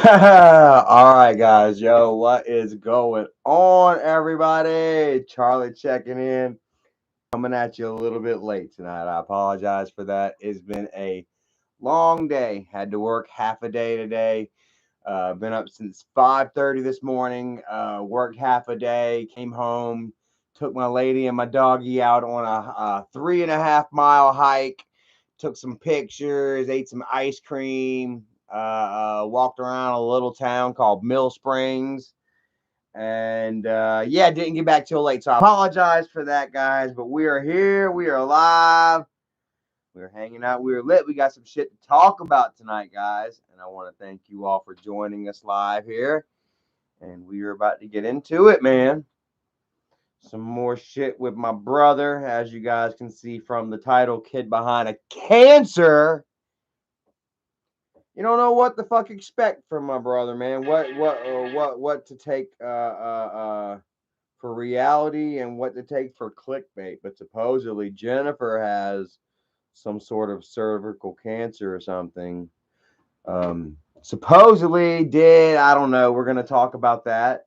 All right, guys. Yo, what is going on, everybody? Charlie checking in. Coming at you a little bit late tonight. I apologize for that. It's been a long day. Had to work half a day today. Been up since 5:30 this morning. Worked half a day. Came home. Took my lady and my doggy out on a 3.5 mile hike. Took some pictures. Ate some ice cream. Walked around a little town called Mill Springs. And yeah, didn't get back till late. So I apologize for that, guys. But we are here. We are live. We're hanging out. We're lit. We got some shit to talk about tonight, guys. And I want to thank you all for joining us live here. And we are about to get into it, man. Some more shit with my brother, as you guys can see from the title, Kid Behind a Cancer. You don't know what the fuck expect from my brother, man. What to take for reality and what to take for clickbait. But supposedly Jennifer has some sort of cervical cancer or something. Supposedly did, I don't know. We're gonna talk about that.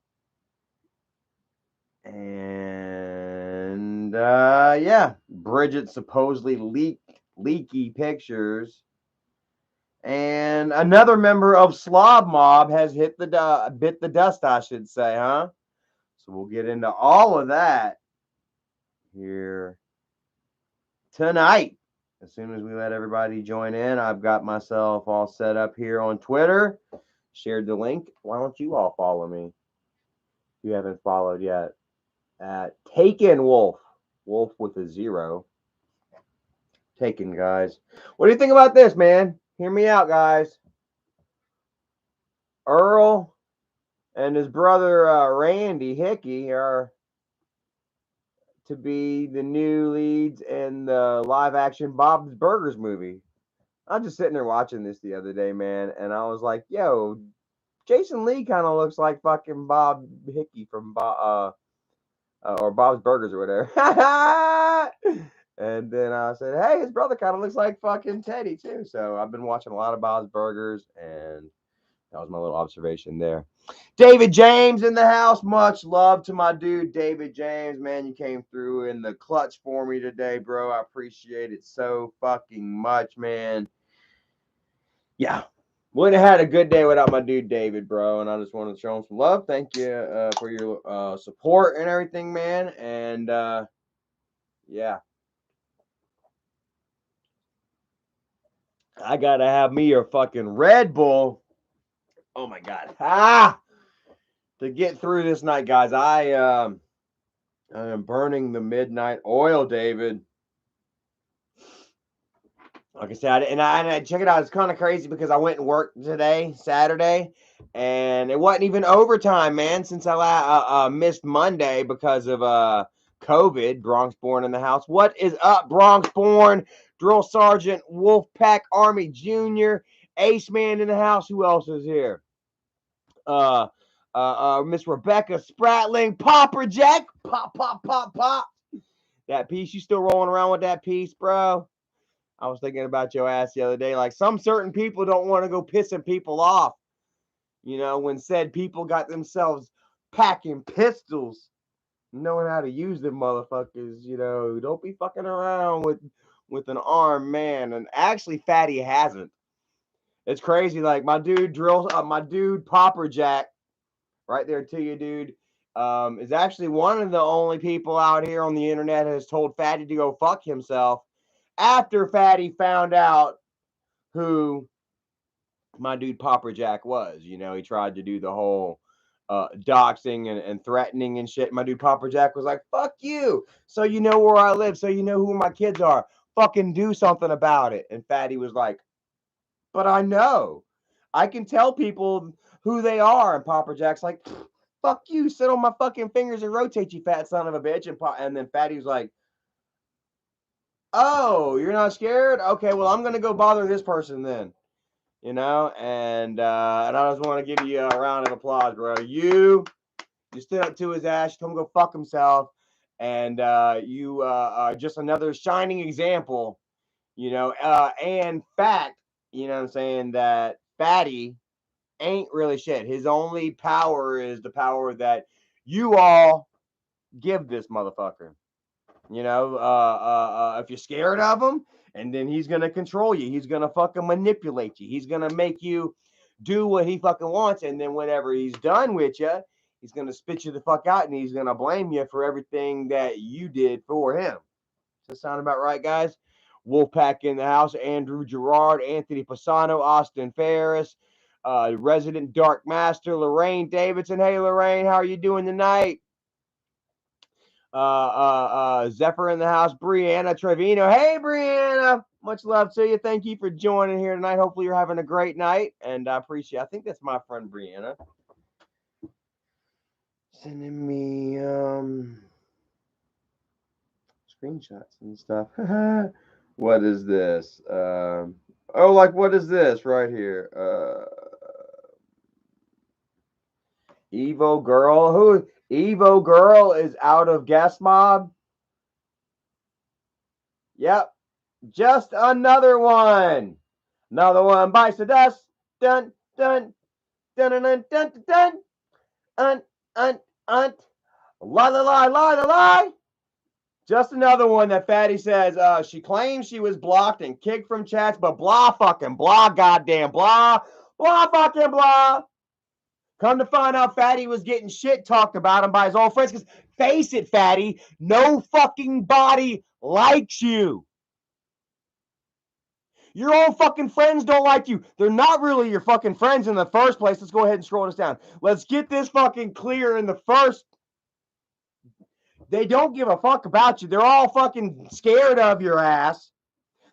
And yeah, Bridget supposedly leaky pictures. And another member of Slob Mob has bit the dust, I should say, huh? So we'll get into all of that here tonight. As soon as we let everybody join in, I've got myself all set up here on Twitter. Shared the link. Why don't you all follow me? If you haven't followed yet. At Taken Wolf. Wolf with a 0. Taken, guys. What do you think about this, man? Hear me out, guys. Earl and his brother Randy Hickey are to be the new leads in the live action Bob's Burgers movie. I'm just sitting there watching this the other day, man, and I was like, yo, Jason Lee kind of looks like fucking Bob Hickey from or Bob's Burgers or whatever. And then I said, hey, his brother kind of looks like fucking Teddy too. So I've been watching a lot of Bob's Burgers, and that was my little observation there. David James in the house. Much love to my dude, David James. Man, you came through in the clutch for me today, bro. I appreciate it so fucking much, man. Yeah. Wouldn't have had a good day without my dude, David, bro. And I just want to show him some love. Thank you for your support and everything, man. And yeah. I got to have me a fucking Red Bull. Oh, my God. To get through this night, guys. I am burning the midnight oil, David. Like I said, and I check it out. It's kind of crazy because I went and worked today, Saturday, and it wasn't even overtime, man. Since I missed Monday because of COVID. Bronx Born in the house. What is up, Bronx Born? Drill Sergeant Wolfpack Army Jr. Ace Man in the house. Who else is here? Miss Rebecca Spratling, Popper Jack, pop, pop, pop, pop. That piece, you still rolling around with that piece, bro? I was thinking about your ass the other day. Like, some certain people don't want to go pissing people off. You know, when said people got themselves packing pistols, knowing how to use them motherfuckers. You know, don't be fucking around with an armed man. And actually, Fatty hasn't. It's crazy. Like my dude Popper Jack, right there to you, dude. Is actually one of the only people out here on the internet has told Fatty to go fuck himself after Fatty found out who my dude Popper Jack was. You know, he tried to do the whole doxing and threatening and shit. My dude Popper Jack was like, fuck you. So you know where I live. So you know who my kids are. Fucking do something about it. And Fatty was like, but I know. I can tell people who they are. And Popper Jack's like, fuck you. Sit on my fucking fingers and rotate, you fat son of a bitch. And then Fatty was like, oh, you're not scared? Okay, well, I'm going to go bother this person then. You know, and I just want to give you a round of applause, bro. You stood up to his ass, you told him to go fuck himself, and you are just another shining example, you know, and fact, you know what I'm saying, that Fatty ain't really shit. His only power is the power that you all give this motherfucker. You know, if you're scared of him, and then he's gonna control you. He's gonna fucking manipulate you. He's gonna make you do what he fucking wants, and then whenever he's done with you, he's gonna spit you the fuck out, and he's gonna blame you for everything that you did for him. Does that sound about right, guys? Wolfpack in the house. Andrew Gerard, Anthony Pisano, Austin Ferris, resident Dark Master, Lorraine Davidson. Hey, Lorraine, how are you doing tonight? Zephyr in the house. Brianna Trevino. Hey, Brianna. Much love to you. Thank you for joining here tonight. Hopefully you're having a great night, and I appreciate. I think that's my friend Brianna sending me screenshots and stuff. What is this? Oh, like what is this right here? Evo Girl. Who? Evo Girl is out of Guest Mob. Yep. Just another one. Another one bites the dust. Dun, dun, dun, dun, dun, dun, dun, dun. Lie, lie, lie, lie, lie. Just another one that Fatty says she claims she was blocked and kicked from chats, but blah fucking blah, goddamn blah, blah fucking blah. Come to find out, Fatty was getting shit talked about him by his old friends. Because face it, Fatty, no fucking body likes you. Your own fucking friends don't like you. They're not really your fucking friends in the first place. Let's go ahead and scroll this down. Let's get this fucking clear in the first. They don't give a fuck about you. They're all fucking scared of your ass.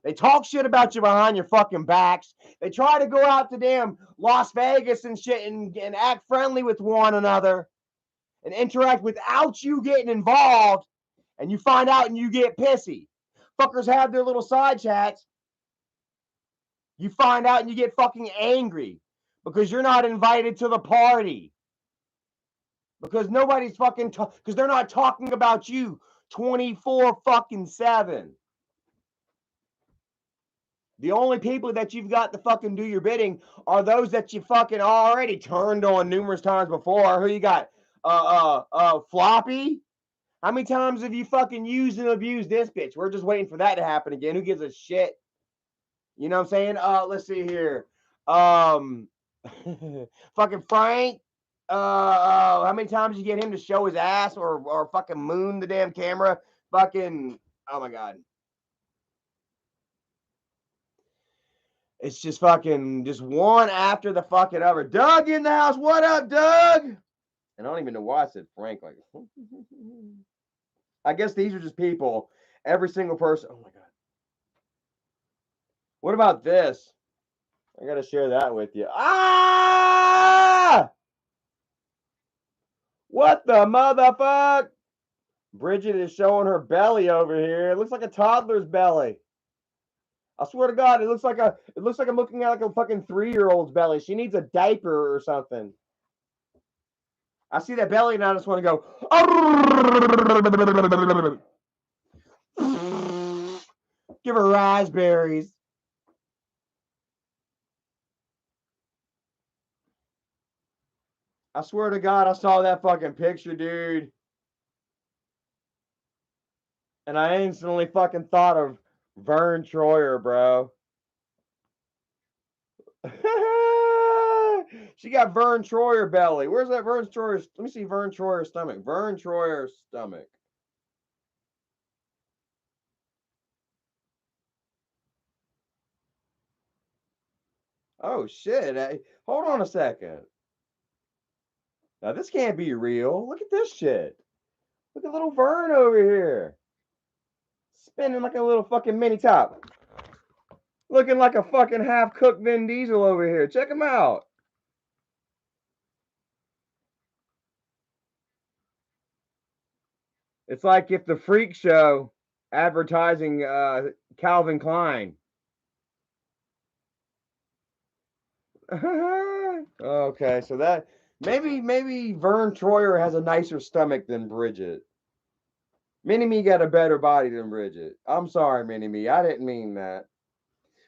They talk shit about you behind your fucking backs. They try to go out to damn Las Vegas and shit and act friendly with one another and interact without you getting involved. And you find out and you get pissy. Fuckers have their little side chats. You find out and you get fucking angry because you're not invited to the party. Because nobody's fucking because they're not talking about you 24 fucking 7. The only people that you've got to fucking do your bidding are those that you fucking already turned on numerous times before. Who you got? Floppy? How many times have you fucking used and abused this bitch? We're just waiting for that to happen again. Who gives a shit? You know what I'm saying? Let's see here. Fucking Frank. How many times you get him to show his ass or fucking moon the damn camera? Fucking, oh my God. It's just fucking just one after the fucking other. Doug in the house. What up, Doug? And I don't even know why I said Frank. Like, I guess these are just people. Every single person. Oh my God. What about this? I gotta share that with you. Ah! What the motherfuck? Bridget is showing her belly over here. It looks like a toddler's belly. I swear to God, it looks like I'm looking at like a fucking 3-year-old's belly. She needs a diaper or something. I see that belly and I just want to go. Give her raspberries. I swear to God, I saw that fucking picture, dude. And I instantly fucking thought of Vern Troyer, bro. She got Vern Troyer belly. Where's that Vern Troyer? Let me see Vern Troyer's stomach. Vern Troyer's stomach. Oh, shit. Hold on a second. Now, this can't be real. Look at this shit. Look at little Vern over here. Spinning like a little fucking mini top. Looking like a fucking half-cooked Vin Diesel over here. Check him out. It's like if the Freak Show advertising Calvin Klein. Okay, so that maybe Vern Troyer has a nicer stomach than Bridget. Mini-Me got a better body than Bridget. I'm sorry, Mini-Me. I didn't mean that.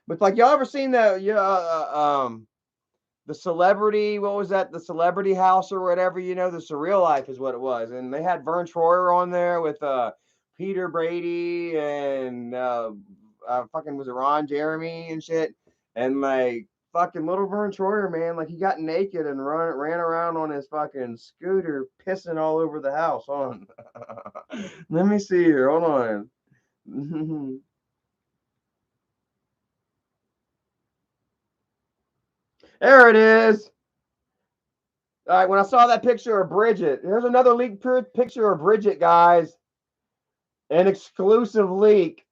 But like, y'all ever seen that? Yeah, the celebrity, what was that? The celebrity house or whatever, the surreal life is what it was. And they had Vern Troyer on there with Peter Brady and fucking was it Ron Jeremy and shit. And like fucking little Vern Troyer, man, like he got naked and ran around on his fucking scooter pissing all over the house. Hold on. Let me see here. Hold on. There it is. All right, when I saw that picture of Bridget, here's another leaked picture of Bridget, guys. An exclusive leak.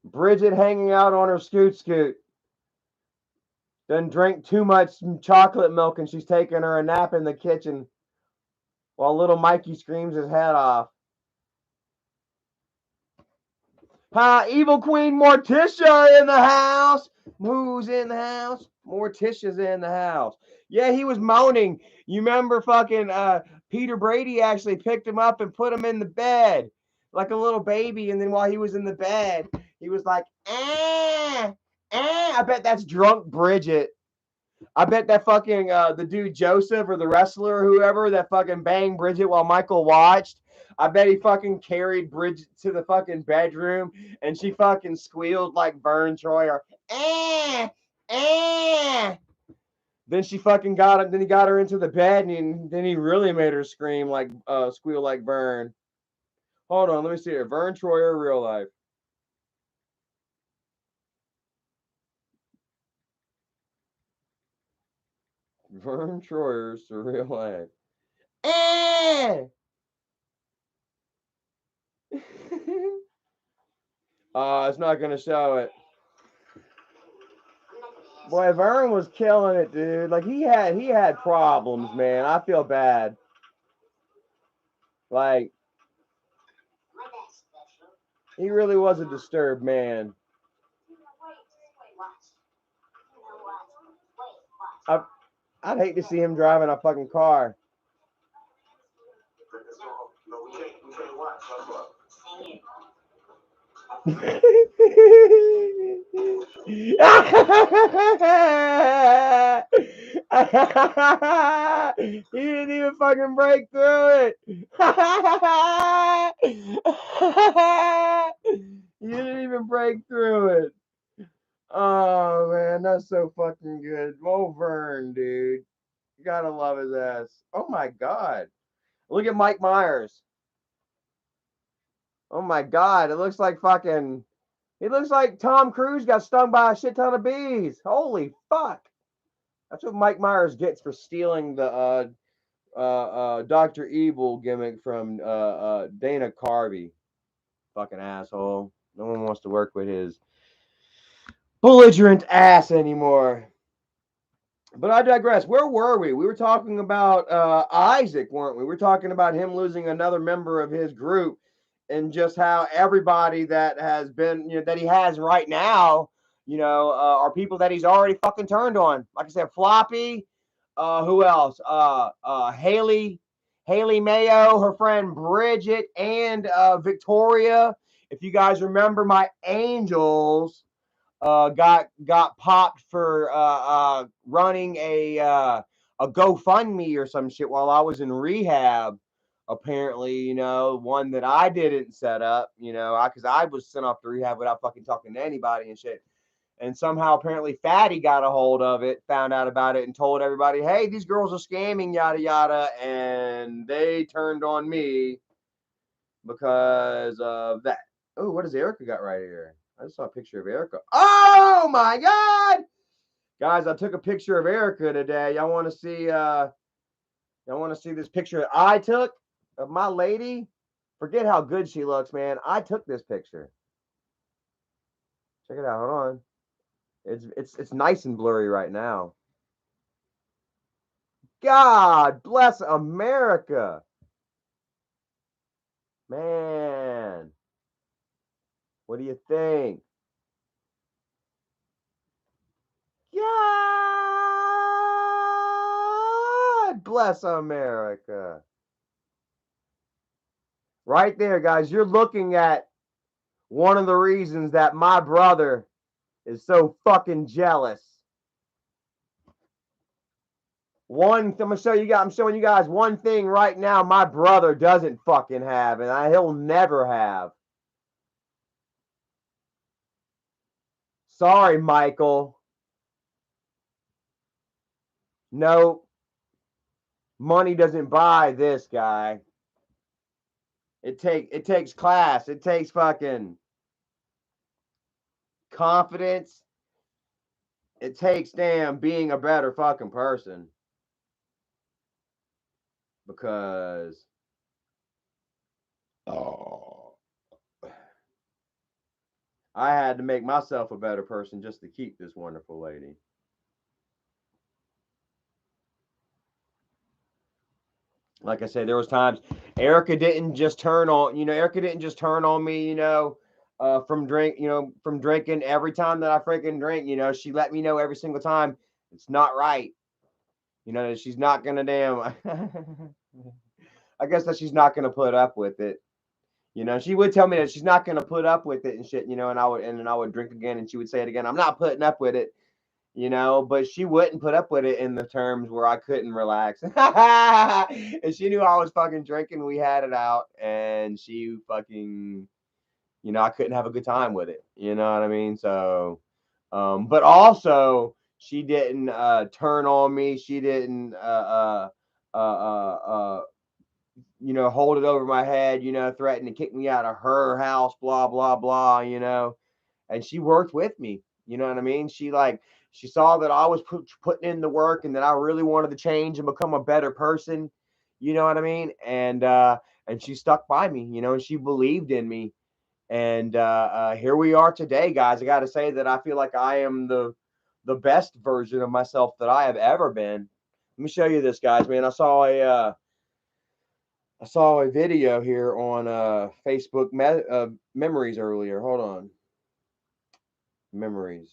Bridget hanging out on her scoot. Done drank too much chocolate milk and she's taking her a nap in the kitchen while little Mikey screams his head off. Evil Queen Morticia in the house. Who's in the house? Morticia's in the house. Yeah, he was moaning. You remember fucking Peter Brady actually picked him up and put him in the bed like a little baby. And then while he was in the bed, he was like, I bet that's drunk Bridget. I bet that fucking the dude Joseph or the wrestler or whoever that fucking banged Bridget while Michael watched. I bet he fucking carried Bridget to the fucking bedroom and she fucking squealed like Vern Troyer. Then she fucking got it. Then he got her into the bed and then he really made her scream like squeal like Vern. Hold on, let me see here. Vern Troyer, real life. Vern Troyer, surreal life. It's not gonna show it. Boy, Vern was killing it, dude. Like he had problems, man. I feel bad. Like he really was a disturbed man. I'd hate to see him driving a fucking car. He didn't even fucking break through it. He didn't even break through it. Oh man, that's so fucking good. Mo Vern, dude. You gotta love his ass. Oh my god. Look at Mike Myers. Oh my god, it looks like fucking. He looks like Tom Cruise got stung by a shit ton of bees. Holy fuck. That's what Mike Myers gets for stealing the Dr. Evil gimmick from Dana Carvey. Fucking asshole. No one wants to work with his belligerent ass anymore. But I digress. Where were we? We were talking about Isaac, weren't we? We were talking about him losing another member of his group and just how everybody that has been, that he has right now, are people that he's already fucking turned on. Like I said, Floppy, who else? Haley Mayo, her friend Bridget, and Victoria. If you guys remember, my Angels got popped for running a GoFundMe or some shit while I was in rehab. Apparently, one that I didn't set up, because I was sent off to rehab without fucking talking to anybody and shit. And somehow, apparently, Fatty got a hold of it, found out about it, and told everybody, hey, these girls are scamming, yada, yada. And they turned on me because of that. Oh, what does Erica got right here? I just saw a picture of Erica. Oh, my God. Guys, I took a picture of Erica today. Y'all want to see this picture that I took of my lady? Forget how good she looks, man. I took this picture. Check it out. Hold on. It's nice and blurry right now. God bless America. Man. What do you think? God bless America. Right there, guys. You're looking at one of the reasons that my brother is so fucking jealous I'm gonna show you guys. I'm showing you guys one thing right now. My brother doesn't fucking have, and he'll never have. Sorry, Michael. No, money doesn't buy this guy. It takes class. It takes fucking confidence. It takes damn being a better fucking person. Because oh, I had to make myself a better person just to keep this wonderful lady. Like I said, there was times Erica didn't just turn on, Erica didn't just turn on me, from drinking every time that I freaking drink, she let me know every single time it's not right. That she's not gonna damn I guess that she's not gonna put up with it. She would tell me that she's not gonna put up with it and shit, and then I would drink again and she would say it again. I'm not putting up with it. But she wouldn't put up with it in the terms where I couldn't relax. And she knew I was fucking drinking. We had it out, and she fucking, I couldn't have a good time with it. You know what I mean? So, but also, she didn't turn on me. She didn't, hold it over my head, threaten to kick me out of her house, blah, blah, blah, and she worked with me. You know what I mean? She saw that I was putting in the work and that I really wanted to change and become a better person. You know what I mean? And she stuck by me. And she believed in me. And here we are today, guys. I got to say that I feel like I am the best version of myself that I have ever been. Let me show you this, guys. Man, I saw a video here on Facebook memories earlier. Hold on. Memories.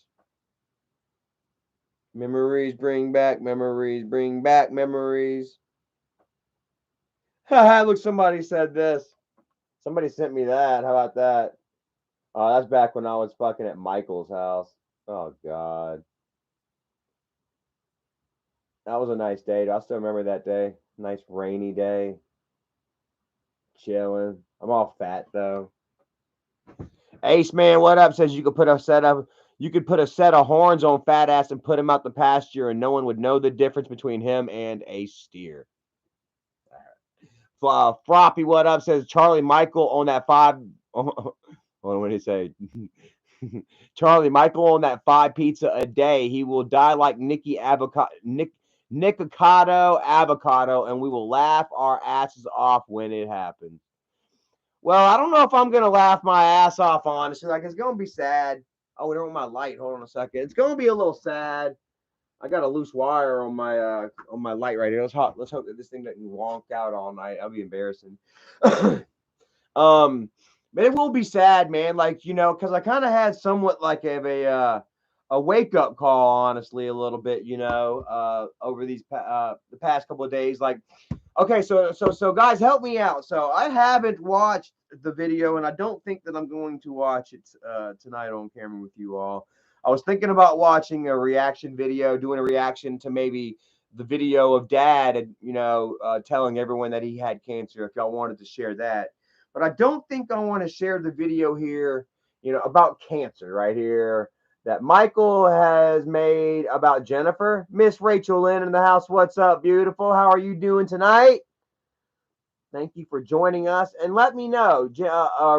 Memories bring back memories, bring back memories. Look, somebody said this. Somebody sent me that. How about that? Oh, that's back when I was fucking at Michael's house. Oh, God. That was a nice day. I still remember that day. Nice rainy day. Chilling. I'm all fat, though. Ace Man, what up? Says you could put a set of horns on fat ass and put him out the pasture, and no one would know the difference between him and a steer. Froppy, what up? Says Charlie Michael on that five. What did he say? Charlie Michael on that 5 pizza a day. He will die like Nikocado Avocado, and we will laugh our asses off when it happens. Well, I don't know if I'm gonna laugh my ass off, honestly. Like, it's gonna be sad. Oh, we don't want my light. Hold on a second. It's gonna be a little sad. I got a loose wire on my light right here. Let's hope that this thing doesn't wonk out all night. That'll be embarrassing. But it will be sad, man. Like, because I kind of had somewhat like a wake up call, honestly, a little bit, over the past couple of days. Like, okay, so guys, help me out. So I haven't watched the video, and I don't think that I'm going to watch it tonight on camera with you all. I was thinking about watching a reaction video, doing a reaction to maybe the video of Dad, telling everyone that he had cancer. If y'all wanted to share that, but I don't think I want to share the video here, about cancer right here that Michael has made about Jennifer. Miss Rachel Lynn in the house. What's up, beautiful? How are you doing tonight? Thank you for joining us. And let me know,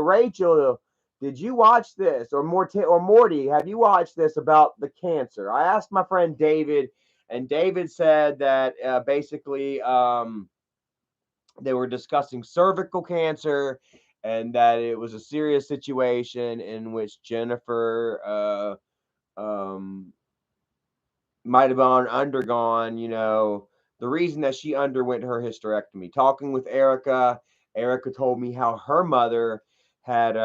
Rachel, did you watch this? Or Morty, have you watched this about the cancer? I asked my friend David, and David said that basically they were discussing cervical cancer and that it was a serious situation in which Jennifer might have undergone, the reason that she underwent her hysterectomy. Talking with Erica, Erica told me how her mother had,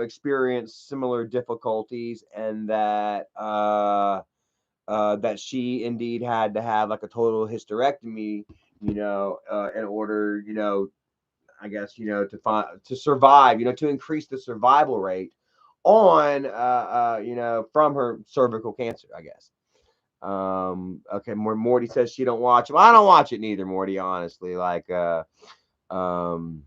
experienced similar difficulties, and that that she indeed had to have like a total hysterectomy, in order, I guess, to survive, to increase the survival rate on, from her cervical cancer, I guess. Okay, Morty says she don't watch them. I don't watch it neither, Morty, honestly. Like um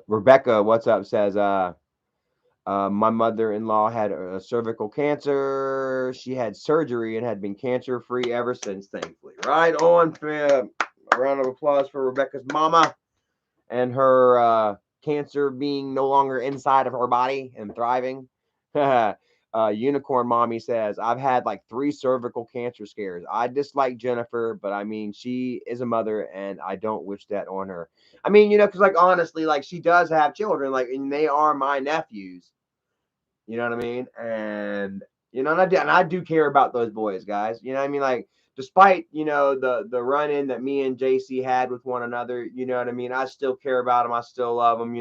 Rebecca, what's up, says my mother-in-law had cervical cancer. She had surgery and had been cancer-free ever since, thankfully. Right on. A round of applause for Rebecca's mama and her cancer being no longer inside of her body and thriving. Unicorn Mommy says, I've had like 3 cervical cancer scares. I dislike Jennifer, but I mean, she is a mother and I don't wish that on her. I mean, because like honestly, like she does have children, like, and they are my nephews. You know what I mean? And and I do care about those boys, guys. You know what I mean? Like, despite the run in that me and JC had with one another, you know what I mean? I still care about them. I still love them.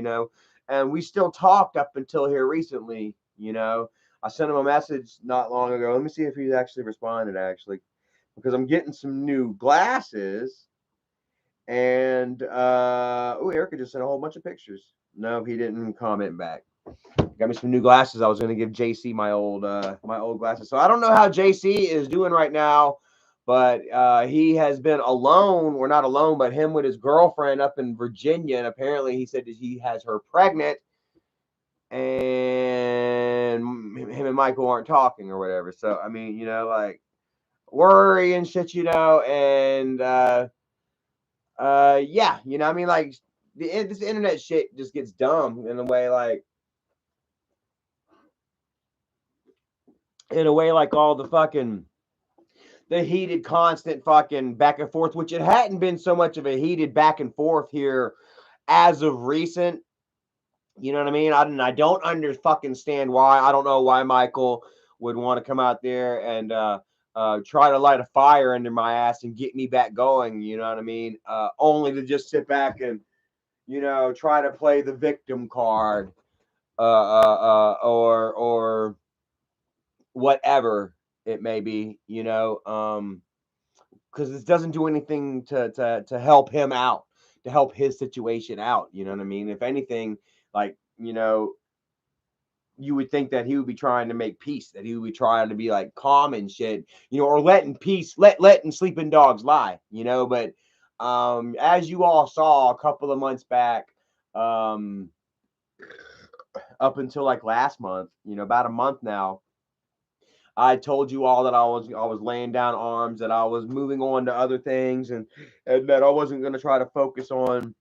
And we still talked up until here recently. I sent him a message not long ago. Let me see if he's actually responded. Actually, because I'm getting some new glasses. And Erica just sent a whole bunch of pictures. No, he didn't comment back. Got me some new glasses. I was going to give JC my old glasses. So I don't know how JC is doing right now, but he has been alone. We're not alone, but him with his girlfriend up in Virginia, and apparently he said that he has her pregnant, and him and Michael aren't talking or whatever. So I mean, like worry and shit, and yeah, I mean, like this internet shit just gets dumb in a way, like. All the heated constant fucking back and forth, which it hadn't been so much of a heated back and forth here as of recent. You know what I mean? I don't fucking stand why. I don't know why Michael would want to come out there and try to light a fire under my ass and get me back going. You know what I mean? Only to just sit back and try to play the victim card, or whatever it may be, because this doesn't do anything to help him out, to help his situation out. You know what I mean? If anything, like, you would think that he would be trying to make peace, that he would be trying to be like calm and shit, or letting sleeping dogs lie, but as you all saw a couple of months back, up until like last month, about a month now, I told you all that I was laying down arms, that I was moving on to other things, and that I wasn't going to try to focus on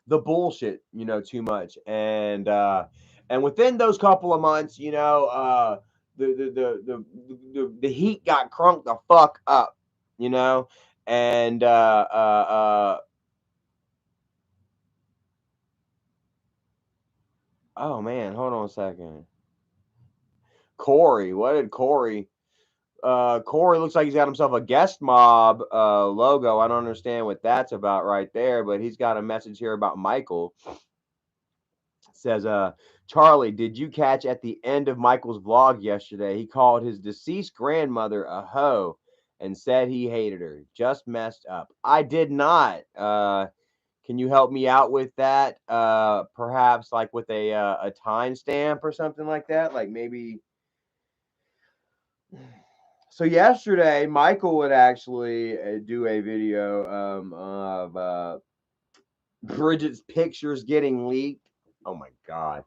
the bullshit, too much. And within those couple of months, the heat got crunked the fuck up, and oh man, hold on a second. Corey, what did Corey? Corey looks like he's got himself a guest mob logo. I don't understand what that's about right there, but he's got a message here about Michael. It says, Charlie, did you catch at the end of Michael's vlog yesterday? He called his deceased grandmother a hoe and said he hated her. Just messed up. I did not. Can you help me out with that? Perhaps like with a timestamp or something like that? Like maybe. So yesterday, Michael would actually do a video of Bridget's pictures getting leaked. Oh my god!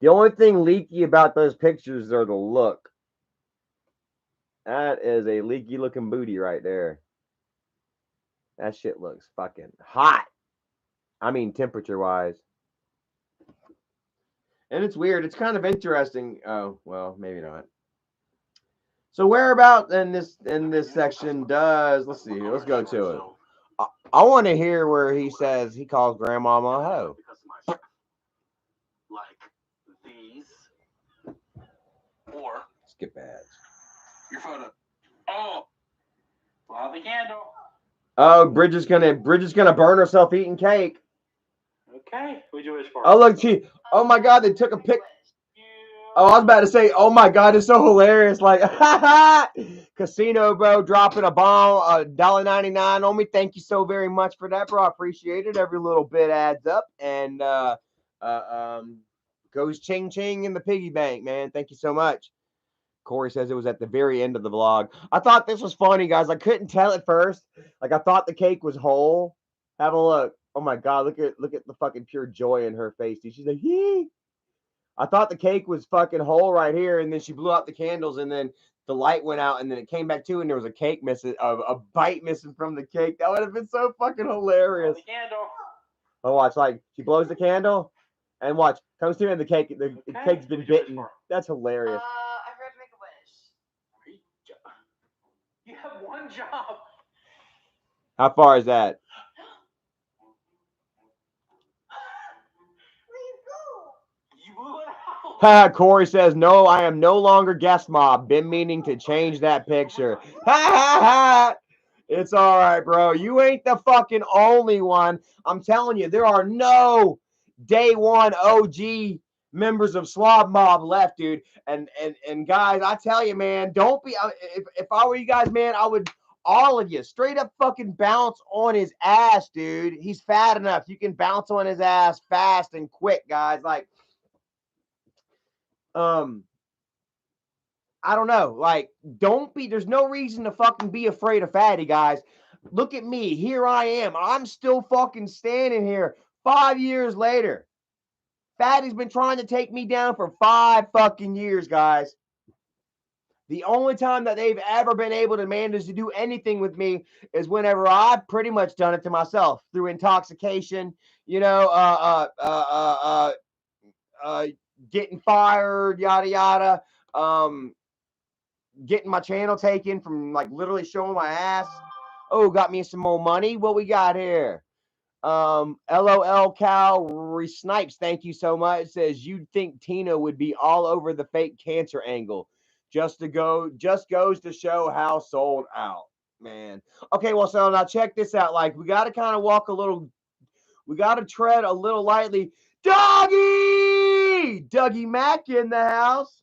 The only thing leaky about those pictures are the look. That is a leaky looking booty right there. That shit looks fucking hot. I mean, temperature wise. And it's weird. It's kind of interesting. Oh well, maybe not. So whereabout in this section does, let's see, let's go to it. I want to hear where he says he calls grandmama a hoe. Like these, or skip ads. Your photo. Oh, blow the candle. Oh, Bridget's gonna burn herself eating cake. Okay, who'd you wish for? Oh look, oh my god, they took a pic. Oh, I was about to say, oh my god, it's so hilarious. Like, Casino bro dropping a bomb, $1.99 on me. Thank you so very much for that, bro. I appreciate it. Every little bit adds up, and goes ching ching in the piggy bank, man. Thank you so much. Corey says it was at the very end of the vlog. I thought this was funny, guys. I couldn't tell at first. Like, I thought the cake was whole. Have a look. Oh my god, look at the fucking pure joy in her face, dude. She's like, hee. I thought the cake was fucking whole right here, and then she blew out the candles, and then the light went out, and then it came back to, and there was a cake missing, a bite missing from the cake. That would have been so fucking hilarious. The candle. Oh, watch, like she blows the candle, and watch comes through, and the cake's been bitten. That's hilarious. I forgot to make a wish. You have one job. How far is that? You blew it out. Corey says, no, I am no longer guest mob. Been meaning to change that picture. Ha ha ha. It's all right, bro. You ain't the fucking only one. I'm telling you, there are no day one OG members of Slob Mob left, dude. And guys, I tell you, man, don't be. If I were you guys, man, I would all of you straight up fucking bounce on his ass, dude. He's fat enough. You can bounce on his ass fast and quick, guys. Like, I don't know. Like, don't be, there's no reason to fucking be afraid of Fatty, guys. Look at me. Here I am. I'm still fucking standing here 5 years later. Fatty's been trying to take me down for 5 fucking years, guys. The only time that they've ever been able to manage to do anything with me is whenever I've pretty much done it to myself through intoxication, you know, getting fired, yada, yada. Getting my channel taken from like literally showing my ass. Oh, got me some more money. What we got here? LOL Cal Snipes, thank you so much. Says you'd think Tina would be all over the fake cancer angle. Just goes to show how sold out, man. Okay, well, so now check this out. Like, we got to kind of walk a little, we got to tread a little lightly. Dougie Mac in the house.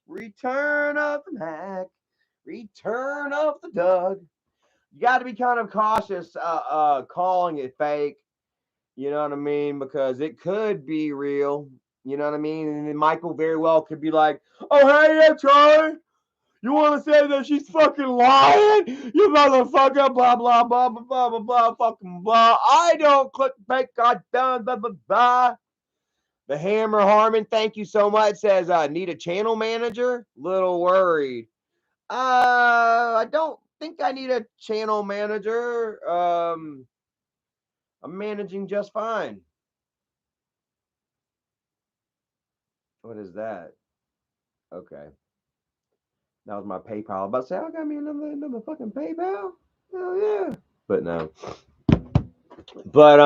Return of the Mac. Return of the Doug. You got to be kind of cautious calling it fake. You know what I mean? Because it could be real. You know what I mean? And then Michael very well could be like, oh, hey, yeah, Charlie. You want to say that she's fucking lying? You motherfucker, blah, blah, blah, blah, blah, blah, blah, fucking blah. I don't click fake, goddamn, blah, blah, blah. The Hammer Harmon, thank you so much. Says, need a channel manager? Little worried. I don't think I need a channel manager. I'm managing just fine. What is that? Okay. That was my PayPal. I was about to say, I got me another fucking PayPal. Hell yeah. But no. But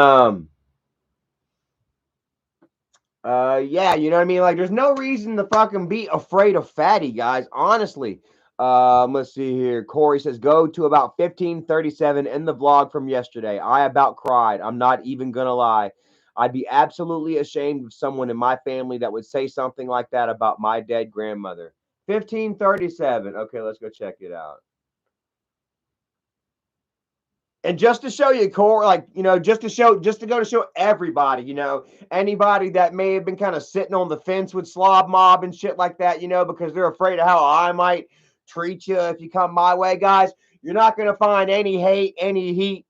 yeah, you know what I mean? Like, there's no reason to fucking be afraid of Fatty, guys. Honestly. Let's see here. Corey says, go to about 15:37 in the vlog from yesterday. I about cried. I'm not even gonna lie. I'd be absolutely ashamed of someone in my family that would say something like that about my dead grandmother. 15:37. Okay, let's go check it out. And just to show you, Corey, like, you know, just to go to show everybody, you know, anybody that may have been kind of sitting on the fence with Slob Mob and shit like that, you know, because they're afraid of how I might treat you if you come my way, guys. You're not going to find any hate, any heat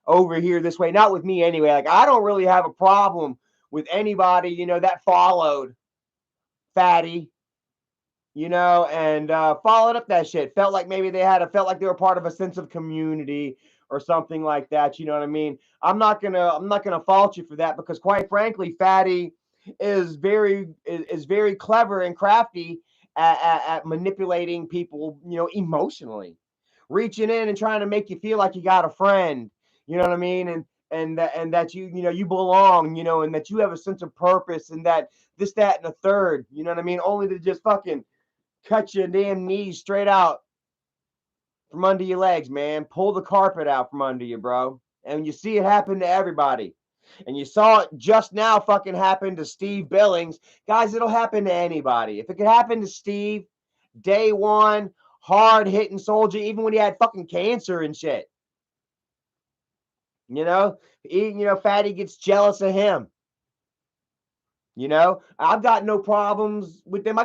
over here this way. Not with me anyway. Like, I don't really have a problem with anybody, you know, that followed Fatty, you know, and followed up that shit. Felt like maybe felt like they were part of a sense of community or something like that. You know what I mean? I'm not gonna fault you for that, because quite frankly, Fatty is very clever and crafty at manipulating people, you know, emotionally, reaching in and trying to make you feel like you got a friend. You know what I mean? And that you know you belong, you know, and that you have a sense of purpose, and that this, that, and a third. You know what I mean? Only to just fucking cut your damn knees straight out from under your legs, man. Pull the carpet out from under you, bro. And you see it happen to everybody. And you saw it just now fucking happen to Steve Billings. Guys, it'll happen to anybody. If it could happen to Steve, day one, hard-hitting soldier, even when he had fucking cancer and shit. You know? Fatty gets jealous of him. You know? I've got no problems with them.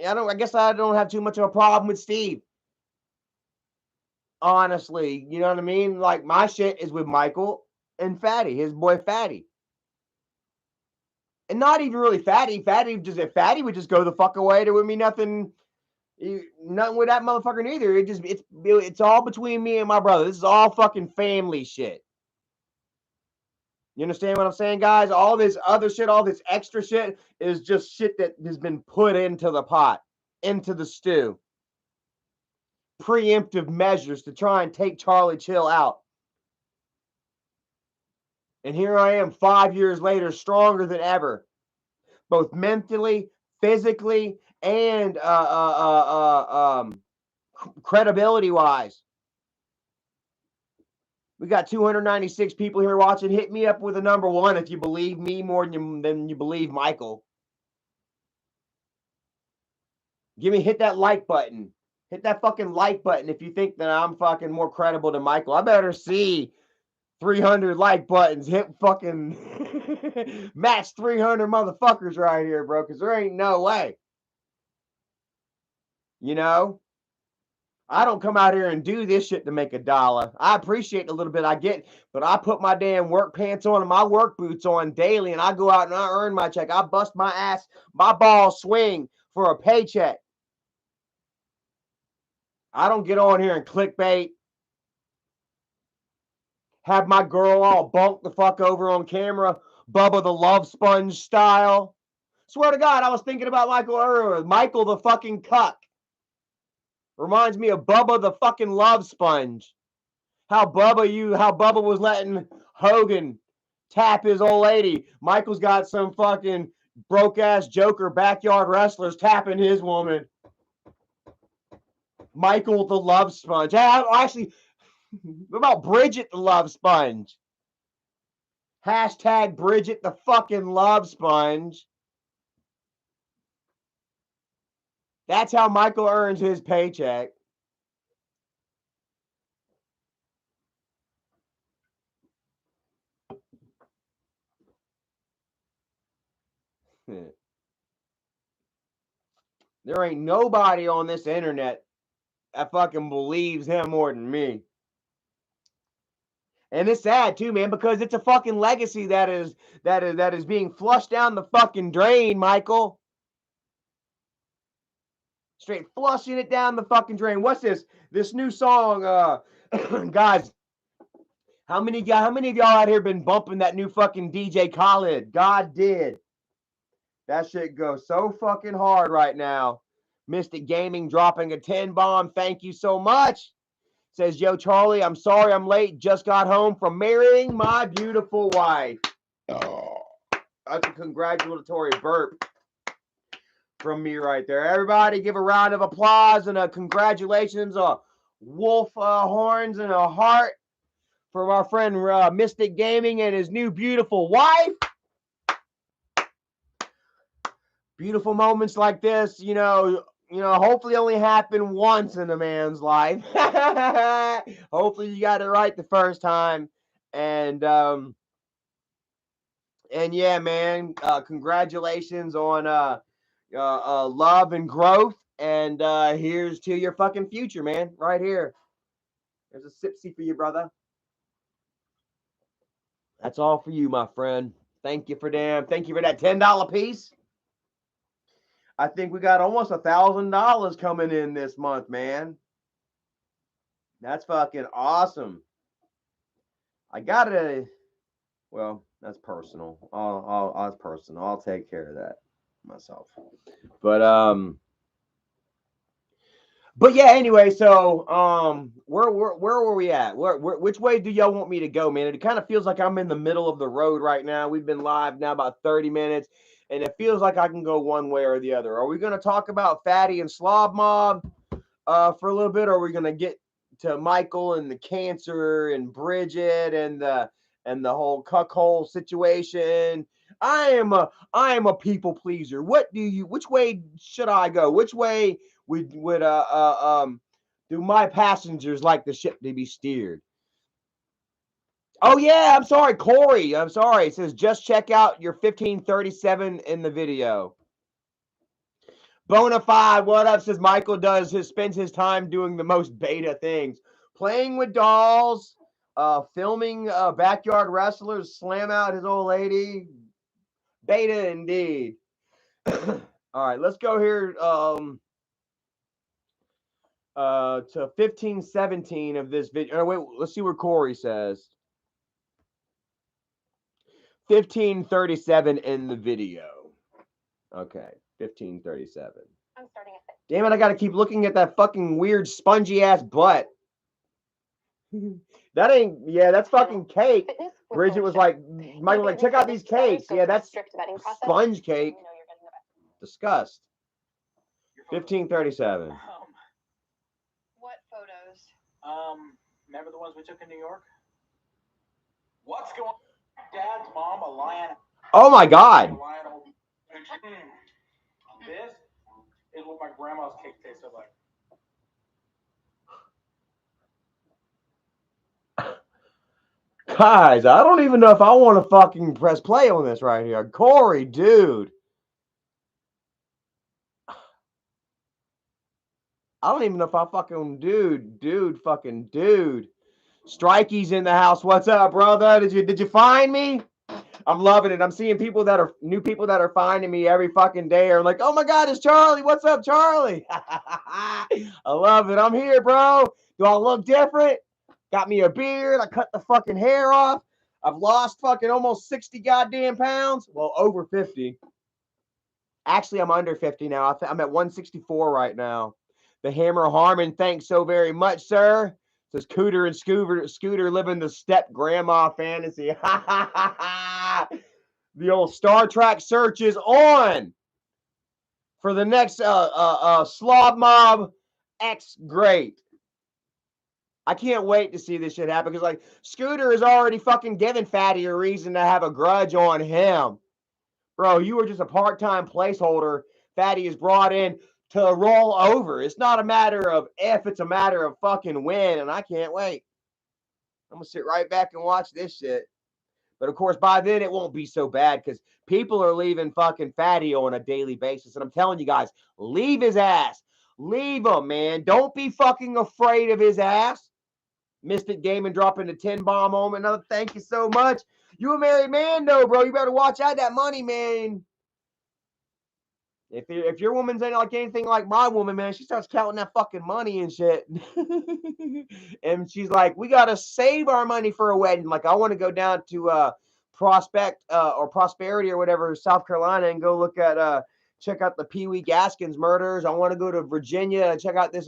I guess I don't have too much of a problem with Steve. Honestly, you know what I mean? Like, my shit is with Michael and Fatty, his boy Fatty. And not even really Fatty. Fatty would just go the fuck away. There would be nothing with that motherfucker neither. It's all between me and my brother. This is all fucking family shit. You understand what I'm saying, guys? All this other shit, all this extra shit is just shit that has been put into the pot, into the stew. Preemptive measures to try and take Charlie Chill out. And here I am 5 years later, stronger than ever, both mentally, physically, and credibility wise. We got 296 people here watching. Hit me up with a number 1 if you believe me more than you believe Michael. Hit that like button. Hit that fucking like button if you think that I'm fucking more credible than Michael. I better see 300 like buttons. Hit fucking match 300 motherfuckers right here, bro, because there ain't no way. You know? I don't come out here and do this shit to make $1. I appreciate the little bit I get, but I put my damn work pants on and my work boots on daily, and I go out and I earn my check. I bust my ass, my balls swing for a paycheck. I don't get on here and clickbait. Have my girl all bunked the fuck over on camera, Bubba the Love Sponge style. Swear to God, I was thinking about Michael earlier. Michael the fucking cuck. Reminds me of Bubba the fucking Love Sponge. How Bubba was letting Hogan tap his old lady. Michael's got some fucking broke ass joker backyard wrestlers tapping his woman. Michael the Love Sponge. Actually, what about Bridget the Love Sponge? Hashtag Bridget the fucking Love Sponge. That's how Michael earns his paycheck. There ain't nobody on this internet that fucking believes him more than me. And it's sad too, man, because it's a fucking legacy that is being flushed down the fucking drain, Michael. Straight flushing it down the fucking drain. What's this? This new song, guys. How many of y'all out here been bumping that new fucking DJ Khaled? God did. That shit goes so fucking hard right now. Mystic Gaming dropping a 10 bomb. Thank you so much. Says, yo, Charlie, I'm sorry I'm late. Just got home from marrying my beautiful wife. Oh, that's a congratulatory burp from me right there. Everybody give a round of applause and a congratulations, wolf horns and a heart from our friend Mystic Gaming and his new beautiful wife. Beautiful moments like this, hopefully only happen once in a man's life. Hopefully you got it right the first time. And yeah, man, congratulations on love and growth. And here's to your fucking future, man. Right here. There's a sipsy for you, brother. That's all for you, my friend. Thank you for that $10 piece. I think we got almost $1,000 coming in this month, man. That's fucking awesome. I gotta. Well, that's personal. That's personal. I'll take care of that myself. But yeah. Anyway, so where were we at? Which way do y'all want me to go, man? It kind of feels like I'm in the middle of the road right now. We've been live now about 30 minutes. And it feels like I can go one way or the other. Are we going to talk about Fatty and Slob Mob for a little bit? Or are we going to get to Michael and the cancer and Bridget and the whole cuckold situation? I am a people pleaser. Which way should I go? Which way would do my passengers like the ship to be steered? Oh, yeah, I'm sorry, Corey. I'm sorry. It says, just check out your 1537 in the video. Bonafide, what up? Says Michael spends his time doing the most beta things. Playing with dolls, filming backyard wrestlers slam out his old lady. Beta indeed. All right, let's go here to 15:17 of this video. Oh, wait, let's see what Corey says. 15:37 in the video. Okay, 15:37. I'm starting at Damn it, I gotta keep looking at that fucking weird spongy ass butt. That ain't, yeah, that's fucking cake. fitness. Bridget was like, Michael was like, check out these cakes. Yeah, that's strict vetting process. sponge cake. You know you're getting the best. Disgust. Your photos. 15:37. What photos? Remember the ones we took in New York? What's going on? Dad's mom, a lion. Oh my God. This is what my grandma's cake tasted like. Guys, I don't even know if I want to fucking press play on this right here. Corey, dude. I don't even know if I fucking dude. Strikey's in the house. What's up, brother? Did you find me? I'm loving it. I'm seeing people that are new people that are finding me every fucking day. Are like, oh my God, it's Charlie. What's up, Charlie? I love it. I'm here, bro. Do I look different? Got me a beard. I cut the fucking hair off. I've lost fucking almost 60 goddamn pounds. Well, over 50. Actually, I'm under 50 now. I'm at 164 right now. The Hammer Harmon, thanks so very much, sir. Says Cooter and Scooter living the step grandma fantasy. The old Star Trek search is on for the next Slob Mob X Great. I can't wait to see this shit happen because, like, Scooter is already fucking giving Fatty a reason to have a grudge on him. Bro, you were just a part-time placeholder Fatty is brought in to roll over. It's not a matter of if, it's a matter of fucking when, and I can't wait. I'm going to sit right back and watch this shit. But, of course, by then it won't be so bad because people are leaving fucking Fatty on a daily basis. And I'm telling you guys, leave his ass. Leave him, man. Don't be fucking afraid of his ass. Mystic Gaming dropping the 10 bomb home. Another thank you so much. You a married man, though, bro. You better watch out that money, man. If your woman's ain't like anything like my woman, man, she starts counting that fucking money and shit. And she's like, we got to save our money for a wedding. Like, I want to go down to Prospect or Prosperity or whatever, South Carolina, and go look at, check out the Pee Wee Gaskins murders. I want to go to Virginia and check out this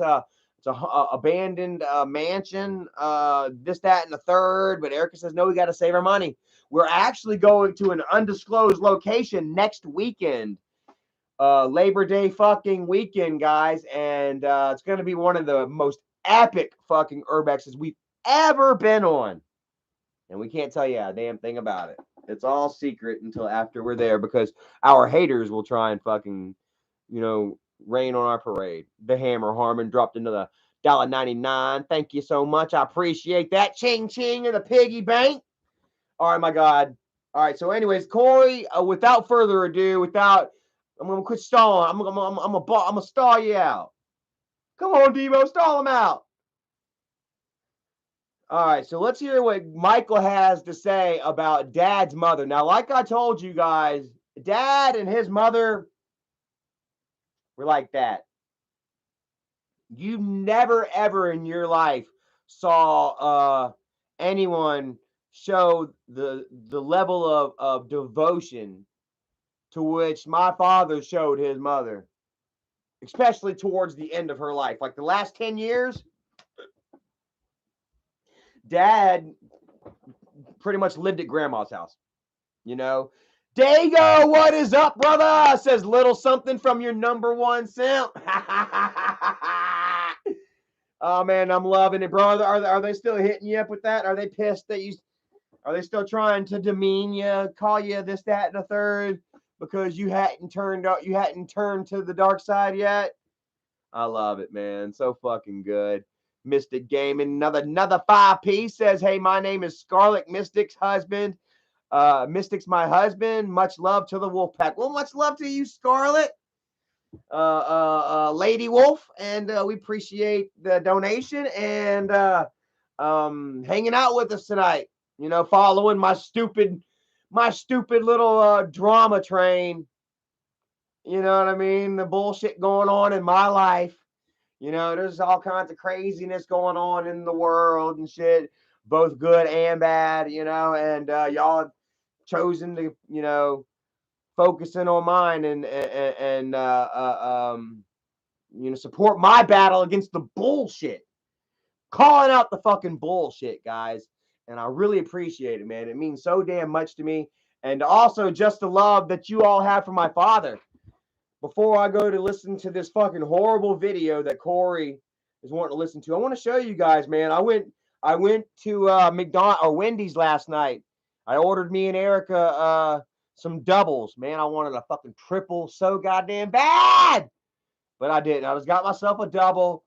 it's a abandoned mansion, this, that, and the third. But Erica says, no, we got to save our money. We're actually going to an undisclosed location next weekend. Labor Day fucking weekend, guys. And it's going to be one of the most epic fucking urbexes we've ever been on. And we can't tell you a damn thing about it. It's all secret until after we're there because our haters will try and fucking, rain on our parade. The Hammer Harmon dropped another $1.99. Thank you so much. I appreciate that. Ching ching in the piggy bank. All right, my God. All right. So, anyways, Corey, without further ado, I'm gonna quit stalling. I'm gonna stall you out. Come on, Devo, stall him out. All right. So let's hear what Michael has to say about Dad's mother. Now, like I told you guys, Dad and his mother were like that. You never, ever in your life saw anyone show the level of devotion to which my father showed his mother, especially towards the end of her life. Like the last 10 years, Dad pretty much lived at Grandma's house. Dago, what is up, brother? Says little something from your number one simp. Oh, man, I'm loving it, bro. Are they still hitting you up with that? Are they pissed that are they still trying to demean you, call you this, that, and a third because you hadn't turned to the dark side yet? I love it, man. So fucking good. Mystic Gaming, another 5-piece says, hey, my name is Scarlet Mystic's husband. Mystic's my husband. Much love to the Wolfpack. Well, much love to you, Scarlet. Lady Wolf, and we appreciate the donation and hanging out with us tonight. You know, following my stupid little drama train. You know what I mean? The bullshit going on in my life. You know, there's all kinds of craziness going on in the world and shit, both good and bad. You know, and y'all have chosen to, you know, focusing on mine and you know, support my battle against the bullshit, calling out the fucking bullshit, guys. And I really appreciate it, man. It means so damn much to me. And also just the love that you all have for my father. Before I go to listen to this fucking horrible video that Corey is wanting to listen to, I want to show you guys, man. I went to McDonald's or Wendy's last night. I ordered me and Erica some doubles. Man, I wanted a fucking triple so goddamn bad. But I didn't. I just got myself a double.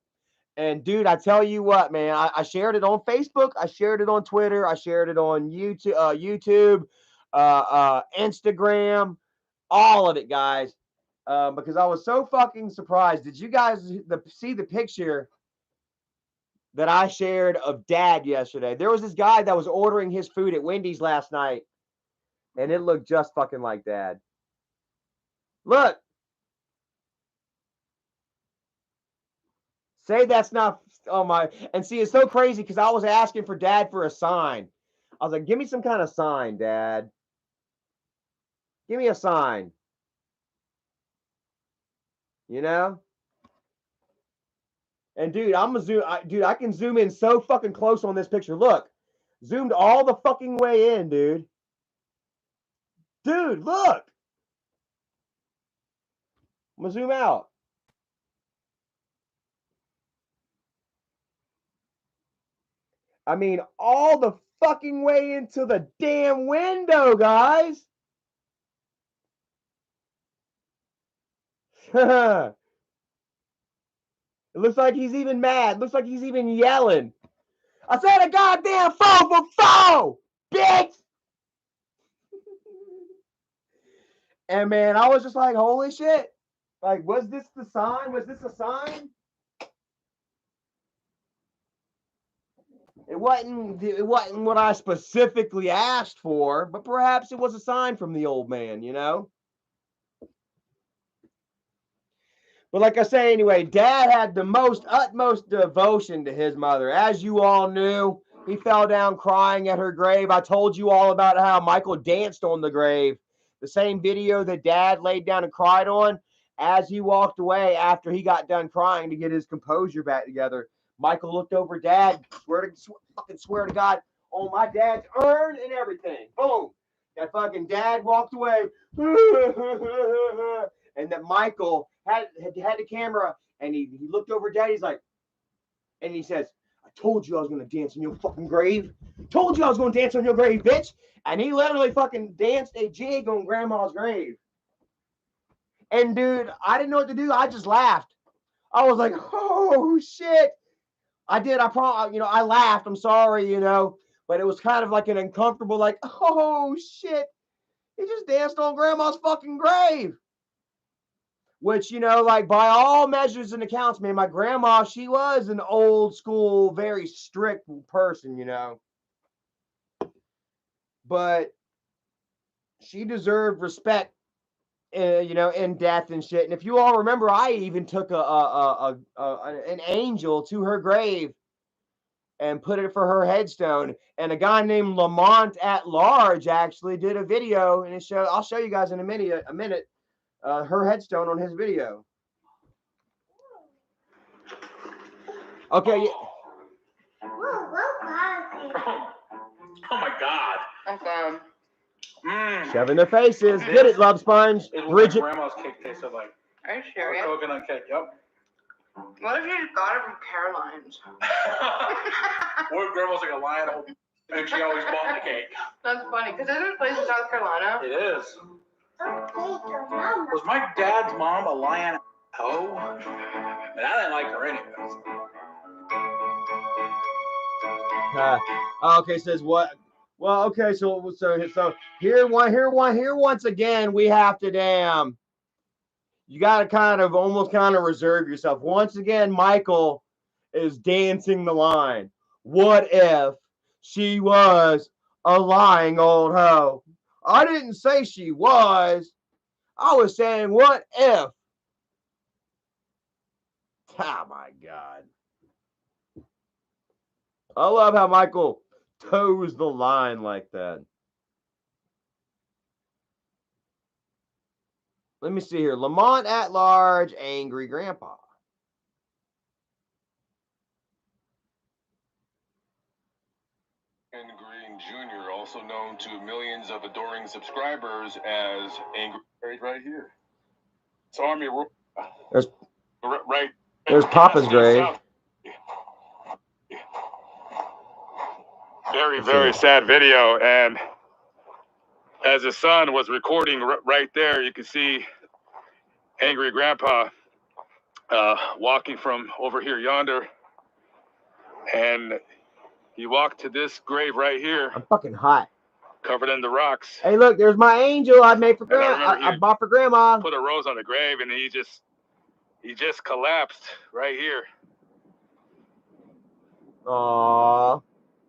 And dude, I tell you what, man, I shared it on Facebook. I shared it on Twitter. I shared it on YouTube, Instagram, all of it, guys. Because I was so fucking surprised. Did you guys see the picture that I shared of Dad yesterday? There was this guy that was ordering his food at Wendy's last night, and it looked just fucking like Dad. Look. Say that's not, oh my, and see, it's so crazy because I was asking for Dad for a sign. I was like, give me some kind of sign, Dad. Give me a sign. You know? And dude, I'm gonna zoom, dude, I can zoom in so fucking close on this picture. Look, zoomed all the fucking way in, dude. Dude, look. I'm gonna zoom out. I mean, all the fucking way into the damn window, guys. It looks like he's even mad. Looks like he's even yelling. I said a goddamn 4 for 4, bitch. And man, I was just like, holy shit. Like, was this the sign? Was this a sign? It wasn't what I specifically asked for, but perhaps it was a sign from the old man, you know? But like I say, anyway, Dad had the utmost devotion to his mother. As you all knew, he fell down crying at her grave. I told you all about how Michael danced on the grave. The same video that Dad laid down and cried on. As he walked away after he got done crying to get his composure back together, Michael looked over Dad, fucking swear to God, on my dad's urn and everything. Boom. That fucking Dad walked away. And that Michael had the camera, and he looked over Dad. He's like, and he says, I told you I was going to dance on your fucking grave. Told you I was going to dance on your grave, bitch. And he literally fucking danced a jig on Grandma's grave. And dude, I didn't know what to do. I just laughed. I was like, oh shit. I did. I laughed. I'm sorry, you know, but it was kind of like an uncomfortable, like, oh shit. He just danced on Grandma's fucking grave. Which, you know, like by all measures and accounts, man, my grandma, she was an old school, very strict person, you know. But she deserved respect, you know, in death and shit. And if you all remember, I even took an angel to her grave and put it for her headstone. And a guy named Lamont at Large actually did a video, and I'll show you guys in a minute. Her headstone on his video. Okay. Oh my God. Okay. Shove in their faces. Get it, Love Sponge. It was Bridget. like Grandma's cake tasted like. Are you serious? Coconut cake, yep. What if you just got it from Caroline's? Or Grandma's like a lion, and she always bought the cake. That's funny, because there's a place in South Carolina. It is. Was my dad's mom a lion? Oh, and I didn't like her anyways. Okay, says what? Well, okay, so here once again we have to damn. you got to kind of almost kind of reserve yourself. Once again, Michael is dancing the line. What if she was a lying old hoe? I didn't say she was. I was saying, what if? Oh, my God. I love how Michael toes the line like that. Let me see here. Lamont at large, angry grandpa. Green Jr., also known to millions of adoring subscribers as Angry Grave right here. It's Army There's, right. There's Papa's grave. Very, very sad video. And as his son was recording right there, you can see Angry Grandpa walking from over here yonder. And he walked to this grave right here. I'm fucking hot. Covered in the rocks. Hey, look, there's my angel I made for grandma. I bought for grandma. Put a rose on the grave, and he just collapsed right here. Aww.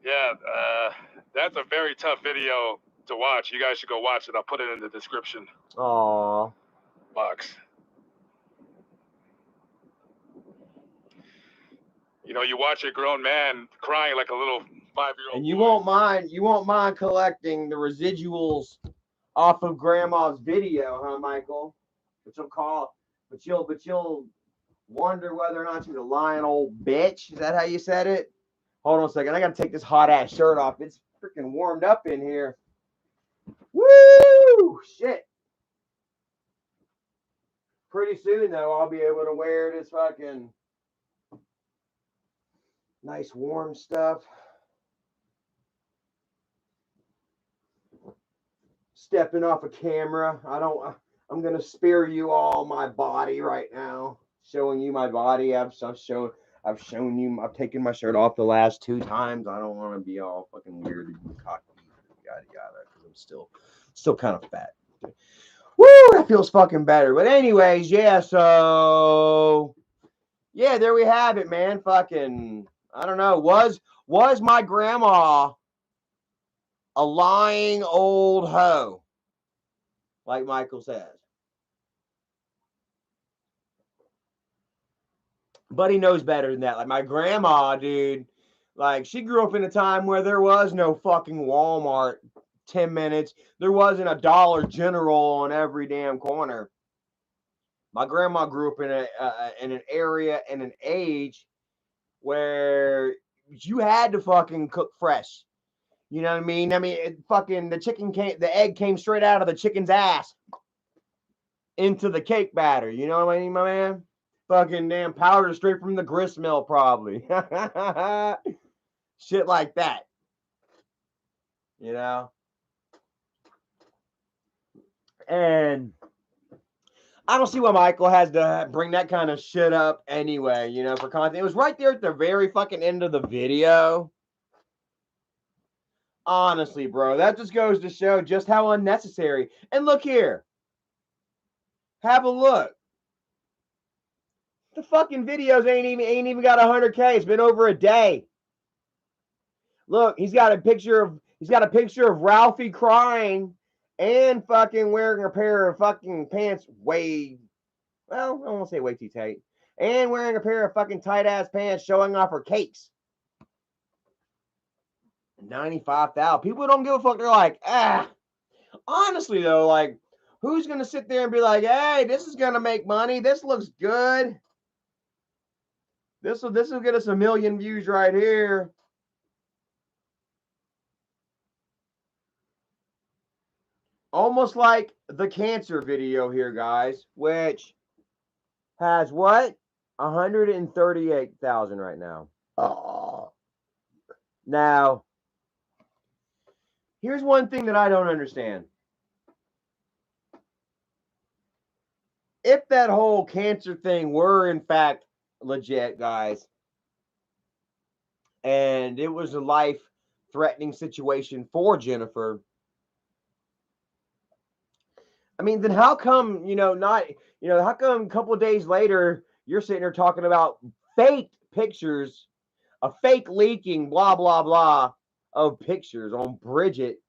Yeah, that's a very tough video to watch. You guys should go watch it. I'll put it in the description Aww. box. You know, you watch a grown man crying like a little 5-year-old. And you won't mind collecting the residuals off of grandma's video, huh, Michael? But you'll wonder whether or not she's a lying old bitch. Is that how you said it? Hold on a second. I gotta take this hot ass shirt off. It's freaking warmed up in here. Woo! Shit. Pretty soon though, I'll be able to wear this fucking nice warm stuff. Stepping off a camera. I'm gonna spare you all my body right now. Showing you my body. I've shown you. I've taken my shirt off the last 2 times. I don't want to be all fucking weird and cocky, yada yada, because I'm still kind of fat. Woo, that feels fucking better. But anyways, yeah. So yeah, there we have it, man. Fucking, I don't know. Was my grandma a lying old hoe, like Michael says? But he knows better than that. Like my grandma, dude, like she grew up in a time where there was no fucking Walmart 10 minutes. There wasn't a Dollar General on every damn corner. My grandma grew up in an area and an age where you had to fucking cook fresh. You know what I mean? The egg came straight out of the chicken's ass into the cake batter. You know what I mean, my man? Fucking damn powder straight from the grist mill, probably. Shit like that. You know? And I don't see why Michael has to bring that kind of shit up anyway, you know, for content. It was right there at the very fucking end of the video. Honestly, bro, that just goes to show just how unnecessary. And look here. Have a look. The fucking videos ain't even got 100K. It's been over a day. Look, he's got a picture of Ralphie crying and fucking wearing a pair of fucking pants I won't say way too tight. And wearing a pair of fucking tight ass pants showing off her cakes. 95,000. People don't give a fuck. They're like, honestly though, like, who's gonna sit there and be like, hey, this is gonna make money. This looks good. This will get us 1 million views right here. Almost like the cancer video here, guys, which has what? 138,000 right now. Oh. Now, here's one thing that I don't understand. If that whole cancer thing were in fact legit, guys, and it was a life-threatening situation for Jennifer, I mean, then how come, how come a couple of days later you're sitting there talking about fake pictures, a fake leaking, blah, blah, blah, of pictures on Bridget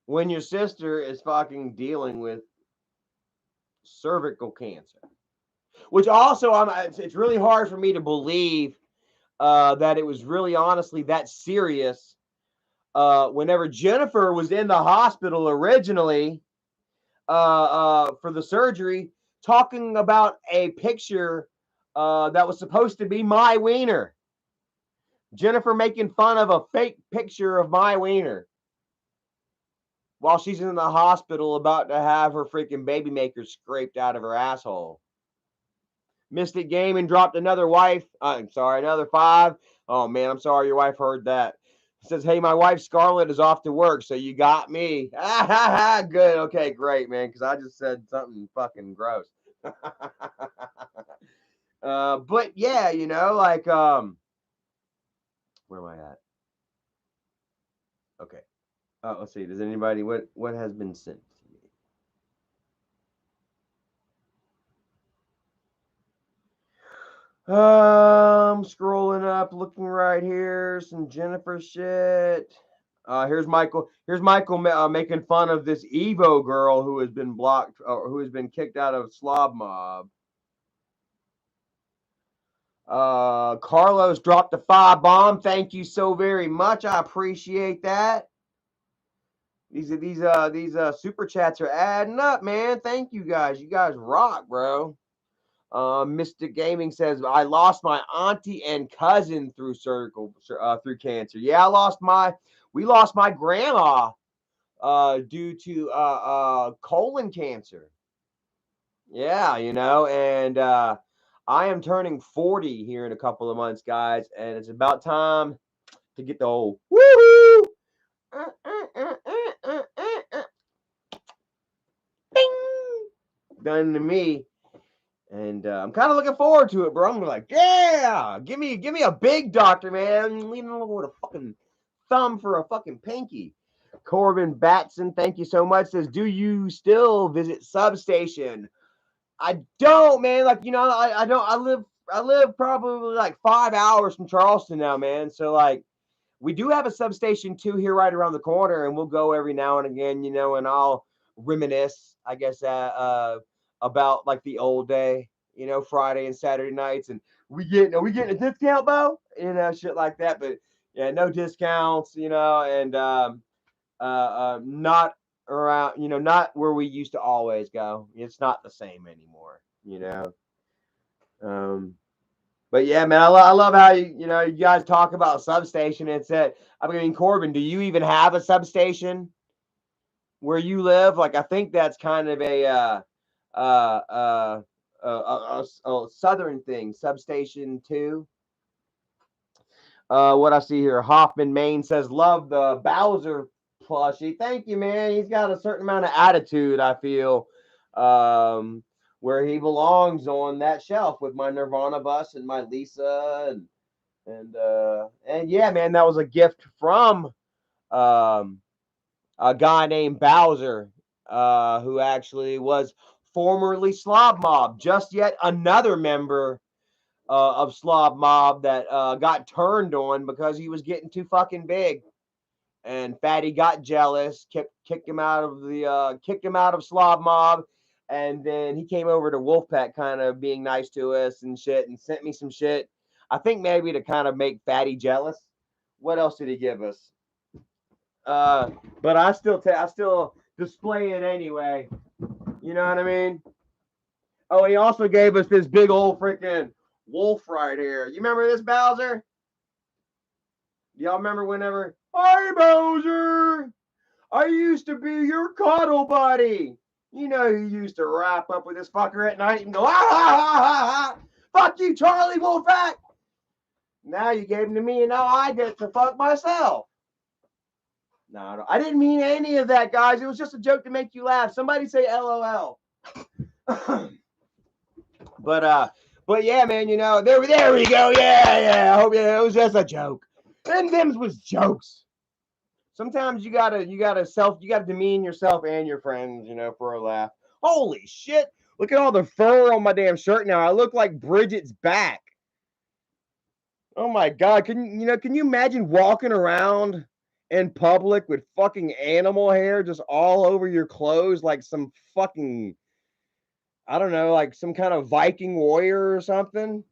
when your sister is fucking dealing with cervical cancer? Which also, it's really hard for me to believe that it was really honestly that serious. Whenever Jennifer was in the hospital originally for the surgery, talking about a picture that was supposed to be my wiener. Jennifer making fun of a fake picture of my wiener while she's in the hospital about to have her freaking baby maker scraped out of her asshole. Mystic Gaming dropped another another 5. Oh man, I'm sorry your wife heard that. It says, hey, my wife Scarlett is off to work, so you got me. Good. Okay, great, man, because I just said something fucking gross. But yeah, like where am I at? Okay. Let's see. Does anybody what has been sent to me? Scrolling up, looking right here. Some Jennifer shit. Here's Michael. Here's Michael making fun of this Evo girl who has been blocked, or who has been kicked out of Slob Mob. Carlos dropped a 5 bomb. Thank you so very much. I appreciate that. These super chats are adding up, man. Thank you guys. You guys rock, bro. Mr. Gaming says, I lost my auntie and cousin through through cancer. Yeah, we lost my grandma due to colon cancer. Yeah, and I am turning 40 here in a couple of months, guys, and it's about time to get the old woohoo ding done to me. And I'm kind of looking forward to it, bro. I'm like, yeah, give me a big doctor, man. Leave him with a fucking thumb for a fucking pinky. Corbin Batson, thank you so much. Says, do you still visit Substation? I don't, man. Like, I don't. I live probably like 5 hours from Charleston now, man. So like, we do have a Substation 2 here right around the corner, and we'll go every now and again, and I'll reminisce, I guess, about like the old day, Friday and Saturday nights, and are we getting a discount, Bo? Shit like that. But yeah, no discounts, and not around, not where we used to always go. It's not the same anymore, But yeah, man, I love how you guys talk about Substation. Corbin, do you even have a substation where you live? Like, I think that's kind of a southern thing. Substation 2. What I see here, Hoffman Maine says, love the Bowser plushie. Thank you, man. He's got a certain amount of attitude, I feel, where he belongs on that shelf with my Nirvana bus and my Lisa and yeah, man, that was a gift from a guy named Bowser, who actually was formerly Slob Mob, just yet another member of Slob Mob that got turned on because he was getting too fucking big. And Fatty got jealous, kicked him out of Slob Mob, and then he came over to Wolfpack, kind of being nice to us and shit, and sent me some shit. I think maybe to kind of make Fatty jealous. What else did he give us? But I still display it anyway. You know what I mean? Oh, he also gave us this big old freaking wolf right here. You remember this, Bowser? Y'all remember whenever? Hi, Bowser! I used to be your cuddle buddy. You used to wrap up with this fucker at night and go, ah, ha, ha, ha, ha. Fuck you, Charlie Wolfpack. Now you gave him to me, and now I get to fuck myself. No, I didn't mean any of that, guys. It was just a joke to make you laugh. Somebody say LOL. But yeah, man, there we go. Yeah. I hope it was just a joke. And them was jokes. Sometimes you gotta demean yourself and your friends, you know, for a laugh. Holy shit! Look at all the fur on my damn shirt now. I look like Bridget's back. Oh my god! Can you imagine walking around in public with fucking animal hair just all over your clothes, like some fucking, I don't know, like some kind of Viking warrior or something?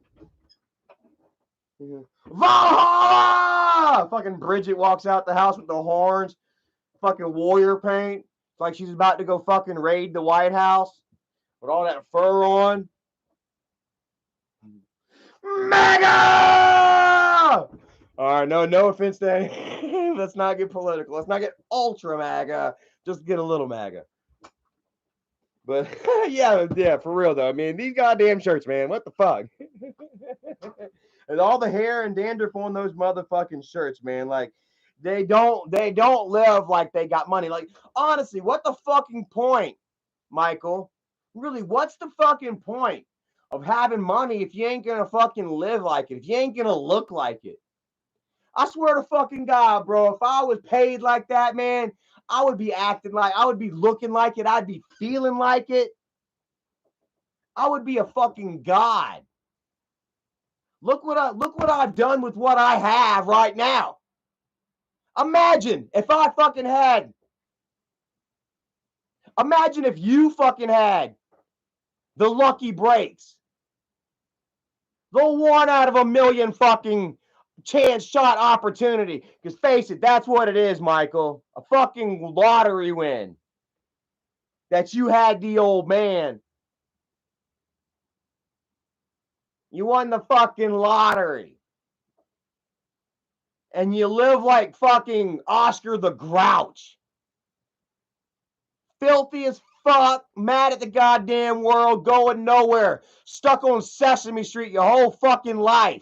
Valhalla! Fucking Bridget walks out the house with the horns, fucking warrior paint. It's like she's about to go fucking raid the White House with all that fur on. MAGA! All right, no offense to any. Let's not get political. Let's not get ultra MAGA. Just get a little MAGA. But yeah, for real though. I mean, these goddamn shirts, man. What the fuck? And all the hair and dandruff on those motherfucking shirts, man. Like, they don't live like they got money. Like, honestly, what the fucking point, Michael? Really, what's the fucking point of having money if you ain't gonna fucking live like it? If you ain't gonna look like it? I swear to fucking God, bro, if I was paid like that, man, I would be acting like, I would be looking like it, I'd be feeling like it. I would be a fucking god. Look what I've done with what I have right now. Imagine if I fucking had. Imagine if you fucking had the lucky breaks. The 1 out of a million fucking chance shot opportunity. Because face it, that's what it is, Michael. A fucking lottery win. That you had the old man. You won the fucking lottery. And you live like fucking Oscar the Grouch. Filthy as fuck, mad at the goddamn world, going nowhere. Stuck on Sesame Street your whole fucking life.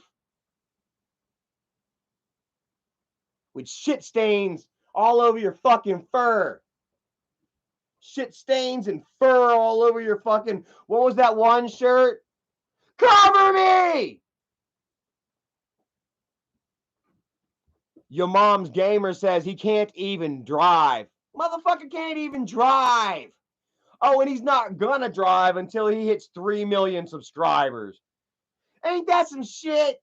With shit stains all over your fucking fur. Shit stains and fur all over your fucking, what was that one shirt? Cover me! Your mom's gamer says he can't even drive. Motherfucker can't even drive. Oh, and he's not gonna drive until he hits 3 million subscribers. Ain't that some shit?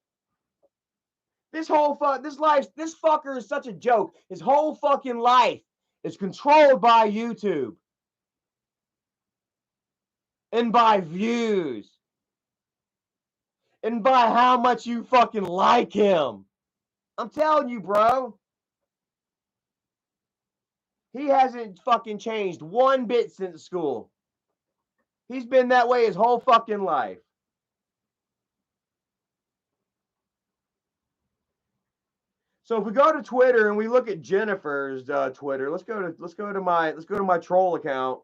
This fucker is such a joke. His whole fucking life is controlled by YouTube. And by views. And by how much you fucking like him. I'm telling you, bro. He hasn't fucking changed one bit since school. He's been that way his whole fucking life. So if we go to Twitter and we look at Jennifer's Twitter, let's go to my troll account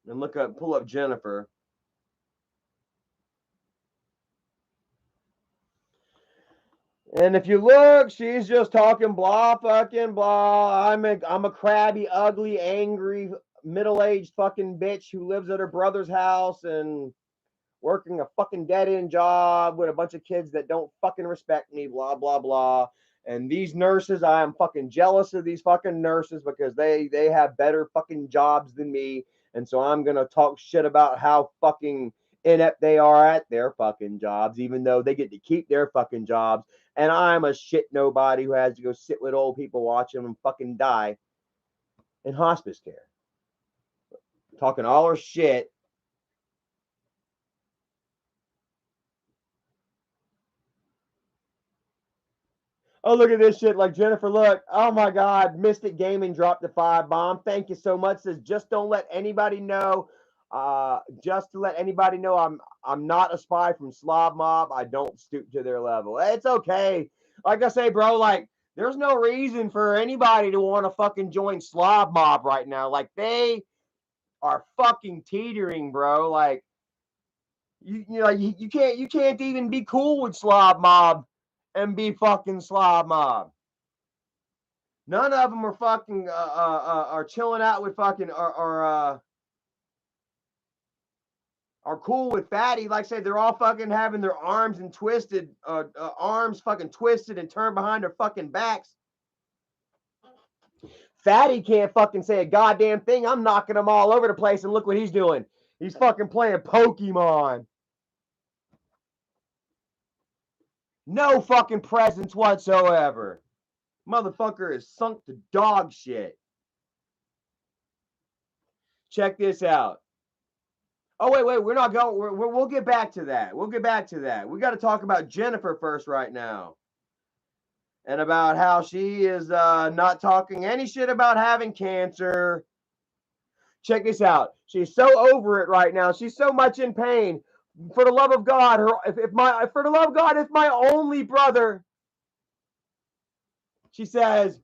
and pull up Jennifer. And if you look, she's just talking blah fucking blah. I'm a crabby, ugly, angry, middle-aged fucking bitch who lives at her brother's house and working a fucking dead-end job with a bunch of kids that don't fucking respect me, blah, blah, blah. And these nurses, I am fucking jealous of these fucking nurses because they have better fucking jobs than me. And so I'm going to talk shit about how fucking inept they are at their fucking jobs, even though they get to keep their fucking jobs. And I'm a shit nobody who has to go sit with old people, watch them fucking die in hospice care. Talking all her shit. Oh, look at this shit. Like, Jennifer, look. Oh, my God. Mystic Gaming dropped the 5 bomb. Thank you so much. Says, just don't let anybody know. Just to let anybody know I'm not a spy from Slob Mob. I don't stoop to their level. It's okay. Like I say, bro, like, there's no reason for anybody to want to fucking join Slob Mob right now. Like, they are fucking teetering, bro. Like, you can't even be cool with Slob Mob and be fucking Slob Mob. None of them are fucking are chilling out with fucking are cool with Fatty. Like I said, they're all fucking having their arms fucking twisted and turned behind their fucking backs. Fatty can't fucking say a goddamn thing. I'm knocking him all over the place, and look what he's doing. He's fucking playing Pokemon. No fucking presence whatsoever. Motherfucker is sunk to dog shit. Check this out. Oh, wait. We're not going. We'll get back to that. We'll get back to that. We got to talk about Jennifer first right now. And about how she is not talking any shit about having cancer. Check this out. She's so over it right now. She's so much in pain. For the love of God, if my only brother, she says,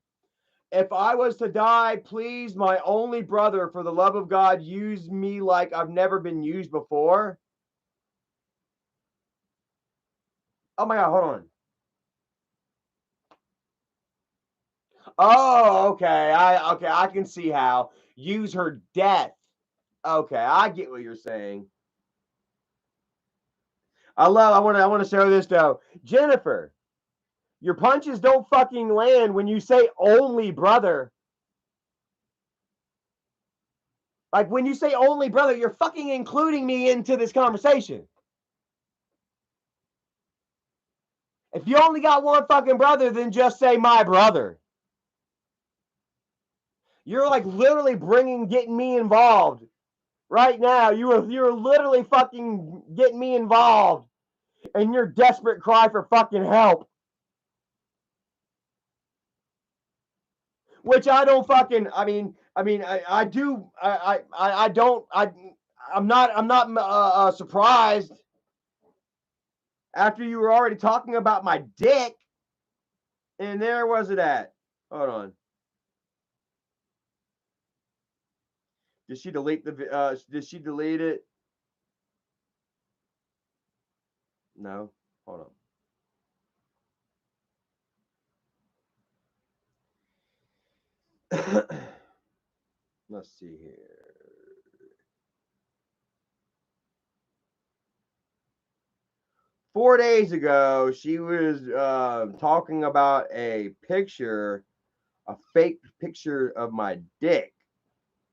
if I was to die, please, my only brother, for the love of God, use me like I've never been used before. Oh my God, hold on. Oh, okay. I can see how. Use her death. Okay, I get what you're saying. I want to show this though. Jennifer, your punches don't fucking land when you say only brother. Like when you say only brother, you're fucking including me into this conversation. If you only got one fucking brother, then just say my brother. You're like literally getting me involved right now. You're literally fucking getting me involved in your desperate cry for fucking help. Which I don't fucking. I'm not surprised. After you were already talking about my dick, and there was it at. Hold on. Did she delete the? Did she delete it? No. Hold on. Let's see here. Four days ago, she was talking about a fake picture of my dick.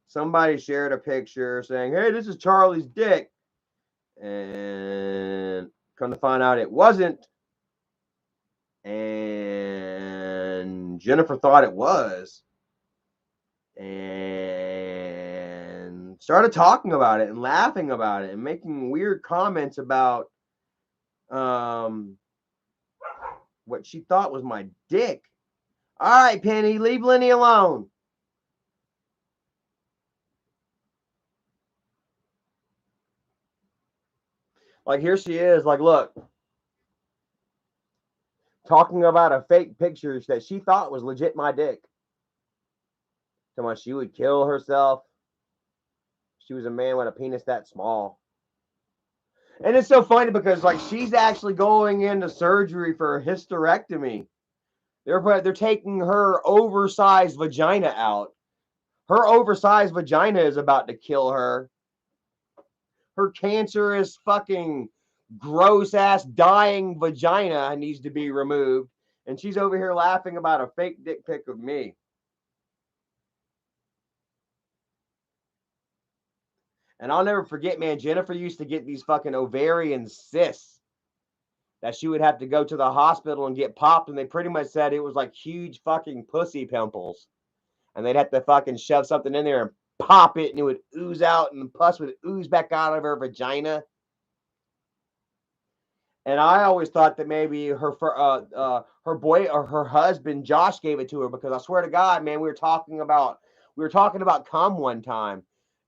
Somebody shared a picture saying, hey, this is Charlie's dick. And come to find out it wasn't. And Jennifer thought it was. And started talking about it and laughing about it and making weird comments about what she thought was my dick. All right, Penny, leave Lenny alone. Like, here she is, like, look, talking about a fake picture that she thought was legit my dick. Talking about she would kill herself. She was a man with a penis that small. And it's so funny because, like, she's actually going into surgery for a hysterectomy. They're taking her oversized vagina out. Her oversized vagina is about to kill her. Her cancerous fucking gross ass dying vagina needs to be removed. And she's over here laughing about a fake dick pic of me. And I'll never forget, man, Jennifer used to get these fucking ovarian cysts that she would have to go to the hospital and get popped. And they pretty much said it was like huge fucking pussy pimples. And they'd have to fucking shove something in there and pop it, and it would ooze out, and the pus would ooze back out of her vagina. And I always thought that maybe her boy or her husband Josh gave it to her, because I swear to God, man, we were talking about cum one time,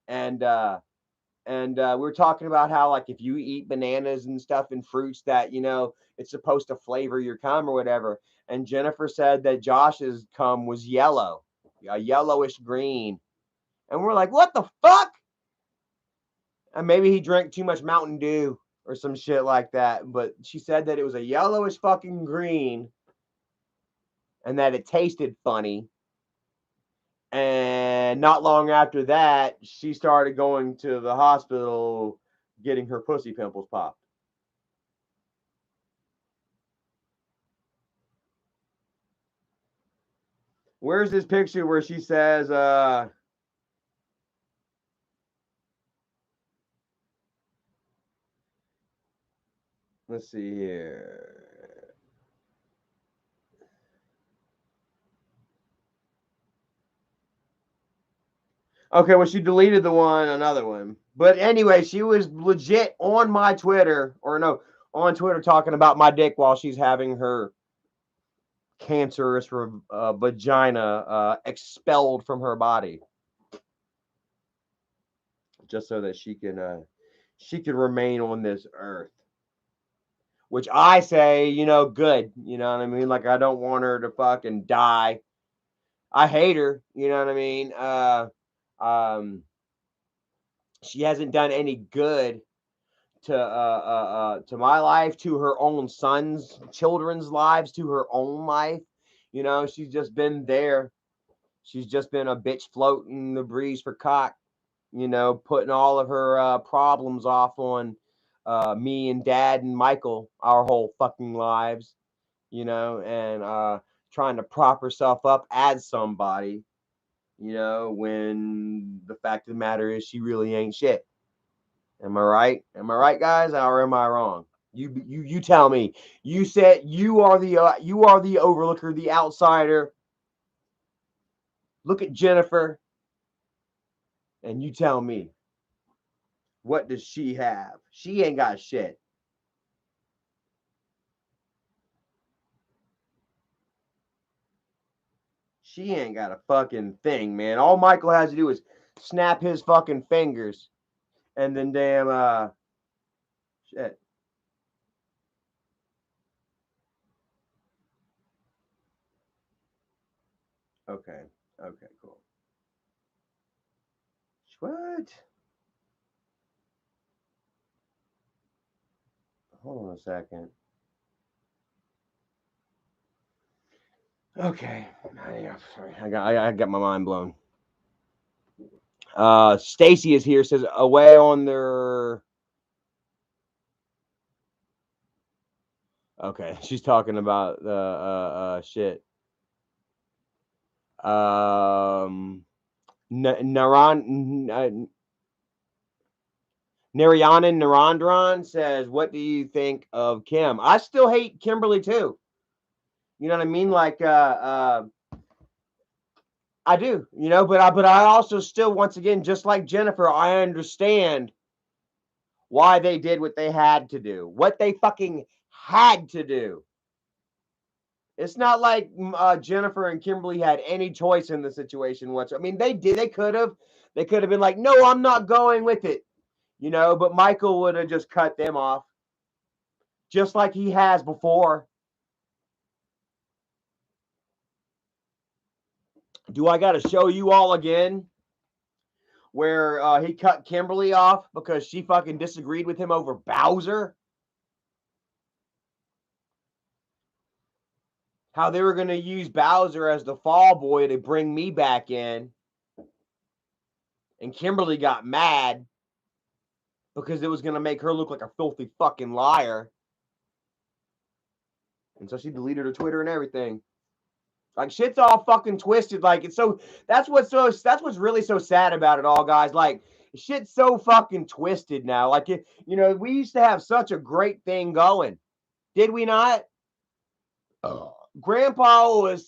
and we were talking about how, like, if you eat bananas and stuff and fruits, that, you know, it's supposed to flavor your cum or whatever. And Jennifer said that Josh's cum was yellow, a yellowish green. And we're like, what the fuck? And maybe he drank too much Mountain Dew or some shit like that. But she said that it was a yellowish fucking green and that it tasted funny. And not long after that, she started going to the hospital getting her pussy pimples popped. Where's this picture where she says, let's see here. Okay, well, she deleted another one. But anyway, she was legit on my Twitter, or no, on Twitter talking about my dick while she's having her cancerous vagina expelled from her body, just so that she can remain on this earth. Which I say, good. You know what I mean? Like, I don't want her to fucking die. I hate her. You know what I mean? She hasn't done any good to my life, to her own children's lives, to her own life. She's just been there. She's just been a bitch floating the breeze for cock. Putting all of her problems off on me and Dad and Michael, our whole fucking lives. And trying to prop herself up as somebody. When the fact of the matter is she really ain't shit. Am I right? Am I right, guys, or am I wrong? You tell me. You said you are the overlooker, the outsider. Look at Jennifer, and you tell me, what does she have? She ain't got shit. She ain't got a fucking thing, man. All Michael has to do is snap his fucking fingers, and then damn shit. Okay. Okay, cool. What? Hold on a second. Okay. I got my mind blown. Stacy is here, says away on their. Okay, she's talking about the shit. Narayanan Narendran says, what do you think of Kim? I still hate Kimberly too. You know what I mean? Like I do, but I also still, once again, just like Jennifer, I understand why they did what they had to do, what they fucking had to do. It's not like Jennifer and Kimberly had any choice in the situation whatsoever. I mean, they did. They could have been like, no, I'm not going with it, But Michael would have just cut them off, just like he has before. Do I got to show you all again where he cut Kimberly off because she fucking disagreed with him over Bowser? How they were going to use Bowser as the fall boy to bring me back in. And Kimberly got mad because it was going to make her look like a filthy fucking liar. And so she deleted her Twitter and everything. Like, shit's all fucking twisted. Like, it's so that's what's really so sad about it all, guys. Like, shit's so fucking twisted now. Like, we used to have such a great thing going. Did we not? Grandpa and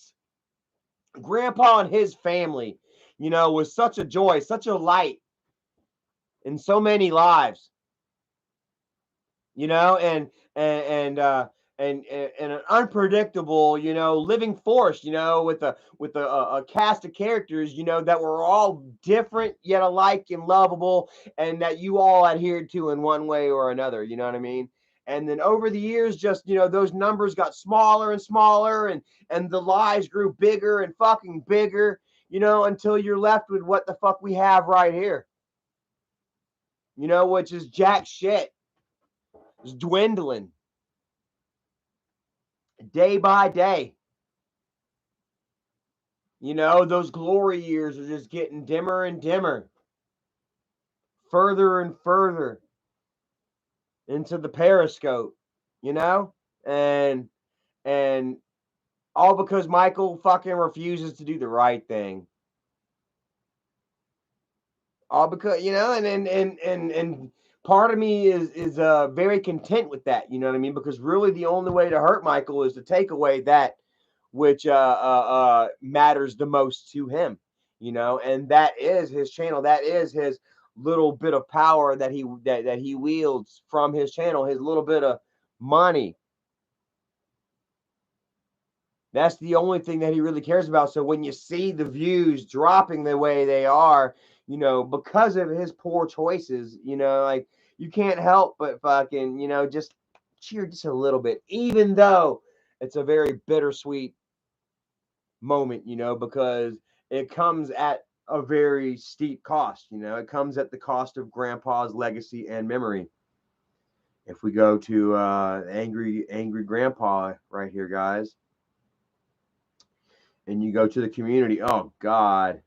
his family, was such a joy, such a light in so many lives. And an unpredictable, living force, with a cast of characters, that were all different yet alike and lovable, and that you all adhered to in one way or another. You know what I mean? And then over the years, just those numbers got smaller and smaller, and the lies grew bigger and fucking bigger, until you're left with what the fuck we have right here. Which is jack shit. It's dwindling day by day. Those glory years are just getting dimmer and dimmer, further and further into the periscope, and All because Michael fucking refuses to do the right thing. All because, you know, and part of me is very content with that, you know what I mean? Because really the only way to hurt Michael is to take away that which matters the most to him, you know, and that is his channel. That is his little bit of power that he wields from his channel, his little bit of money. That's the only thing that he really cares about. So when you see the views dropping the way they are, you know, because of his poor choices, you know, like you can't help but fucking, you know, just cheer just a little bit, even though it's a very bittersweet moment, you know, because it comes at a very steep cost, you know, it comes at the cost of Grandpa's legacy and memory. If we go to angry Grandpa right here, guys, and you go to the community, oh God,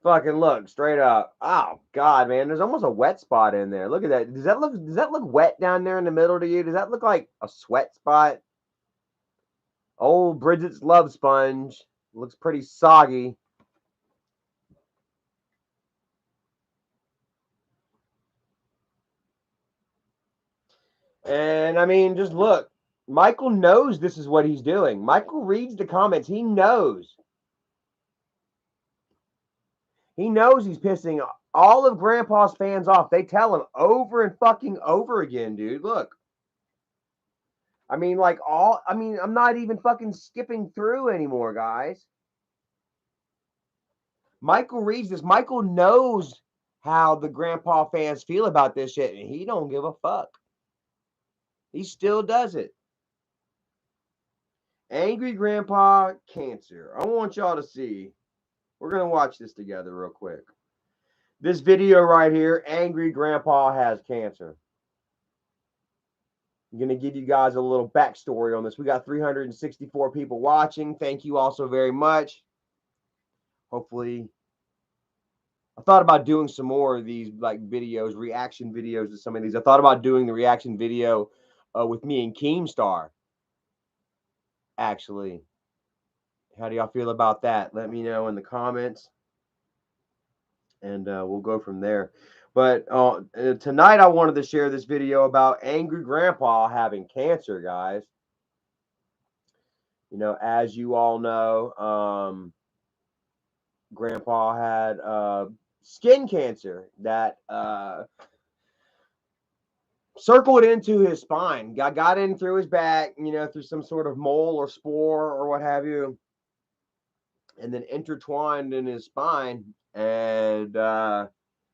fucking look straight up. Oh God, man, there's almost a wet spot in there. Look at that. Does that look wet down there in the middle to you? Does that look like a sweat spot? Old Bridget's love sponge looks pretty soggy. And I mean, just look. Michael knows this is what he's doing. Michael reads the comments. He knows. He knows he's pissing all of Grandpa's fans off. They tell him over and fucking over again, dude. Look. I mean, like I'm not even fucking skipping through anymore, guys. Michael reads this. Michael knows how the Grandpa fans feel about this shit, and he don't give a fuck. He still does it. Angry Grandpa Cancer. I want y'all to see. We're going to watch this together real quick. This video right here, Angry Grandpa Has Cancer. I'm going to give you guys a little backstory on this. We got 364 people watching. Thank you all so very much. Hopefully, I thought about doing some more of these like videos, reaction videos to some of these. I thought about doing the reaction video with me and Keemstar. Actually, how do y'all feel about that? Let me know in the comments, and we'll go from there. But tonight I wanted to share this video about Angry Grandpa having cancer, guys. You know, as you all know, Grandpa had skin cancer that circled into his spine, got in through his back, you know, through some sort of mole or spore or what have you, and then intertwined in his spine and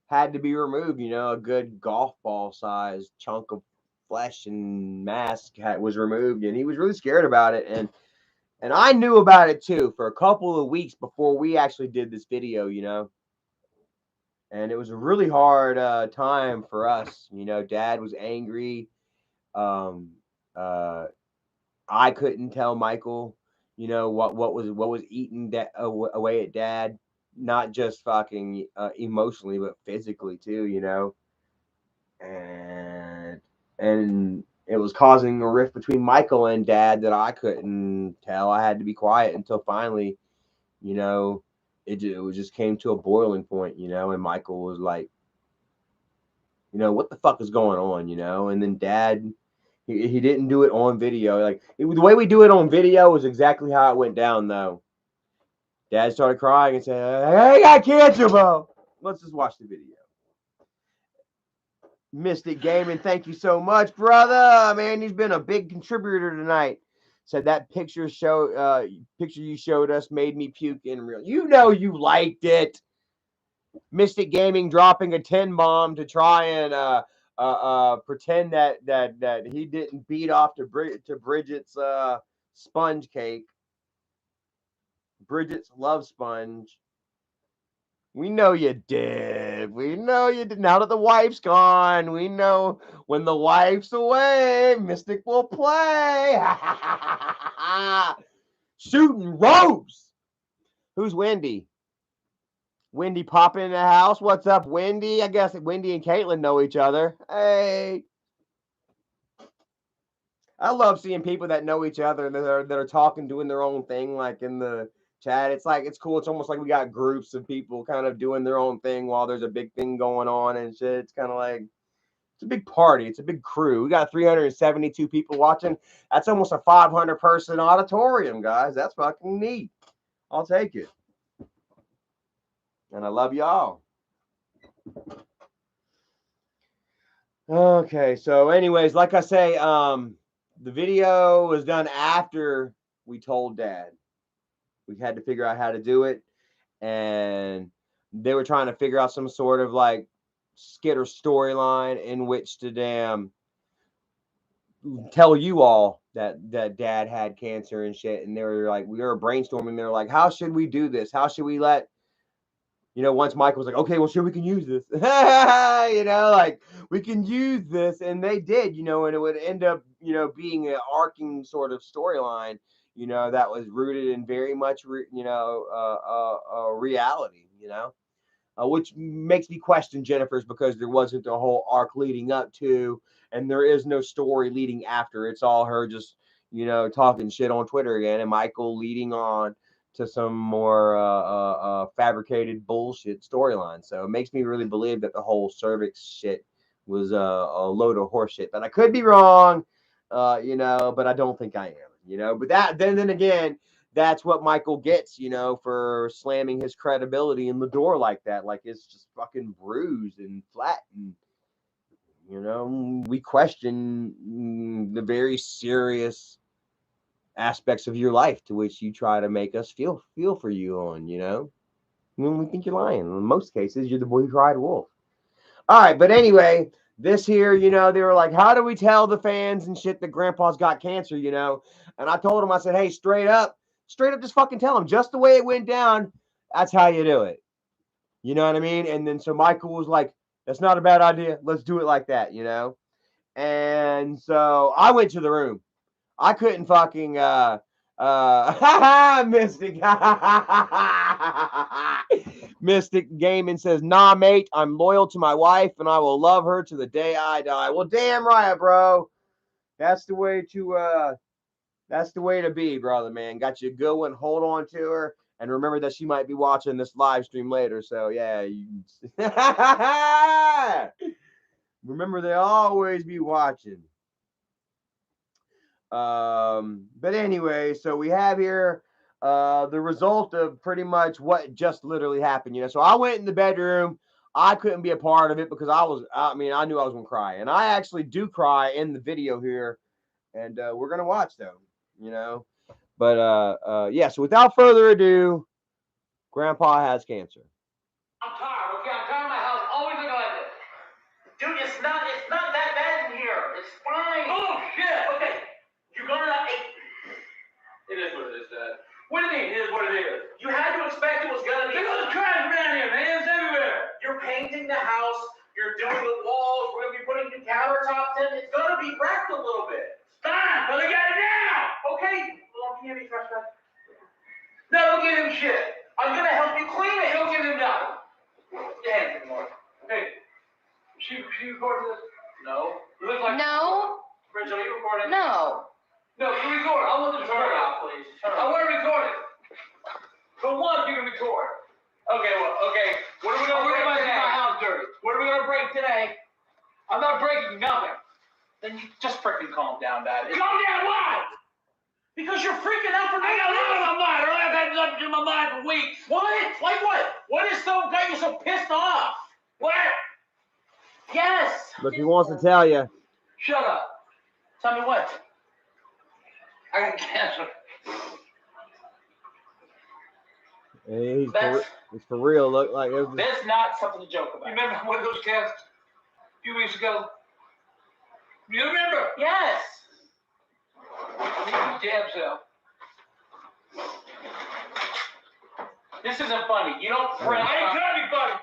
had to be removed. You know, a good golf ball sized chunk of flesh and mass was removed, and he was really scared about it. And I knew about it too for a couple of weeks before we actually did this video, you know. And it was a really hard time for us. You know, Dad was angry. I couldn't tell Michael, you know, what was eating away at Dad, not just fucking emotionally, but physically too, you know. And it was causing a rift between Michael and Dad that I couldn't tell. I had to be quiet until finally, you know, it just came to a boiling point, you know, and Michael was like, you know, what the fuck is going on, you know? And then Dad, he didn't do it on video. Like the way we do it on video is exactly how it went down, though. Dad started crying and said, "Hey, I got cancer, bro." Let's just watch the video. Mystic Gaming, thank you so much, brother. Man, he's been a big contributor tonight. Said that picture you showed us made me puke in real. You know you liked it. Mystic Gaming dropping a 10 bomb to try and pretend that he didn't beat off to Bridget's sponge cake. Bridget's love sponge. We know you did. We know you did. Now that the wife's gone, we know when the wife's away, Mystic will play. Shooting ropes. Who's Wendy? Wendy popping in the house. What's up, Wendy? I guess Wendy and Caitlin know each other. Hey. I love seeing people that know each other and that are talking, doing their own thing, like in the chat. It's like it's cool. It's almost like we got groups of people kind of doing their own thing while there's a big thing going on and shit. It's kind of like it's a big party. It's a big crew. We got 372 people watching. That's almost a 500 person auditorium, guys. That's fucking neat. I'll take it. And I love y'all. Okay, so anyways, like I say, the video was done after we told Dad. We had to figure out how to do it, and they were trying to figure out some sort of like skit or storyline in which to tell you all that Dad had cancer and shit. And they were like, we were brainstorming. They're like, how should we do this? How should we let once Michael was like, okay, well, sure, we can use this. Like we can use this. And they did, and it would end up, being an arcing sort of storyline, that was rooted in very much, reality, which makes me question Jennifer's because there wasn't a whole arc leading up to, and there is no story leading after. It's all her just, talking shit on Twitter again, and Michael leading on to some more fabricated bullshit storyline. So it makes me really believe that the whole cervix shit was a load of horse shit. But I could be wrong, but I don't think I am, But that then again, that's what Michael gets, for slamming his credibility in the door like that. Like it's just fucking bruised and flat, and we question the very serious aspects of your life to which you try to make us feel for you on, when we think you're lying. In most cases, you're the boy who cried wolf. All right, but anyway, this here, they were like, how do we tell the fans and shit that Grandpa's got cancer, And I told him, I said, hey, straight up, just fucking tell them just the way it went down. That's how you do it. You know what I mean? And then so Michael was like, that's not a bad idea. Let's do it like that, And so I went to the room. I couldn't fucking Mystic Mystic Gaming says, nah, mate, I'm loyal to my wife and I will love her to the day I die. Well, damn right, bro. That's the way to be, brother, man. Got you a good one. Hold on to her. And remember that she might be watching this live stream later. So yeah. Remember, they always be watching. But anyway, so we have here the result of pretty much what just literally happened. So I went in the bedroom. I couldn't be a part of it because I knew I was gonna cry, and I actually do cry in the video here, and we're gonna watch though, But yeah. So without further ado, Grandpa has cancer. I'm tired, okay? I'm tired of my house always looking like this. Dude, it's not that bad in here. It's fine. Oh, shit. Okay. You're gonna not. It is what it is, Dad. What do you mean, it is what it is? You had to expect it was gonna be. There's all the trash around here, man. It's everywhere. You're painting the house. You're doing the walls. We're gonna be putting new countertops in. It's gonna be wrecked a little bit. Fine, but I got it now. Okay. Well, can you give me trash back? No, don't give him shit. I'm gonna help you clean it. Don't give him nothing. Yeah, more. Hey, she recorded this? No. You look like. No. Rachel, you recording? No. No, you record. I want to turn it off, please. I want to record it. For one, you can record. Okay, well, okay. What are we gonna break today? My house dirty. What are we gonna break today? I'm not breaking nothing. Then you just freaking calm down, Dad. Calm down, why? Because you're freaking out for me. I got a lot on my mind. I've had nothing in my mind for weeks. What? Like what? What is got you so pissed off? What? Yes. Look, he wants to tell you. Shut up. Tell me what? I got cancer. It's for real. Look like it was. That's not something to joke about. You remember one of those tests a few weeks ago? You remember? Yes. Damn self. This isn't funny. You don't prank. I ain't trying to be funny.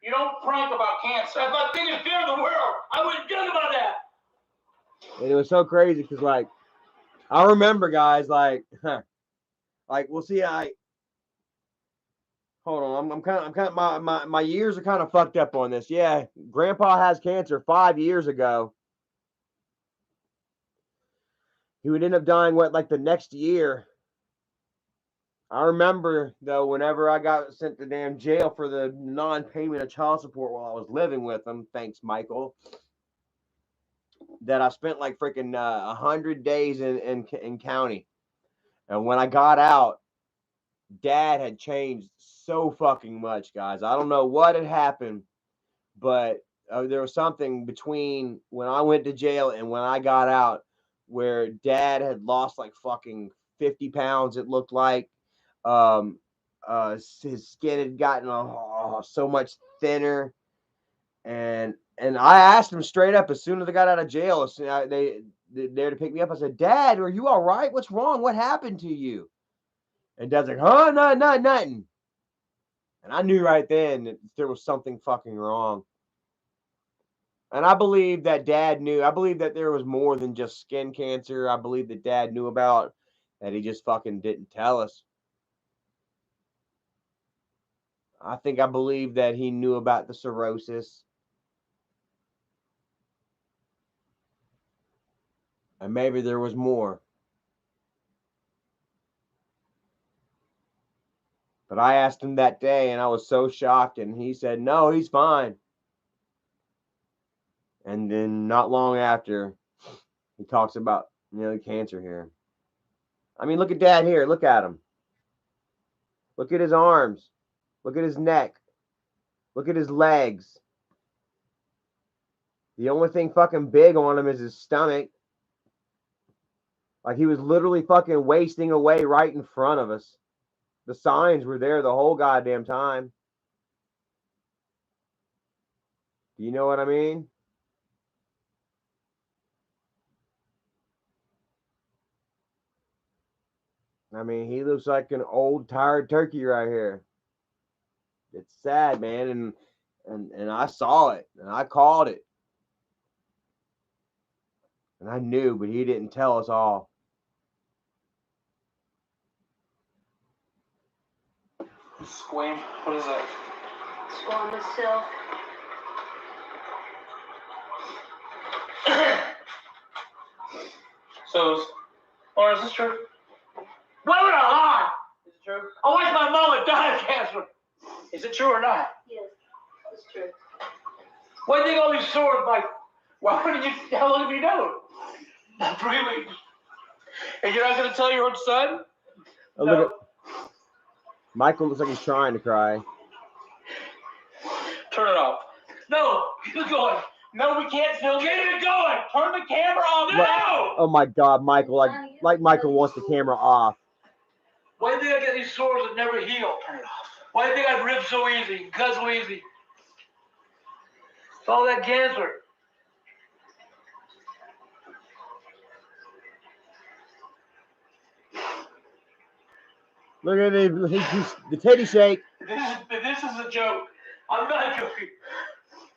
You don't prank about cancer. That's my biggest fear in the world. I wouldn't joke about that. And it was so crazy because, like, I remember, guys, like, we'll see. Hold on. I'm kind of my years are kind of fucked up on this. Yeah, Grandpa has cancer 5 years ago. he would end up dying, what, like the next year. I remember, though, whenever I got sent to damn jail for the non-payment of child support while I was living with him, thanks, Michael, that I spent like freaking 100 days in county. And when I got out, Dad had changed so fucking much, guys. I don't know what had happened, but there was something between when I went to jail and when I got out where Dad had lost like fucking 50 pounds, it looked like. His skin had gotten so much thinner, and I asked him straight up as soon as I got out of jail. They're there to pick me up. I said, "Dad, are you all right? What's wrong? What happened to you?" And Dad's like, "Huh, nothing." And I knew right then that there was something fucking wrong. And I believe that Dad knew. I believe that there was more than just skin cancer. I believe that Dad knew about, that he just fucking didn't tell us. I believe that he knew about the cirrhosis. And maybe there was more. But I asked him that day and I was so shocked, and he said, no, he's fine. And then not long after, he talks about, the cancer here. I mean, look at Dad here. Look at him. Look at his arms. Look at his neck. Look at his legs. The only thing fucking big on him is his stomach. Like he was literally fucking wasting away right in front of us. The signs were there the whole goddamn time. Do you know what I mean? I mean, he looks like an old tired turkey right here. It's sad, man, and I saw it and I called it. And I knew, but he didn't tell us all. Squame? What is that? Squamous cell. So, Laura, is this true? Why would I lie? Is it true? I watched my mama die of cancer. Is it true or not? Yes, it's true. Why do you think all these sores, Mike? How long have you known? 3 weeks. And you're not going to tell your own son? Oh, No. look at, Michael looks like he's trying to cry. Turn it off. No, keep it going. No, we can't still keep it going. Turn the camera off. No! Oh my God, Michael! Like Michael wants the camera off. Why do you think I get these sores that never heal? Turn it off. Why do you think I rib so easy, cut so easy? It's all that cancer. Look at him, the titty shake. This is a joke. I'm not joking.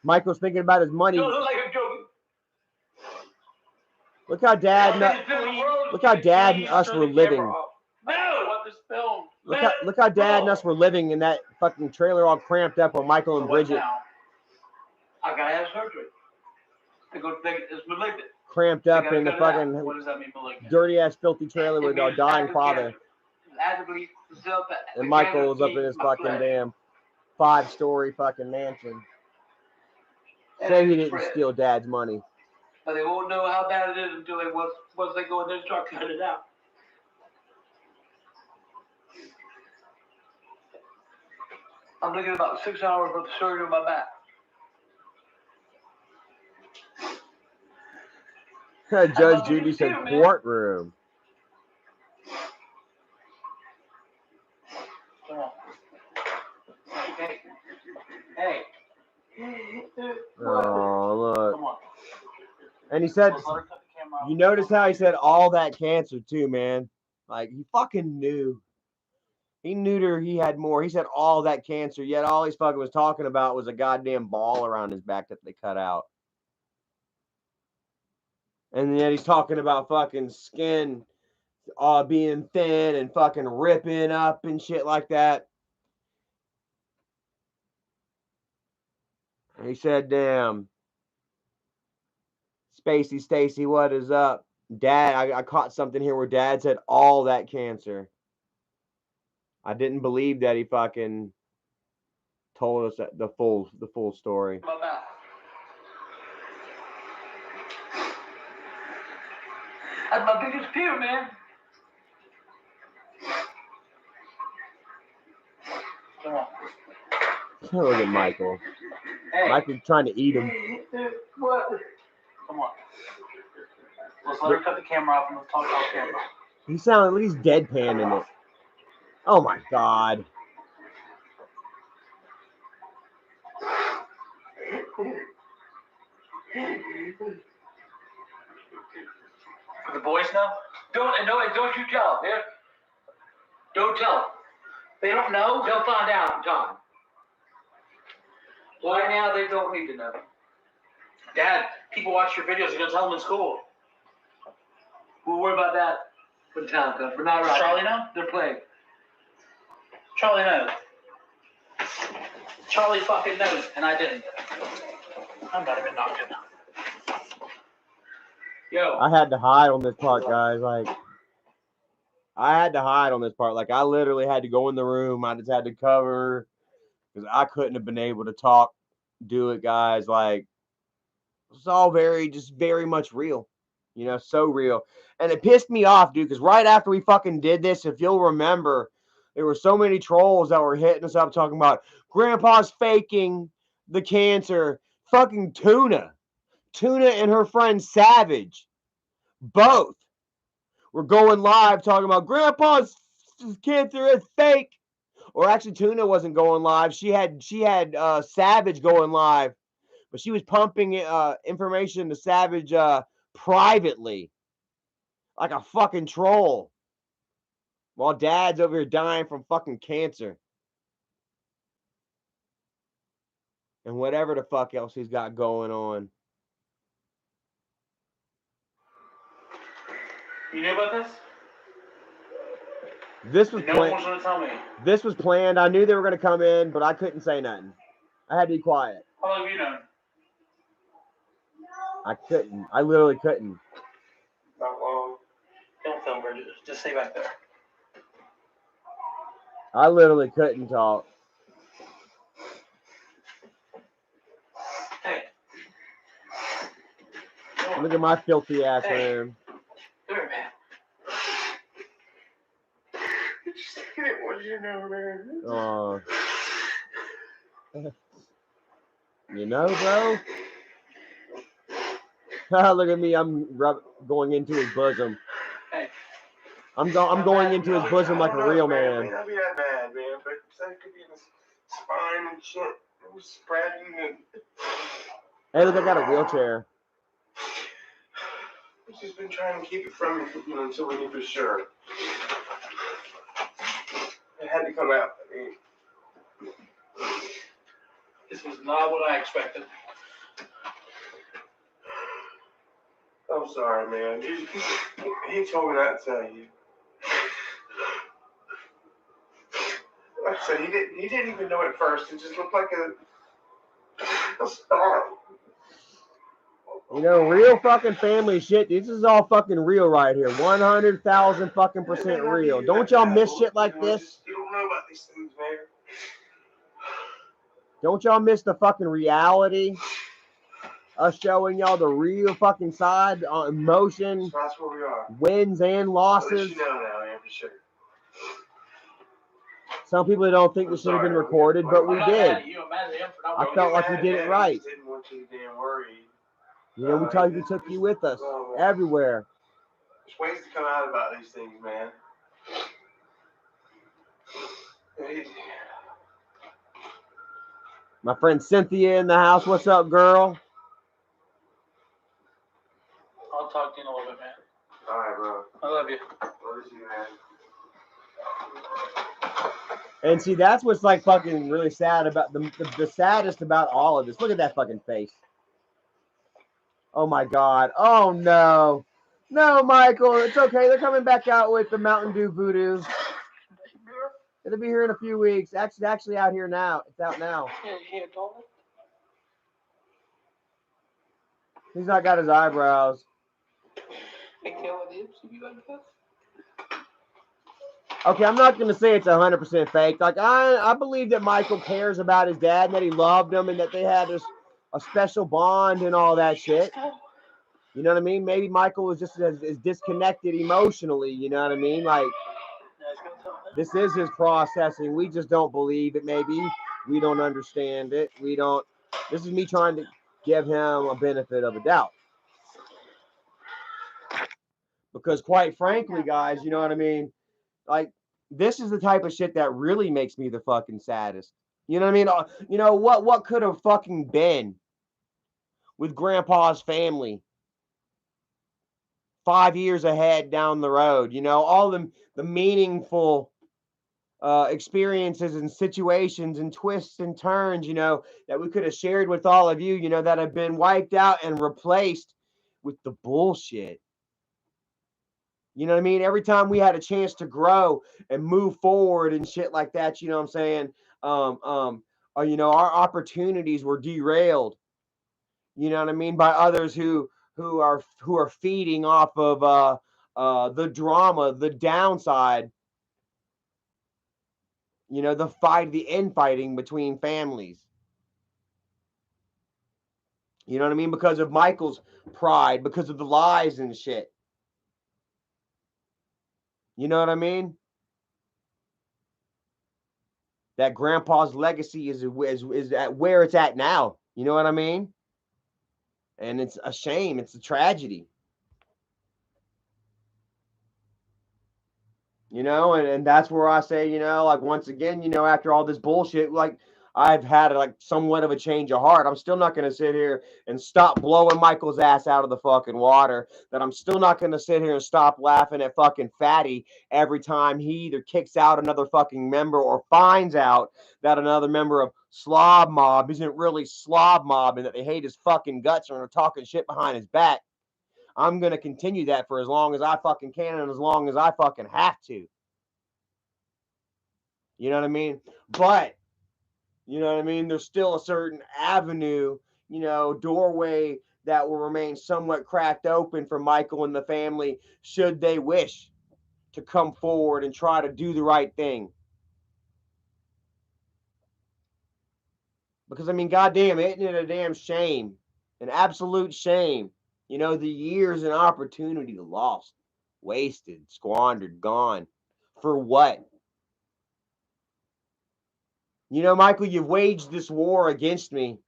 Michael's thinking about his money. Don't look like I'm joking. Look how Dad and us were living. No, what this film? Look how Dad and us were living in that fucking trailer, all cramped up with Michael and Bridget. I gotta have surgery. I go think it's malignant. Cramped up in the fucking what does that mean, malignant? dirty ass filthy trailer with our dying father. And Michael was up in his fucking damn 5-story fucking mansion. Say he didn't steal Dad's money. But they won't know how bad it is until once they go in there and start cutting it out. I'm looking at about 6 hours for the surgery on my back. Judge Judy said courtroom. Hey. Oh, look. Come on. And he said, you notice how he said all that cancer too, man. Like, he fucking knew. He knew he had more. He said all that cancer, yet all he's fucking was talking about was a goddamn ball around his back that they cut out. And yet he's talking about fucking skin being thin and fucking ripping up and shit like that. And he said, damn. Spacey Stacy, what is up? Dad, I caught something here where Dad said all that cancer. I didn't believe that he fucking told us the full story. About that. That's my biggest fear, man. Come on. Look at Michael. Hey. Michael's trying to eat him. What? Come on. Let's let her cut the camera off and let's talk off camera. He sounded like he's deadpanning it. Oh my God. The boys know? Don't you tell them. Don't tell them. They don't know? They'll find out in time. Right now, they don't need to know. Dad, people watch your videos. You're going to tell them in school. We'll worry about that when time comes. We're not right. Charlie know? They're playing. Charlie knows. Charlie fucking knows, and I didn't. I'm not even knocking. Yo. I had to hide on this part, guys. Like, I had to hide on this part. Like, I literally had to go in the room. I just had to cover because I couldn't have been able to talk, do it, guys. Like, it's all very much real. You know, so real. And it pissed me off, dude, because right after we fucking did this, if you'll remember, there were so many trolls that were hitting us up talking about Grandpa's faking the cancer. Fucking Tuna and her friend Savage, both were going live talking about Grandpa's cancer is fake. Or actually, Tuna wasn't going live. She had Savage going live, but she was pumping information to Savage privately, like a fucking troll, while Dad's over here dying from fucking cancer and whatever the fuck else he's got going on. You knew about this? This was No one was going to tell me. This was planned. I knew they were going to come in, but I couldn't say nothing. I had to be quiet. How long have you known? I couldn't. I literally couldn't. Not long. Don't film, Bridget. Just stay back there. I literally couldn't talk. Hey. Look at my filthy ass room. Come here, man. Oh. You know, bro? Look at me. I'm going into his bosom. Hey. I'm going into his bosom like a real man. It may not be that bad, man, but it could be in the spine and shit. It was spreading and... Hey, look, I got a wheelchair. I've just been trying to keep it from you, until we knew for sure. It had to come out. I mean, This was not what I expected. I'm sorry, man. He told me not to tell you. Like I said, he didn't even know at first. It just looked like a star. You know, real fucking family shit. This is all fucking real right here. 100,000 fucking % real. Don't y'all miss shit like this? You don't know about these things, man. Don't y'all miss the fucking reality? Us showing y'all the real fucking side on emotion, So that's where we are. wins and At losses. least you know now, man, for sure. Some people don't think this should have been recorded, but we did. I felt like we did it right. I didn't want you to damn worry. You know, we took you with us everywhere. There's ways to come out about these things, man. My friend Cynthia in the house. What's up, girl? I'll talk to you in a little bit, man. All right, bro. I love you. Love you, man. And see, that's what's like fucking really sad about the saddest about all of this. Look at that fucking face. Oh my God. Oh no. No, Michael. It's okay. They're coming back out with the Mountain Dew Voodoo. It'll be here in a few weeks. Actually out here now. It's out now. He's not got his eyebrows. Okay, I'm not going to say it's 100% fake. Like, I believe that Michael cares about his dad and that he loved him and that they had a special bond and all that shit. You know what I mean? Maybe Michael was just as disconnected emotionally. You know what I mean? Like, this is his processing. We just don't believe it, maybe. We don't understand it. This is me trying to give him a benefit of a doubt. Because quite frankly, guys, you know what I mean? Like, this is the type of shit that really makes me the fucking saddest. You know what I mean? You know, what could have fucking been with Grandpa's family 5 years ahead down the road? You know, all the meaningful experiences and situations and twists and turns, you know, that we could have shared with all of you, you know, that have been wiped out and replaced with the bullshit. You know what I mean? Every time we had a chance to grow and move forward and shit like that, you know what I'm saying? You know, our opportunities were derailed. You know what I mean? By others who are feeding off of the drama, the downside. You know, the infighting between families. You know what I mean? Because of Michael's pride, because of the lies and shit. You know what I mean? That Grandpa's legacy is at where it's at now. You know what I mean? And it's a shame. It's a tragedy. You know, and that's where I say, you know, like, once again, you know, after all this bullshit, like, I've had like somewhat of a change of heart. I'm still not going to sit here and stop blowing Michael's ass out of the fucking water. That I'm still not going to sit here and stop laughing at fucking Fatty every time he either kicks out another fucking member or finds out that another member of Slob Mob isn't really Slob Mob and that they hate his fucking guts and are talking shit behind his back. I'm going to continue that for as long as I fucking can and as long as I fucking have to. You know what I mean? But, you know what I mean? There's still a certain avenue, you know, doorway that will remain somewhat cracked open for Michael and the family should they wish to come forward and try to do the right thing. Because, I mean, goddamn, isn't it a damn shame? An absolute shame. You know, the years and opportunity lost, wasted, squandered, gone. For what? You know, Michael, you've waged this war against me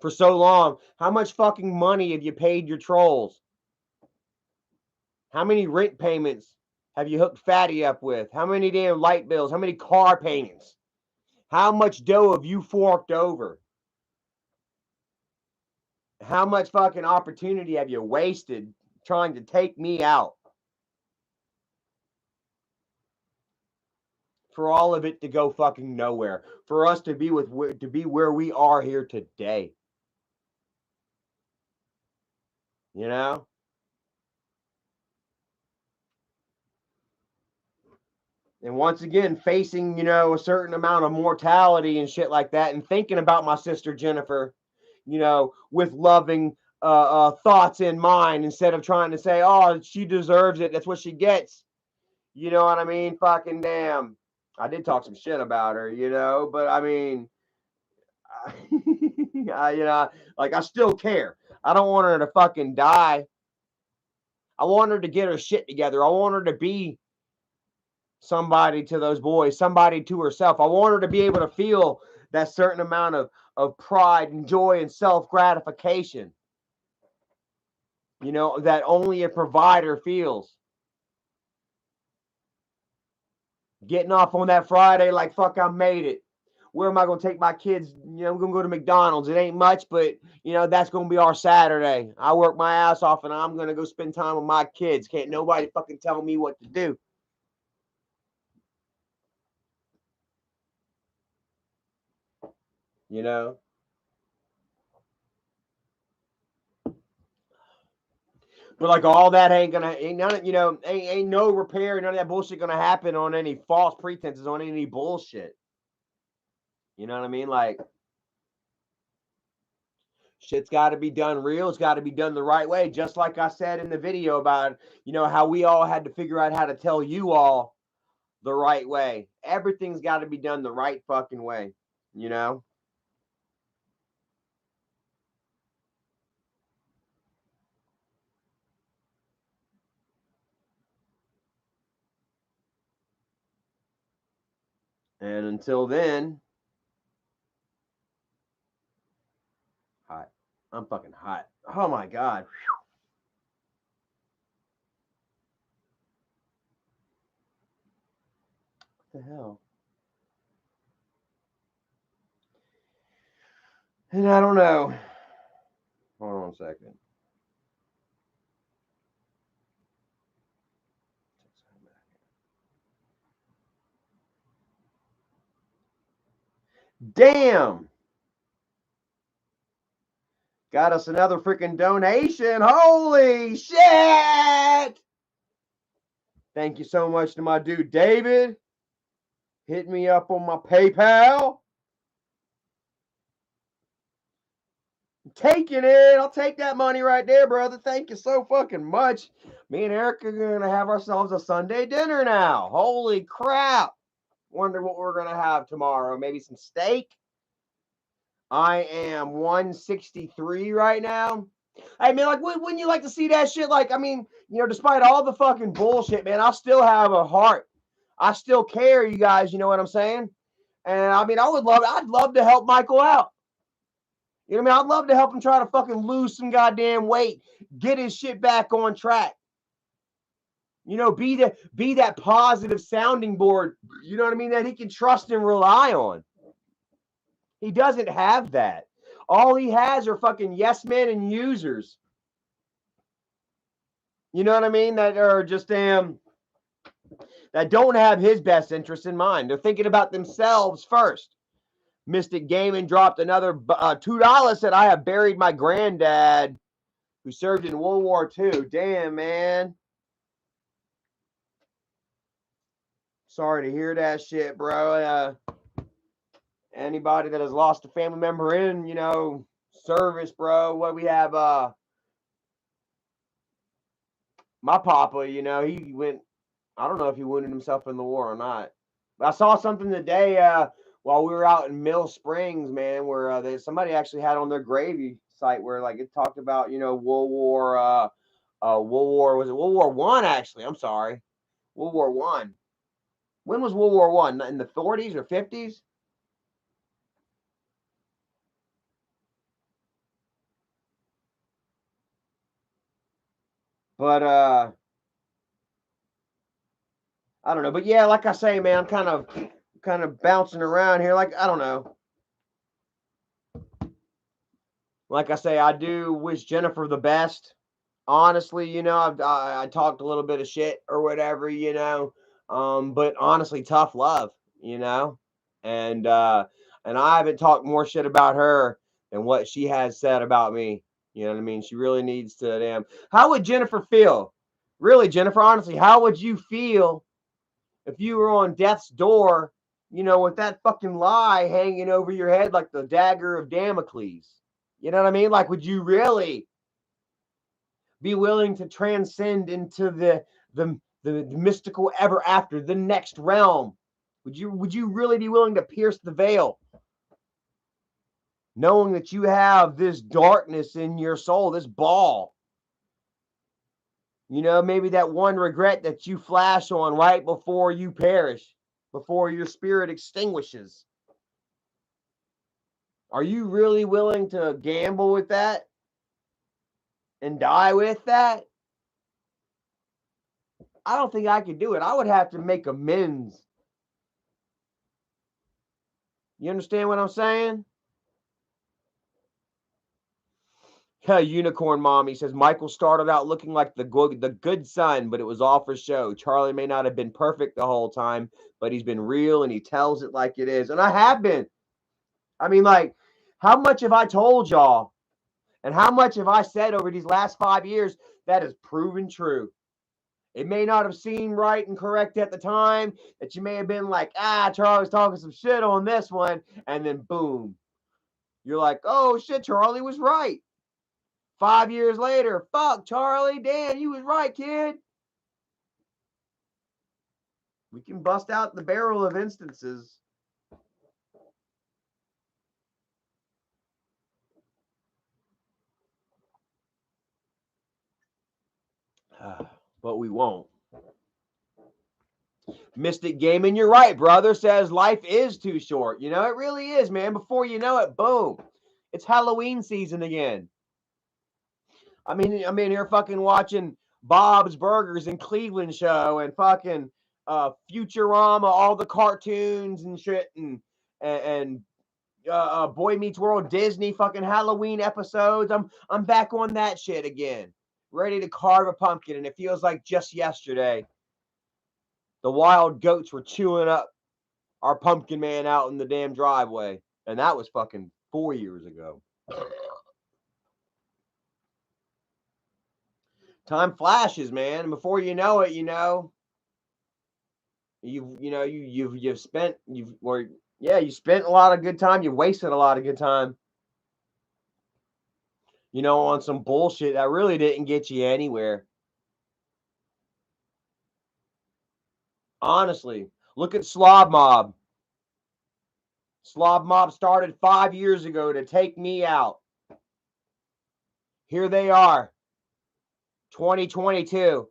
for so long. How much fucking money have you paid your trolls? How many rent payments have you hooked Fatty up with? How many damn light bills? How many car payments? How much dough have you forked over? How much fucking opportunity have you wasted trying to take me out? For all of it to go fucking nowhere. For us to be where we are here today. You know? And once again, facing, you know, a certain amount of mortality and shit like that, and thinking about my sister Jennifer, you know, with loving thoughts in mind, instead of trying to say, oh, she deserves it, that's what she gets. You know what I mean? Fucking damn. I did talk some shit about her, you know, but I mean, you know, like, I still care. I don't want her to fucking die. I want her to get her shit together. I want her to be somebody to those boys, somebody to herself. I want her to be able to feel that certain amount of pride and joy and self-gratification, you know, that only a provider feels. Getting off on that Friday like, fuck, I made it. Where am I going to take my kids? You know, I'm going to go to McDonald's. It ain't much, but, you know, that's going to be our Saturday. I work my ass off and I'm going to go spend time with my kids. Can't nobody fucking tell me what to do. You know? But like, all that ain't none, you know, ain't no repair, none of that bullshit gonna happen on any false pretenses, on any bullshit. You know what I mean? Like, Shit's got to be done real. It's got to be done the right way. Just like I said in the video about, you know, how we all had to figure out how to tell you all the right way. Everything's got to be done the right fucking way, you know? And until then, hot. I'm fucking hot. Oh my God. What the hell? And I don't know. Hold on a second. Damn. Got us another freaking donation. Holy shit. Thank you so much to my dude David. Hit me up on my PayPal. Taking it. I'll take that money right there, brother. Thank you so fucking much. Me and Eric are going to have ourselves a Sunday dinner now. Holy crap. Wonder what we're going to have tomorrow. Maybe some steak. I am 163 right now. Hey, man, like, wouldn't you like to see that shit? Like, I mean, you know, despite all the fucking bullshit, man, I still have a heart. I still care, you guys. You know what I'm saying? And I mean, I'd love to help Michael out. You know what I mean? I'd love to help him try to fucking lose some goddamn weight, get his shit back on track. You know, be that positive sounding board, you know what I mean, that he can trust and rely on. He doesn't have that. All he has are fucking yes men and users. You know what I mean? That are just that don't have his best interest in mind. They're thinking about themselves first. Mystic Gaming dropped another $2. Said, I have buried my granddad who served in World War II. Damn, man. Sorry to hear that shit, bro. Anybody that has lost a family member in, you know, service, bro. What we have, my papa, you know, he went, I don't know if he wounded himself in the war or not. But I saw something today while we were out in Mill Springs, man, where somebody actually had on their gravy site where, like, it talked about, you know, World War, was it World War One? Actually, I'm sorry, World War One. When was World War One? In the 40s or 50s? But I don't know. But yeah, like I say, man, I'm kind of bouncing around here. Like, I don't know. Like I say, I do wish Jennifer the best. Honestly, you know, I talked a little bit of shit or whatever, you know. But honestly, tough love, you know. And I haven't talked more shit about her than what she has said about me. You know what I mean? She really needs to damn. How would Jennifer feel? Really, Jennifer, honestly, how would you feel if you were on death's door, you know, with that fucking lie hanging over your head like the dagger of Damocles? You know what I mean? Like, would you really be willing to transcend into the mystical ever after, the next realm? Would you really be willing to pierce the veil, knowing that you have this darkness in your soul, this ball? You know, maybe that one regret that you flash on right before you perish, before your spirit extinguishes. Are you really willing to gamble with that and die with that? I don't think I could do it. I would have to make amends. You understand what I'm saying? Unicorn Mommy says Michael started out looking like the good son, but it was all for show. Charlie may not have been perfect the whole time, but he's been real and he tells it like it is. And I have been. I mean, like, how much have I told y'all? And how much have I said over these last 5 years that has proven true? It may not have seemed right and correct at the time, that you may have been like, Charlie's talking some shit on this one, and then boom, you're like, oh shit, Charlie was right. 5 years later, fuck, Charlie, damn, you was right, kid. We can bust out the barrel of instances. But we won't. Mystic Gaming, you're right, brother, says life is too short. You know, it really is, man. Before you know it, boom. It's Halloween season again. I'm in here fucking watching Bob's Burgers and Cleveland show and fucking Futurama, all the cartoons and shit, and Boy Meets World, Disney fucking Halloween episodes. I'm back on that shit again, ready to carve a pumpkin, and it feels like just yesterday the wild goats were chewing up our pumpkin man out in the damn driveway, and that was fucking 4 years ago. Time flashes, man, and before you know it, you spent a lot of good time. You wasted a lot of good time, on some bullshit that really didn't get you anywhere. Honestly, look at Slob Mob. Slob Mob started 5 years ago to take me out. Here they are, 2022,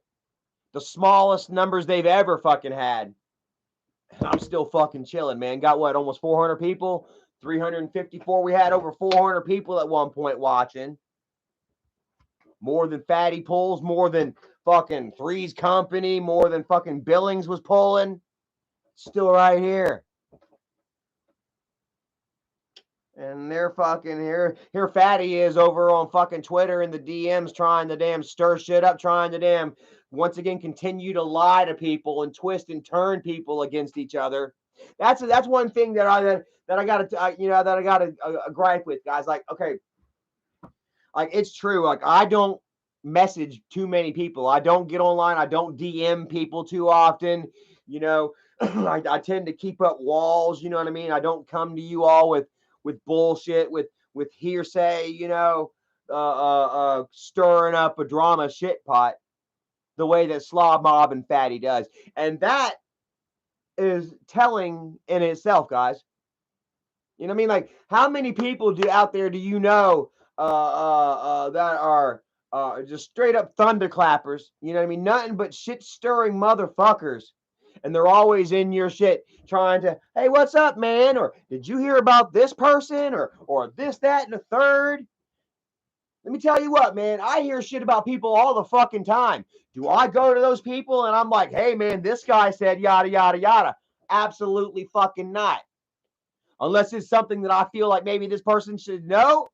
the smallest numbers they've ever fucking had. And I'm still fucking chilling, man. Got what, almost 400 people? 354. We had over 400 people at one point watching. More than Fatty pulls, more than fucking Three's Company, more than fucking Billings was pulling. Still right here. And they're fucking here Fatty is over on fucking Twitter in the DMs trying to damn stir shit up, trying to damn once again continue to lie to people and twist and turn people against each other. That's one thing that I got to gripe with, guys. Like, okay, like it's true. Like, I don't message too many people. I don't get online. I don't DM people too often. I tend to keep up walls. You know what I mean? I don't come to you all with bullshit, with hearsay, stirring up a drama shit pot the way that Slob Mob and Fatty does. And that is telling in itself, guys. You know what I mean? Like, how many people out there do you know that are just straight up thunderclappers? You know what I mean? Nothing but shit stirring motherfuckers. And they're always in your shit trying to, hey, what's up, man? Or did you hear about this person? Or this, that, and the third? Let me tell you what, man. I hear shit about people all the fucking time. Do I go to those people and I'm like, hey, man, this guy said yada, yada, yada? Absolutely fucking not. Unless it's something that I feel like maybe this person should know.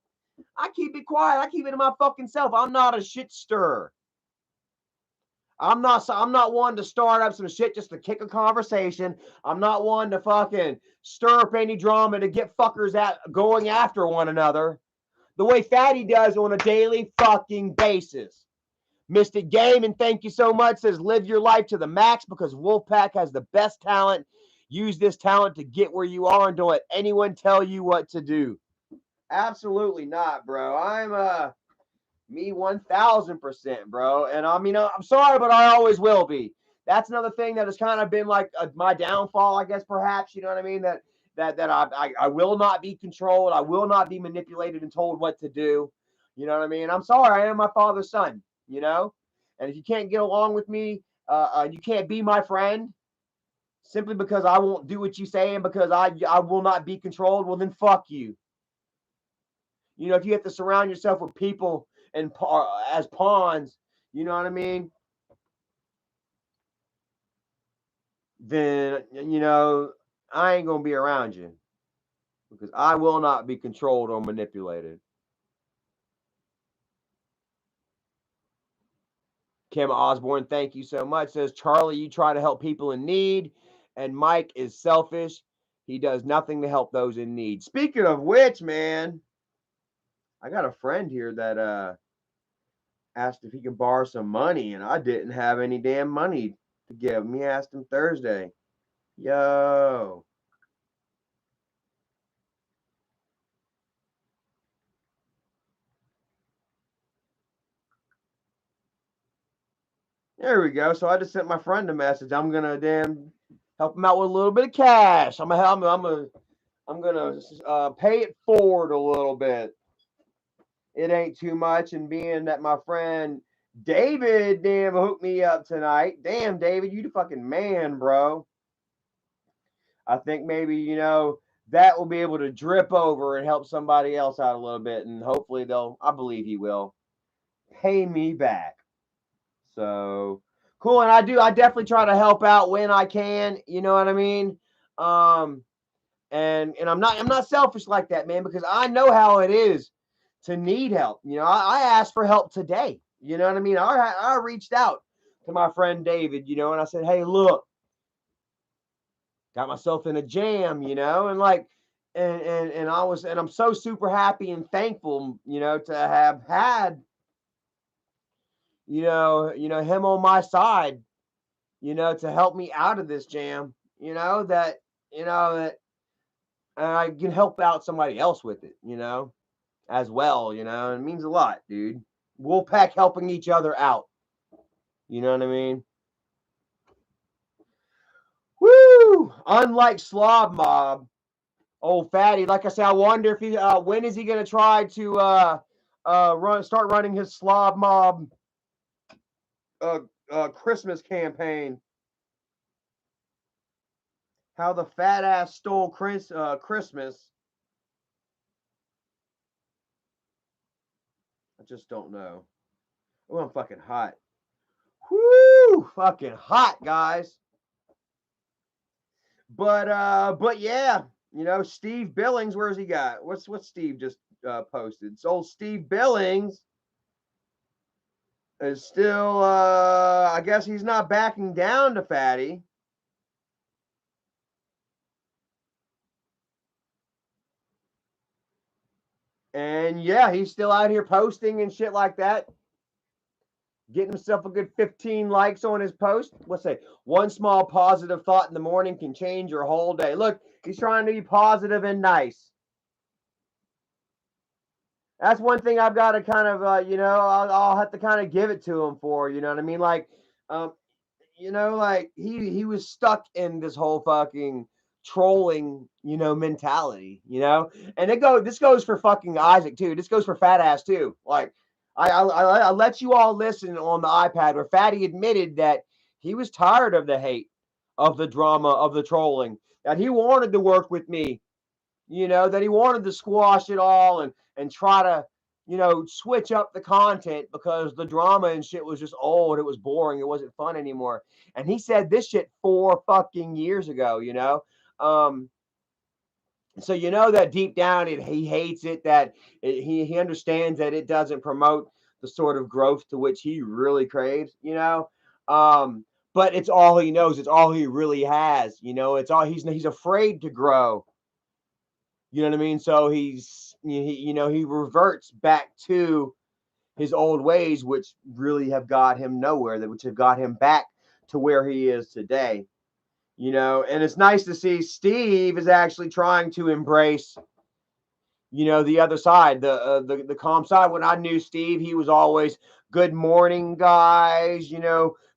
I keep it quiet. I keep it to my fucking self. I'm not a shit stirrer. I'm not one to start up some shit just to kick a conversation. I'm not one to fucking stir up any drama to get fuckers going after one another. The way Fatty does on a daily fucking basis. Mystic Gaming, thank you so much, says live your life to the max because Wolfpack has the best talent. Use this talent to get where you are and don't let anyone tell you what to do. Absolutely not, bro. I'm me 1000%, bro. And I mean, I'm sorry, but I always will be. That's another thing that has kind of been like my downfall, I guess, perhaps. You know what I mean? That I will not be controlled. I will not be manipulated and told what to do. You know what I mean? I'm sorry. I am my father's son, And if you can't get along with me, you can't be my friend simply because I won't do what you say and because I will not be controlled, well, then fuck you. If you have to surround yourself with people and as pawns, you know what I mean? Then, I ain't going to be around you because I will not be controlled or manipulated. Kim Osborne, thank you so much. Says, Charlie, you try to help people in need, and Mike is selfish. He does nothing to help those in need. Speaking of which, man, I got a friend here that asked if he could borrow some money, and I didn't have any damn money to give him. He asked him Thursday. Yo. There we go. So I just sent my friend a message. I'm gonna help him out with a little bit of cash. I'm gonna pay it forward a little bit. It ain't too much, and being that my friend David hooked me up tonight. Damn, David, you the fucking man, bro. I think maybe that will be able to drip over and help somebody else out a little bit, and hopefully I believe he will pay me back. So cool, and I definitely try to help out when I can. You know what I mean? And I'm not selfish like that, man, because I know how it is to need help. I asked for help today. You know what I mean? I reached out to my friend David, and I said, hey, look, got myself in a jam, and like, and I'm so super happy and thankful, to have had, him on my side, to help me out of this jam, that, that I can help out somebody else with it, as well, it means a lot, dude. Wolfpack helping each other out. You know what I mean? Woo! Unlike Slob Mob, old fatty. Like I said, I wonder if he when is he gonna try to start running his Slob Mob Christmas campaign. How the fat ass stole Christmas. I just don't know. Oh, I'm fucking hot. Woo! Fucking hot, guys. But yeah, Steve Billings, where's he got? What's Steve just posted? So old Steve Billings is still I guess he's not backing down to Fatty. And yeah, he's still out here posting and shit like that. Getting himself a good 15 likes on his post. What's that? One small positive thought in the morning can change your whole day. Look, he's trying to be positive and nice. That's one thing I've got to kind of, I'll have to kind of give it to him for. You know what I mean? Like, like he was stuck in this whole fucking trolling, mentality, and this goes for fucking Isaac too. This goes for Fat Ass too. Like, I let you all listen on the iPad where Fatty admitted that he was tired of the hate, of the drama, of the trolling, that he wanted to work with me, that he wanted to squash it all and try to, switch up the content because the drama and shit was just old. It was boring. It wasn't fun anymore. And he said this shit 4 fucking years ago, so that deep down he hates it, that he understands that it doesn't promote the sort of growth to which he really craves, but it's all he knows. It's all he really has, it's all he's afraid to grow. You know what I mean? So he reverts back to his old ways, which really have got him nowhere, which have got him back to where he is today. And it's nice to see Steve is actually trying to embrace, the other side, the calm side. When I knew Steve, he was always good morning, guys,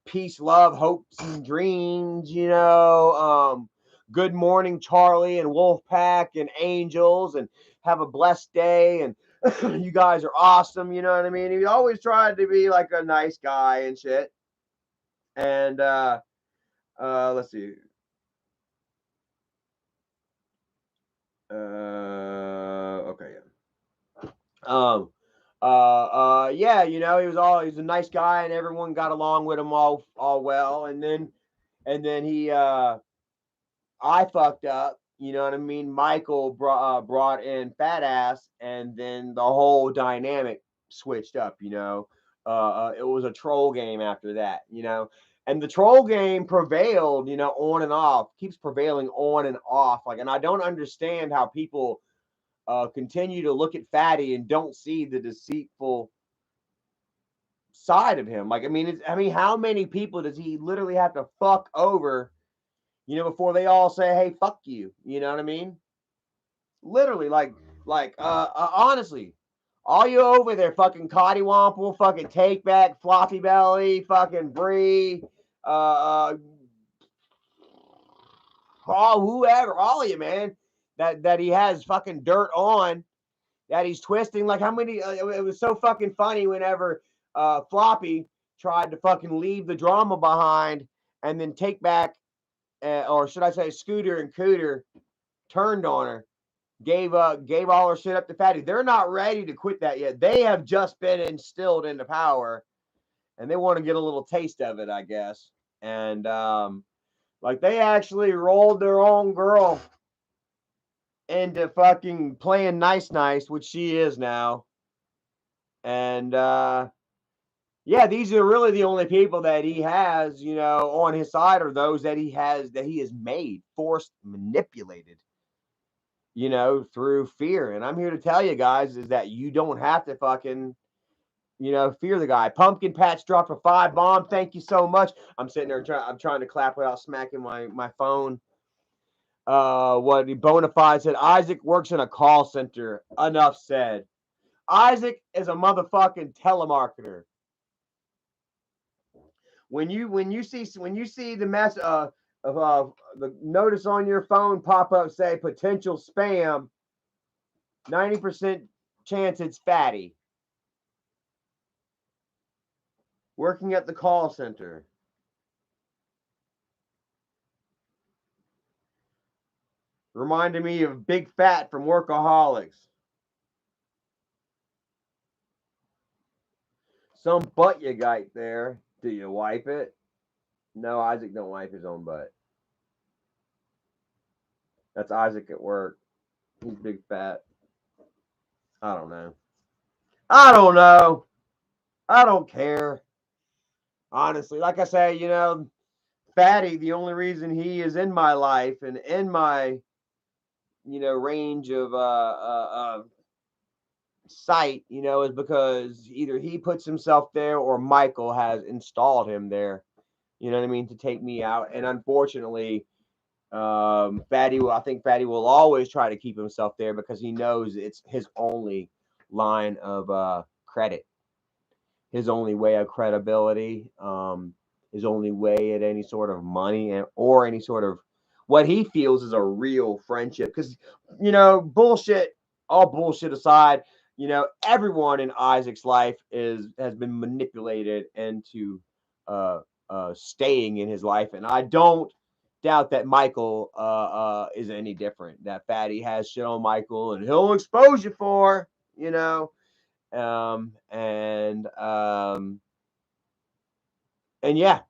peace, love, hopes, and dreams, good morning, Charlie and Wolfpack and Angels, and have a blessed day. And you guys are awesome. You know what I mean? He always tried to be like a nice guy and shit. And let's see. Okay, yeah. Yeah, he was a nice guy, and everyone got along with him all well. And then he I fucked up. You know what I mean? Michael brought in Fat Ass, and then the whole dynamic switched up. It was a troll game after that. And the troll game prevailed. On and off, keeps prevailing on and off. Like, and I don't understand how people continue to look at Fatty and don't see the deceitful side of him. Like, I mean, how many people does he literally have to fuck over? Before they all say, hey, fuck you. You know what I mean? Literally, honestly, All you over there, fucking Cottywomple, fucking Takeback, Floppy Belly, fucking Bree, all whoever, all of you, man, that he has fucking dirt on, that he's twisting. Like how many? It was so fucking funny whenever Floppy tried to fucking leave the drama behind, and then Takeback, or should I say, Scooter and Cooter turned on her. Gave all her shit up to Fatty. They're not ready to quit that yet. They have just been instilled into power, and they want to get a little taste of it, I guess. And like they actually rolled their own girl into fucking playing nice, which she is now. And yeah, these are really the only people that he has, on his side, are those that he has made, forced, manipulated, through fear. And I'm here to tell you guys is that you don't have to fucking, fear the guy. Pumpkin Patch dropped a 5 bomb. Thank you so much. I'm sitting there I'm trying to clap without smacking my phone. What Bonafide said, Isaac works in a call center. Enough said. Isaac is a motherfucking telemarketer. When you see the mess of the notice on your phone pop up say potential spam, 90% chance it's Fatty working at the call center. Reminded me of Big Fat from Workaholics. Some butt you got there. Do you wipe it? No, Isaac don't wipe his own butt. That's Isaac at work. He's Big Fat. I don't know. I don't care. Honestly, like I say, Fatty, the only reason he is in my life and in my, range of sight, is because either he puts himself there or Michael has installed him there. You know what I mean? To take me out. And unfortunately, I think Fatty will always try to keep himself there because he knows it's his only line of credit, his only way of credibility, his only way at any sort of money or any sort of what he feels is a real friendship. Because, all bullshit aside, everyone in Isaac's life has been manipulated into staying in his life. And I don't doubt that Michael is any different. That Fatty has shit on Michael and he'll expose you for, and yeah,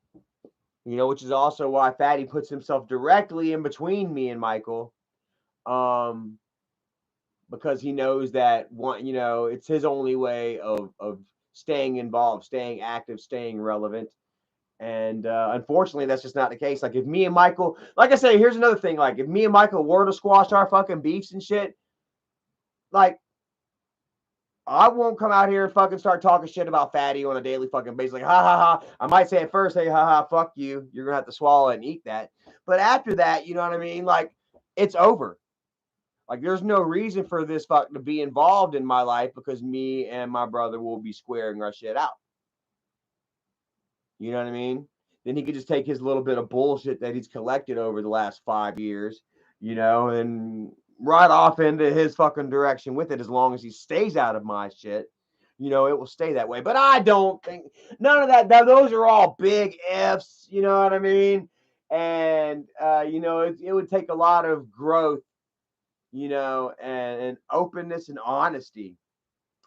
which is also why Fatty puts himself directly in between me and Michael, because he knows that it's his only way of staying involved, staying active, staying relevant. And unfortunately, that's just not the case. Like if me and Michael, like I say, here's another thing. Like if me and Michael were to squash our fucking beefs and shit, like I won't come out here and fucking start talking shit about Fatty on a daily fucking basis. Like, ha ha ha. I might say at first, hey, ha ha, fuck you. You're gonna have to swallow it and eat that. But after that, you know what I mean? Like, it's over. Like, there's no reason for this fuck to be involved in my life because me and my brother will be squaring our shit out. You know what I mean? Then he could just take his little bit of bullshit that he's collected over the last 5 years, and right off into his fucking direction with it. As long as he stays out of my shit, it will stay that way. But I don't think none of that. Those are all big ifs. You know what I mean? And it would take a lot of growth, and openness and honesty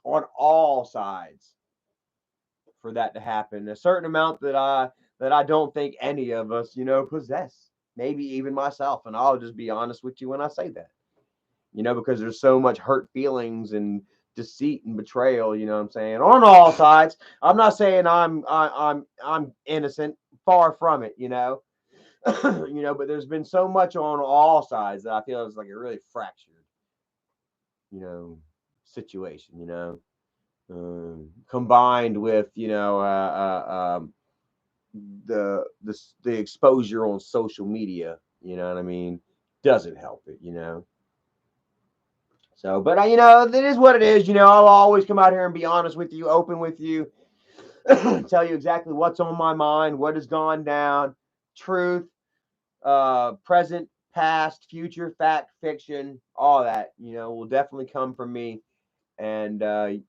on all sides for that to happen. A certain amount that I don't think any of us, possess. Maybe even myself. And I'll just be honest with you when I say that. Because there's so much hurt feelings and deceit and betrayal, you know what I'm saying? On all sides. I'm not saying I'm innocent, far from it, but there's been so much on all sides that I feel it's like a really fractured, situation, combined with, the exposure on social media, you know what I mean, doesn't help it, So, but you know, it is what it is. You know, I'll always come out here and be honest with you, open with you, tell you exactly what's on my mind, what has gone down, truth, present, past, future, fact, fiction, all that. You know, will definitely come from me, and you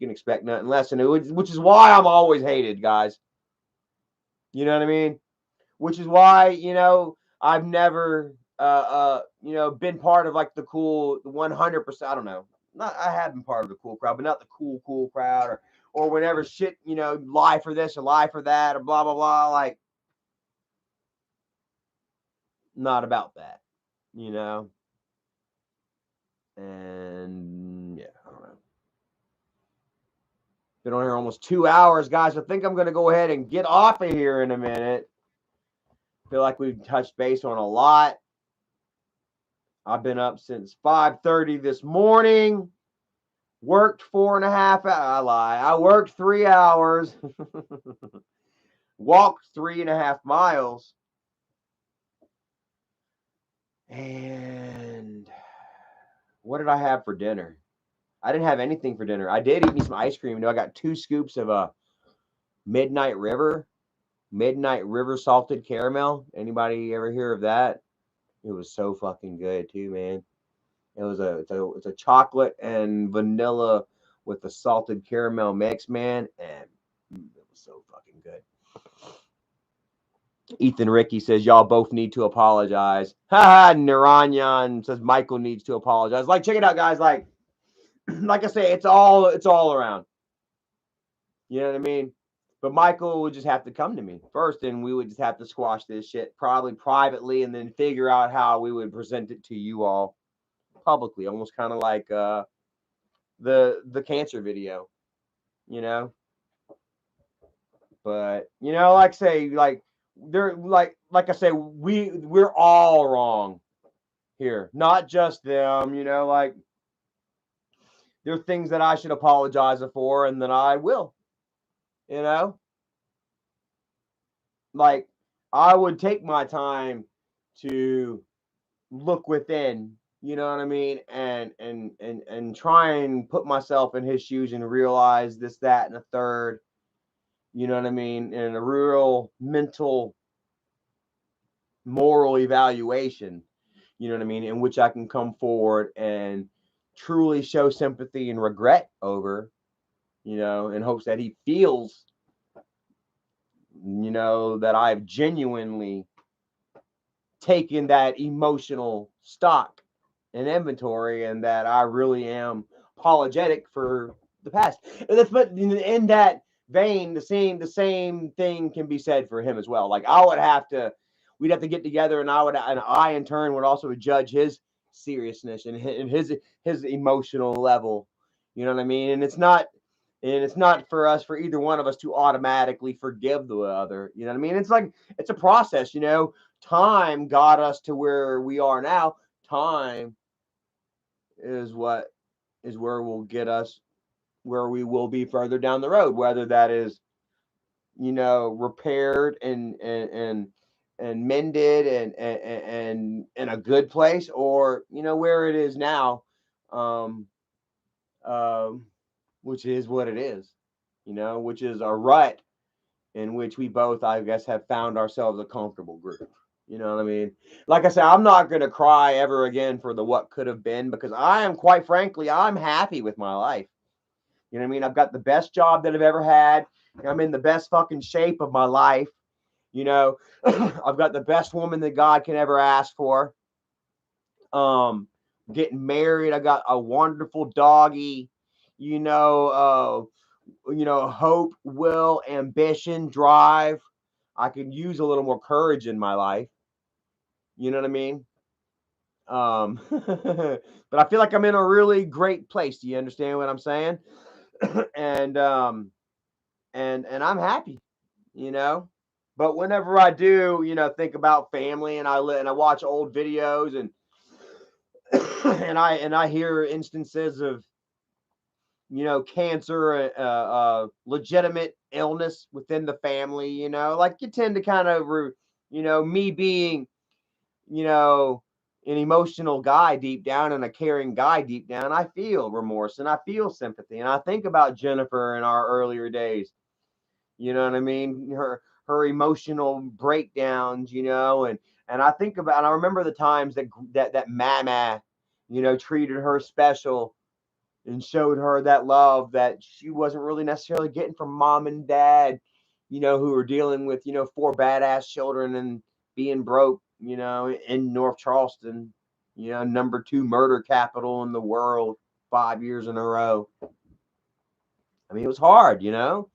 can expect nothing less. And which is why I'm always hated, guys. You know what I mean? Which is why, you know, I've never you know, been part of like the cool 100%. I don't know. Not I have been part of the cool crowd, but not the cool crowd, or whenever shit, you know, lie for this or lie for that or blah blah blah. Like, not about that, you know. And yeah, I don't know. Been on here almost 2 hours, guys. I think I'm gonna go ahead and get off of here in a minute. Feel like we've touched base on a lot. I've been up since 5:30 this morning. Worked 4.5 hours. I lie. I worked 3 hours. Walked 3.5 miles. And what did I have for dinner? I didn't have anything for dinner. I did eat me some ice cream. You know, I got 2 scoops of a Midnight River salted caramel. Anybody ever hear of that? It was so fucking good too, man. It's a chocolate and vanilla with the salted caramel mix, man, and it was so fucking good. Ethan Ricky says y'all both need to apologize. Haha, Naranyan says Michael needs to apologize. Like, check it out, guys. Like I say, it's all around. You know what I mean? But Michael would just have to come to me first, and we would just have to squash this shit probably privately, and then figure out how we would present it to you all publicly, almost kind of like the cancer video, you know. But you know, like say, like they're like I say, we're all wrong here, not just them. You know, like there are things that I should apologize for, and that I will. You know, like I would take my time to look within. You know what I mean, and try and put myself in his shoes and realize this, that, and a third. You know what I mean, and a real mental, moral evaluation. You know what I mean, in which I can come forward and truly show sympathy and regret over, you know, in hopes that he feels, you know, that I've genuinely taken that emotional stock and inventory, and that I really am apologetic for the past. And that's, but in that vein, the same thing can be said for him as well. Like we'd have to get together, and I in turn would also judge his seriousness and his emotional level. You know what I mean? And it's not for either one of us to automatically forgive the other. You know what I mean? It's like it's a process. You know, time got us to where we are now. Time is where will get us where we will be further down the road, whether that is, you know, repaired and mended and in a good place, or, you know, where it is now, um, um, which is what it is, you know, which is a rut in which we both, I guess, have found ourselves a comfortable group. You know what I mean? Like I said, I'm not going to cry ever again for the what could have been, because I am, quite frankly, I'm happy with my life. You know what I mean? I've got the best job that I've ever had. I'm in the best fucking shape of my life. You know, I've got the best woman that God can ever ask for. Getting married. I got a wonderful doggy. You know, hope, will, ambition, drive. I could use a little more courage in my life. You know what I mean? But I feel like I'm in a really great place. Do you understand what I'm saying? and I'm happy, you know. But whenever I do, you know, think about family, and I watch old videos, and and I hear instances of, you know, cancer, legitimate illness within the family, you know, like you tend to kind of, you know, me being, you know, an emotional guy deep down and a caring guy deep down, I feel remorse and I feel sympathy. And I think about Jennifer in our earlier days. You know what I mean? Her emotional breakdowns, and I think about, and I remember the times that Mama, treated her special and showed her that love that she wasn't really necessarily getting from mom and dad, who were dealing with, 4 badass children and being broke, in North Charleston, #2 murder capital in the world 5 years in a row. I mean, it was hard, and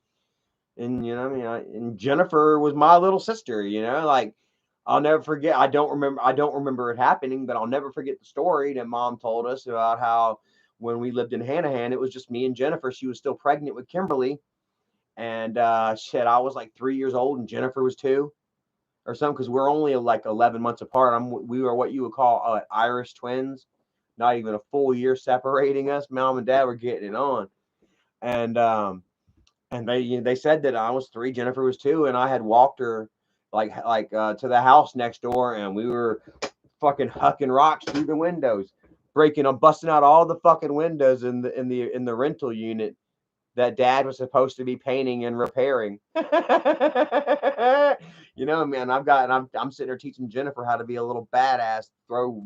and Jennifer was my little sister, like I'll never forget. I don't remember it happening, but I'll never forget the story that mom told us about how when we lived in Hanahan, it was just me and Jennifer. She was still pregnant with Kimberly, and shit, I was like 3 years old and Jennifer was 2 or something, because we're only like 11 months apart. We were what you would call Irish twins, not even a full year separating us. Mom and dad were getting it on, and they said that I was 3, Jennifer was 2, and I had walked her to the house next door, and we were fucking hucking rocks through the windows, busting out all the fucking windows in the rental unit that dad was supposed to be painting and repairing. Man, I'm sitting there teaching Jennifer how to be a little badass, throw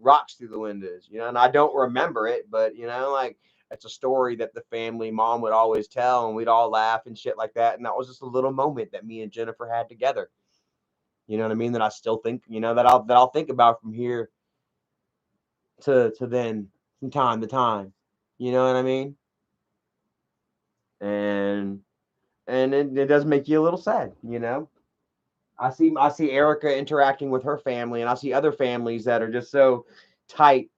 rocks through the windows, and I don't remember it, but like it's a story that the family mom would always tell, and we'd all laugh and shit like that. And that was just a little moment that me and Jennifer had together. You know what I mean? That I still think, that I'll think about from here to then, from time to time. You know what I mean? And it does make you a little sad, I see Erica interacting with her family, and I see other families that are just so tight,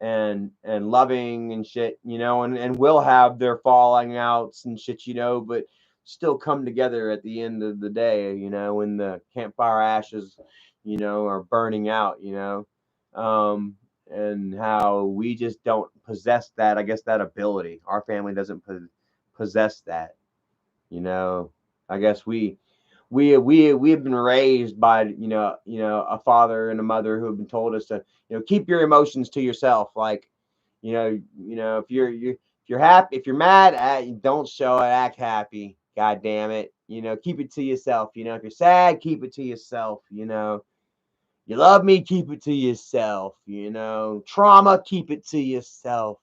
and loving and shit, and will have their falling outs and shit, but still come together at the end of the day, when the campfire ashes, are burning out, and how we just don't possess that, I guess, that ability. Our family doesn't possess that, I guess we have been raised by a father and a mother who have been told us to keep your emotions to yourself. Like if you're happy, if you're mad, don't show it, act happy. God damn it, keep it to yourself. If you're sad, keep it to yourself. You love me, keep it to yourself. Trauma, keep it to yourself.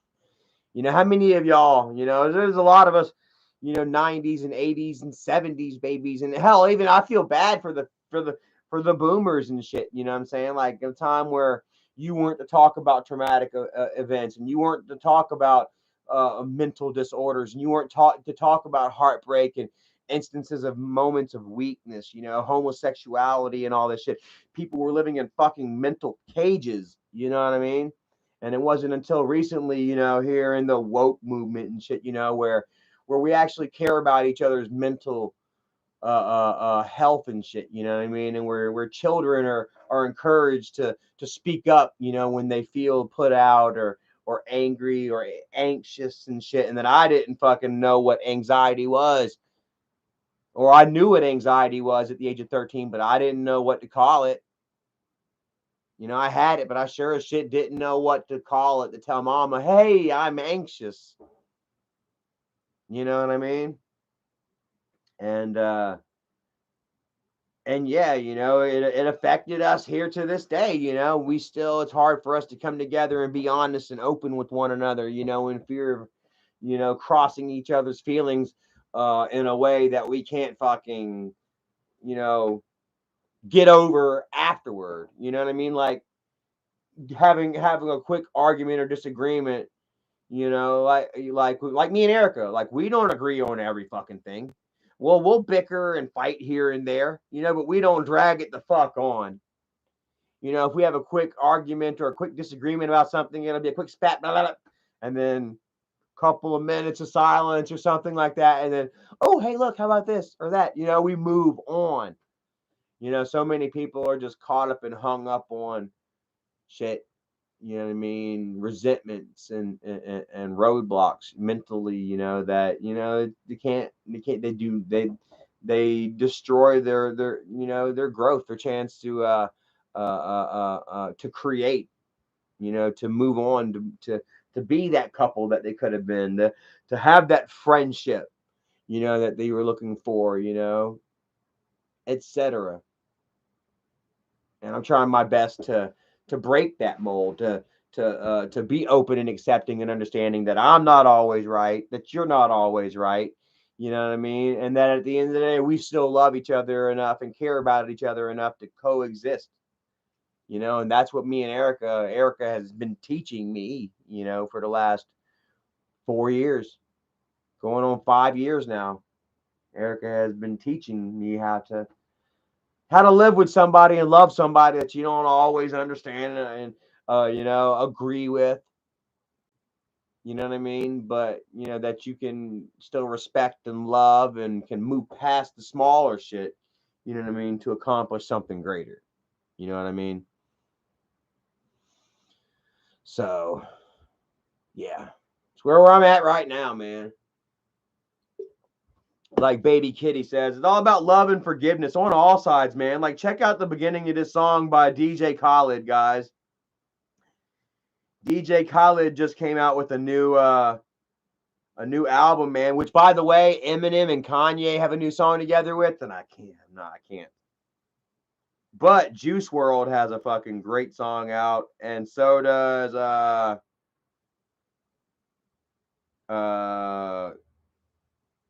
How many of y'all, there's a lot of us, 90s and 80s and 70s babies, and hell, even I feel bad for the boomers and shit. You know what I'm saying? Like a time where you weren't to talk about traumatic events, and you weren't to talk about mental disorders, and you weren't taught to talk about heartbreak and instances of moments of weakness, homosexuality and all this shit. People were living in fucking mental cages. You know what I mean? And it wasn't until recently, here in the woke movement and shit, where we actually care about each other's mental health and shit. You know what I mean? And where children are encouraged to speak up, when they feel put out or angry or anxious and shit. And then I didn't fucking know what anxiety was, or I knew what anxiety was at the age of 13, but I didn't know what to call it. I had it, but I sure as shit didn't know what to call it to tell mama, hey, I'm anxious. You know what I mean? And yeah, it affected us here to this day. It's hard for us to come together and be honest and open with one another, in fear of, crossing each other's feelings in a way that we can't fucking, get over afterward. You know what I mean? Like having a quick argument or disagreement, like me and Erica, like we don't agree on every fucking thing. Well, we'll bicker and fight here and there, but we don't drag it the fuck on. If we have a quick argument or a quick disagreement about something, it'll be a quick spat, blah, blah, blah, and then a couple of minutes of silence or something like that, and then, oh, hey, look, how about this or that? We move on. So many people are just caught up and hung up on shit. You know what I mean? Resentments and roadblocks mentally, that, they destroy their growth, their chance to to create, to move on, to be that couple that they could have been, to have that friendship, that they were looking for, etc. And I'm trying my best to break that mold, to be open and accepting and understanding that I'm not always right, that you're not always right. You know what I mean? And that at the end of the day, we still love each other enough and care about each other enough to coexist. And that's what me and Erica has been teaching me, for the last 4 years, going on 5 years now. Erica has been teaching me how to live with somebody and love somebody that you don't always understand and agree with. You know what I mean? But that you can still respect and love and can move past the smaller shit, you know what I mean, to accomplish something greater. You know what I mean? So yeah. It's where I'm at right now, man. Like Baby Kitty says, it's all about love and forgiveness on all sides, man. Like, check out the beginning of this song by DJ Khaled, guys. DJ Khaled just came out with a new album, man. Which, by the way, Eminem and Kanye have a new song together with, and I can't. But Juice WRLD has a fucking great song out, and so does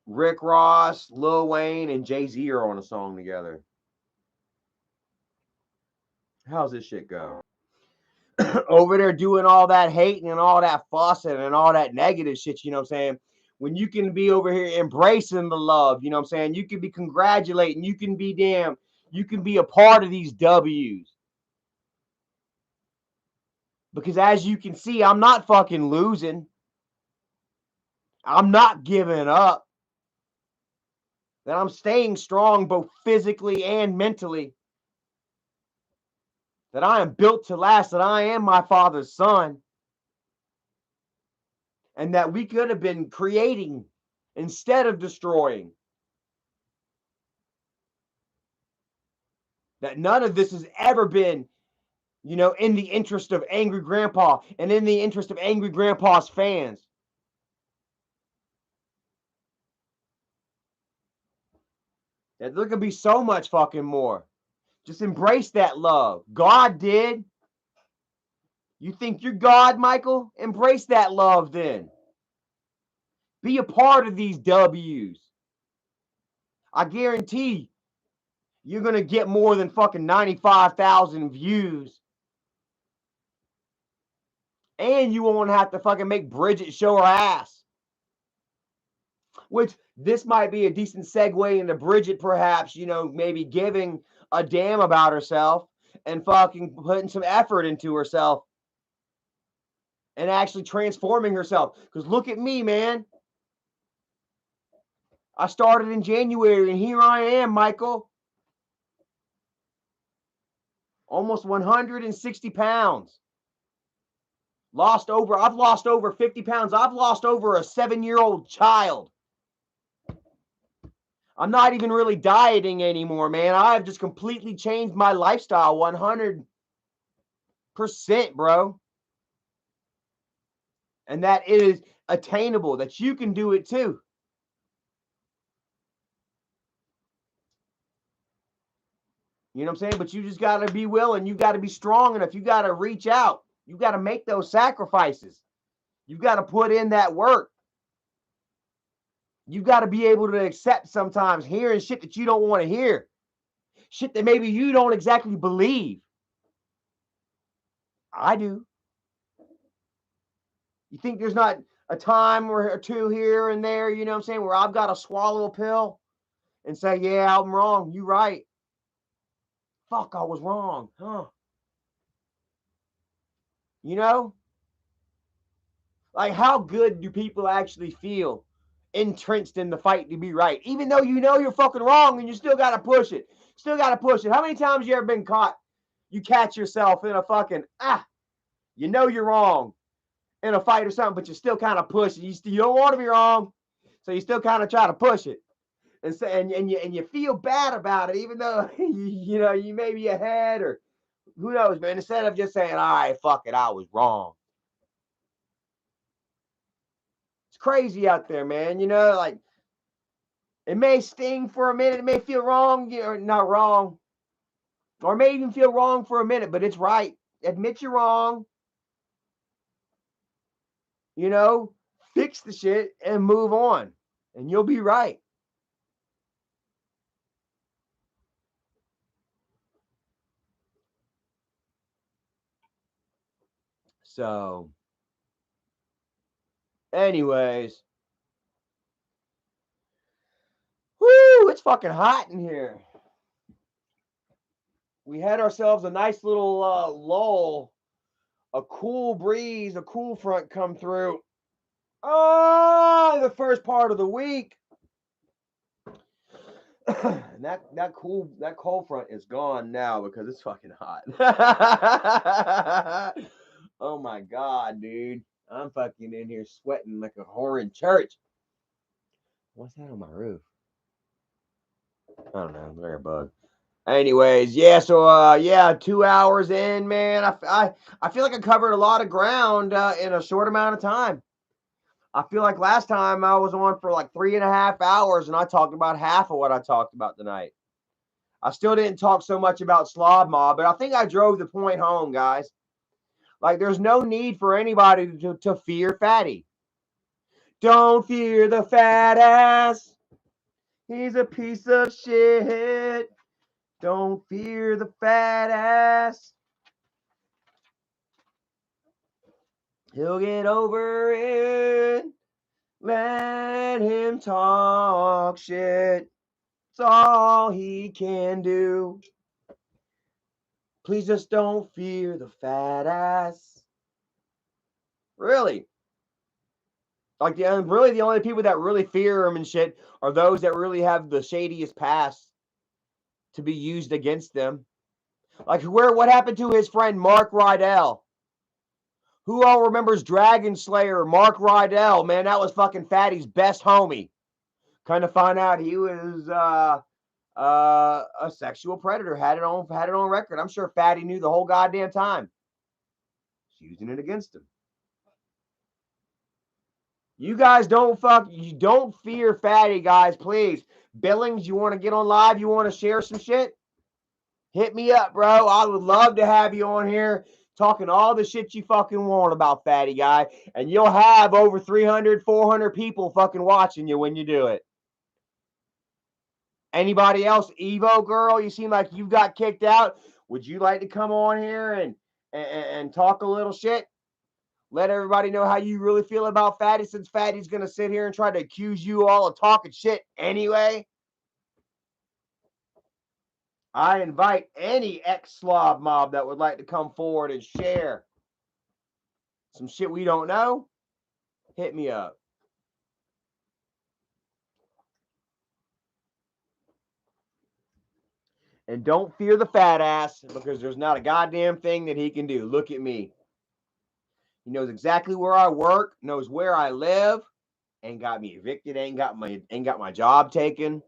Rick Ross, Lil Wayne, and Jay-Z are on a song together. How's this shit go? Over there doing all that hating and all that fussing and all that negative shit, you know what I'm saying? When you can be over here embracing the love, you know what I'm saying? You can be congratulating, you can be a part of these W's. Because as you can see, I'm not fucking losing. I'm not giving up. That I'm staying strong both physically and mentally. That I am built to last, that I am my Father's son. And that we could have been creating instead of destroying. That none of this has ever been, in the interest of Angry Grandpa and in the interest of Angry Grandpa's fans. That there could be so much fucking more. Just embrace that love. God did. You think you're God, Michael? Embrace that love then. Be a part of these W's. I guarantee you're going to get more than fucking 95,000 views. And you won't have to fucking make Bridget show her ass. Which, this might be a decent segue into Bridget perhaps, maybe giving a damn about herself and fucking putting some effort into herself. And actually transforming herself. Because look at me, man. I started in January and here I am, Michael. Almost 160 pounds. I've lost over 50 pounds. I've lost over a 7-year-old child. I'm not even really dieting anymore, man. I've just completely changed my lifestyle 100%, bro. And that is attainable, that you can do it too. You know what I'm saying? But you just got to be willing. You got to be strong enough. You got to reach out. You got to make those sacrifices. You got to put in that work. You got to be able to accept sometimes hearing shit that you don't want to hear. Shit that maybe you don't exactly believe. I do. You think there's not a time or two here and there, you know what I'm saying, where I've got to swallow a pill and say, yeah, I'm wrong. You right. Fuck, I was wrong. Huh? You know? Like, how good do people actually feel entrenched in the fight to be right? Even though you know you're fucking wrong and you still got to push it. Still got to push it. How many times you ever been caught? You catch yourself in a fucking, you know you're wrong in a fight or something, but you still kind of push it. You don't want to be wrong, so you still kind of try to push it. And you feel bad about it, even though you may be ahead or Who knows, man? Instead of just saying, all right, fuck it, I was wrong. It's crazy out there, man. You know, like, it may sting for a minute. It may feel wrong, or not wrong. Or it may even feel wrong for a minute, but it's right. Admit you're wrong. You know, fix the shit and move on. And you'll be right. So, anyways. Woo, it's fucking hot in here. We had ourselves a nice little lull, a cool breeze, a cool front come through. Oh, the first part of the week. And that cold front is gone now because it's fucking hot. Oh my god, dude. I'm fucking in here sweating like a whore in church. What's that on my roof? I don't know. They're a bug. Anyways, yeah, so yeah, 2 hours in, man. I feel like I covered a lot of ground in a short amount of time. I feel like last time I was on for like 3.5 hours and I talked about half of what I talked about tonight. I still didn't talk so much about Slob Mob, but I think I drove the point home, guys. Like, there's no need for anybody to fear Fatty. Don't fear the fat ass. He's a piece of shit. Don't fear the fat ass. He'll get over it. Let him talk shit. It's all he can do. Please just don't fear the fat ass. Really. Like, really, the only people that really fear him and shit are those that really have the shadiest past to be used against them. Like, what happened to his friend Mark Rydell? Who all remembers Dragon Slayer, Mark Rydell? Man, that was fucking Fatty's best homie. Kind of find out he was a sexual predator. Had it on record. I'm sure Fatty knew the whole goddamn time. She's using it against him. You guys don't fear Fatty, guys, please. Billings, you want to get on live? You want to share some shit? Hit me up, bro. I would love to have you on here talking all the shit you fucking want about Fatty Guy. And you'll have over 300, 400 people fucking watching you when you do it. Anybody else? Evo girl, you seem like you got kicked out. Would you like to come on here and talk a little shit? Let everybody know how you really feel about Fatty, since Fatty's going to sit here and try to accuse you all of talking shit anyway. I invite any ex-slob mob that would like to come forward and share some shit we don't know. Hit me up. And don't fear the fat ass, because there's not a goddamn thing that he can do. Look at me. He knows exactly where I work, knows where I live, ain't got me evicted, ain't got my job taken.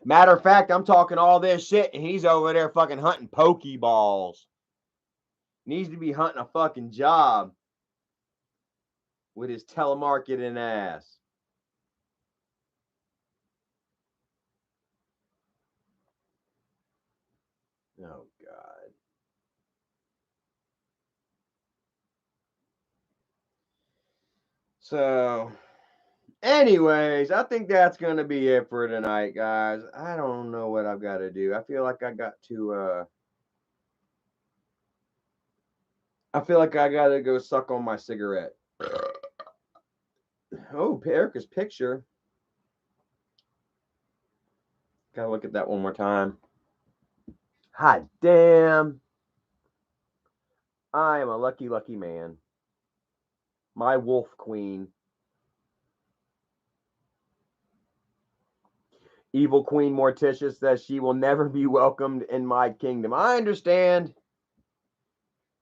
Matter of fact, I'm talking all this shit and he's over there fucking hunting Pokeballs. Needs to be hunting a fucking job with his telemarketing ass. Oh, God. So, anyways, I think that's going to be it for tonight, guys. I don't know what I've got to do. I feel like I got to go suck on my cigarette. Oh, Erica's picture. Gotta look at that one more time. Hot damn. I am a lucky, lucky man. My wolf queen. Evil Queen Morticia says she will never be welcomed in my kingdom. I understand.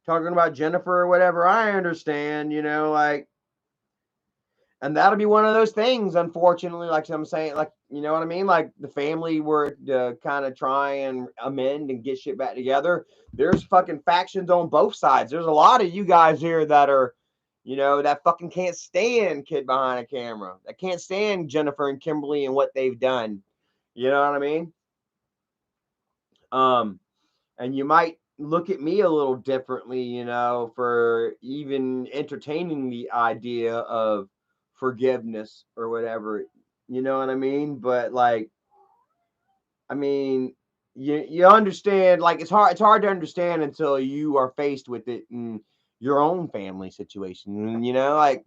Talking about Jennifer or whatever, I understand, like, and that'll be one of those things, unfortunately, like I'm saying, like you know what I mean? Like the family were to kind of try and amend and get shit back together. There's fucking factions on both sides. There's a lot of you guys here that are, you know, that fucking can't stand Kid Behind a Camera. That can't stand Jennifer and Kimberly and what they've done. You know what I mean? And you might look at me a little differently, you know, for even entertaining the idea of forgiveness or whatever. You know what I mean? But like, I mean, you understand, like it's hard to understand until you are faced with it in your own family situation. And you know, like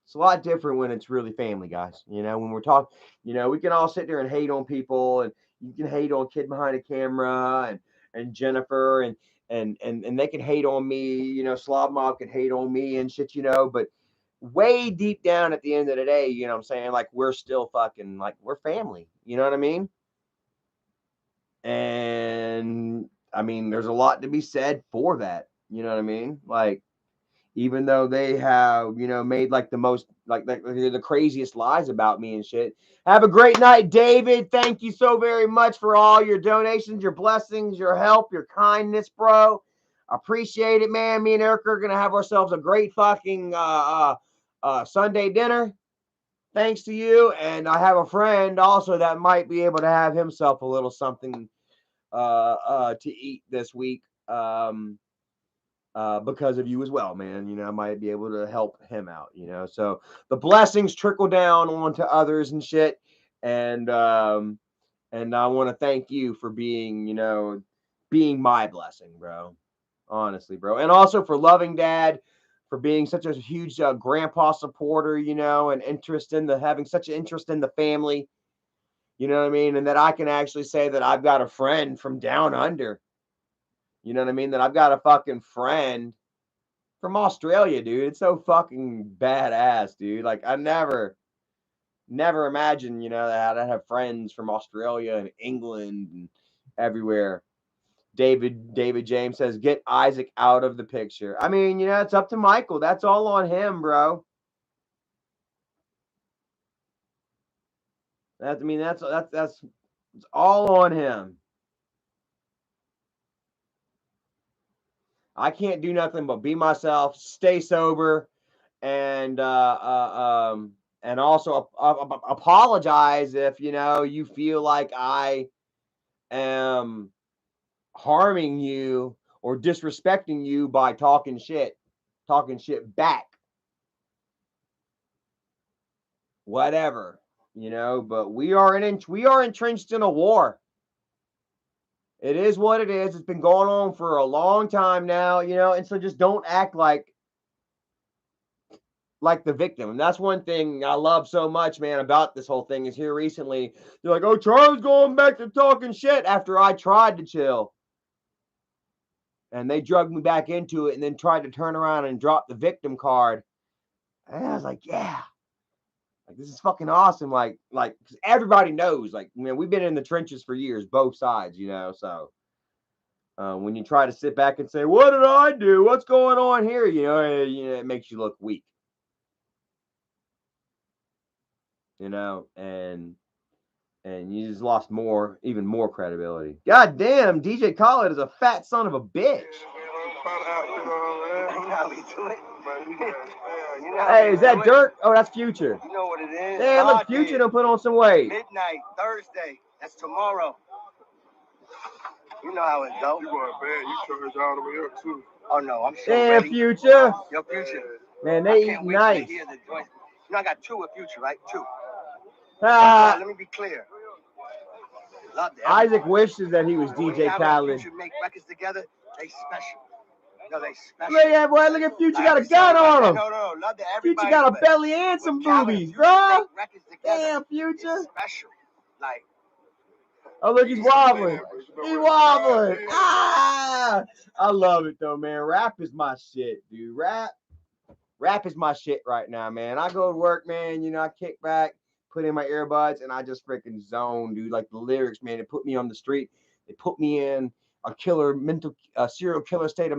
it's a lot different when it's really family, guys. You know, when we're talking, you know, we can all sit there and hate on people, and you can hate on Kid Behind the Camera and Jennifer, and they can hate on me. You know, Slob Mob can hate on me and shit. You know, but way deep down at the end of the day, you know what I'm saying? Like we're still fucking like we're family. You know what I mean? And I mean, there's a lot to be said for that. You know what I mean? Like even though they have, you know, made like the most, like the craziest lies about me and shit. Have a great night, David. Thank you so very much for all your donations, your blessings, your help, your kindness, bro. Appreciate it, man. Me and Eric are gonna have ourselves a great fucking Sunday dinner. Thanks to you, and I have a friend also that might be able to have himself a little something to eat this week. Because of you as well, man. You know, I might be able to help him out, you know. So the blessings trickle down onto others and shit. And I want to thank you for being, you know, being my blessing, bro. Honestly, bro. And also for loving dad, for being such a huge grandpa supporter, you know, and interest in the having such an interest in the family. You know what I mean? And that I can actually say that I've got a friend from down under. You know what I mean? That I've got a fucking friend from Australia, dude. It's so fucking badass, dude. Like I never imagined, you know, that I'd have friends from Australia and England and everywhere. David James says, get Isaac out of the picture. I mean, you know, it's up to Michael. That's all on him, bro. That's it's all on him. I can't do nothing but be myself, stay sober, and and also apologize if you know you feel like I am harming you or disrespecting you by talking shit back, whatever, you know. But we are entrenched in a war. It is what it is. It's been going on for a long time now, you know. And so just don't act like the victim. And that's one thing I love so much, man, about this whole thing is here recently. They're like, oh, Charlie's going back to talking shit after I tried to chill. And they drugged me back into it and then tried to turn around and drop the victim card. And I was like, yeah. Like, this is fucking awesome. Like, everybody knows. Like, man, we've been in the trenches for years, both sides, you know. So when you try to sit back and say, what did I do? What's going on here? You know, it makes you look weak. You know, and you just lost even more credibility. God damn, DJ Khaled is a fat son of a bitch. Hey, is that Dirt? Oh, that's Future. You know what it is. Damn, look, Future done put on some weight. Midnight, Thursday. That's tomorrow. You know how it goes. You going bad. You charge all the way up, too. Oh, no, I'm so Damn, ready. Future. Yo, Future. Man, they eat nice. You know, I got 2 with Future, right? 2. Ah, Let me be clear. Isaac wishes that he was DJ Khaled. Future make records together, they special. No, they special. Look at boy, look at Future got a gun on him. No, love to everybody. Future got a belly and some boobies, bro. Damn, Future. Special. Like, oh, look, he's wobbling. He's wobbling. Ah, I love it though, man. Rap is my shit, dude. Rap is my shit right now, man. I go to work, man. You know, I kick back, put in my earbuds, and I just freaking zone, dude. Like the lyrics, man. It put me on the street. It put me in a serial killer state of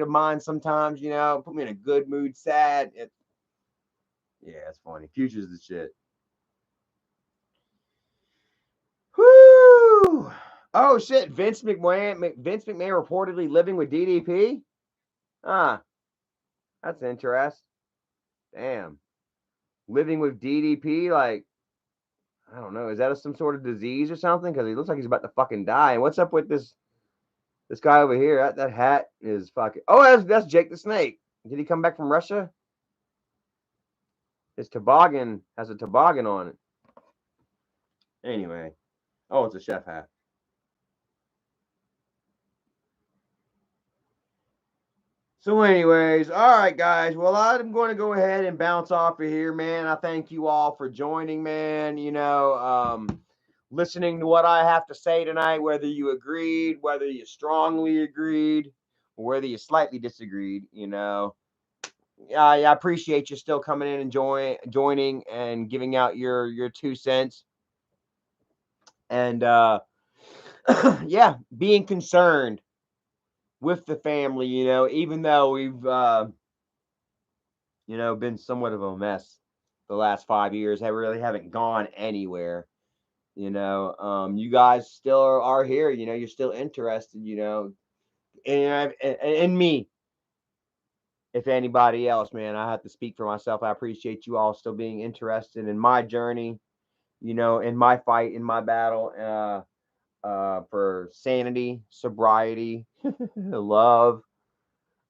mind. Sometimes, you know, put me in a good mood, sad. Yeah, it's funny. Future's the shit. Oh shit, Vince McMahon reportedly living with DDP? Ah, that's interesting. Damn. Living with DDP, like, I don't know, is that some sort of disease or something? Because he looks like he's about to fucking die. And what's up with this guy over here? That hat is fucking. Oh, that's Jake the Snake. Did he come back from Russia? His toboggan has a toboggan on it. Anyway. Oh, it's a chef hat. So anyways, all right, guys. Well, I'm going to go ahead and bounce off of here, man. I thank you all for joining, man. Listening to what I have to say tonight, whether you agreed, whether you strongly agreed, or whether you slightly disagreed, I appreciate you still coming in and joining and giving out your 2 cents. And yeah, being concerned with the family, even though we've been somewhat of a mess the last 5 years. I really haven't gone anywhere. You guys still are here. You're still interested. In me. If anybody else, man, I have to speak for myself. I appreciate you all still being interested in my journey. In my fight, in my battle, for sanity, sobriety, love,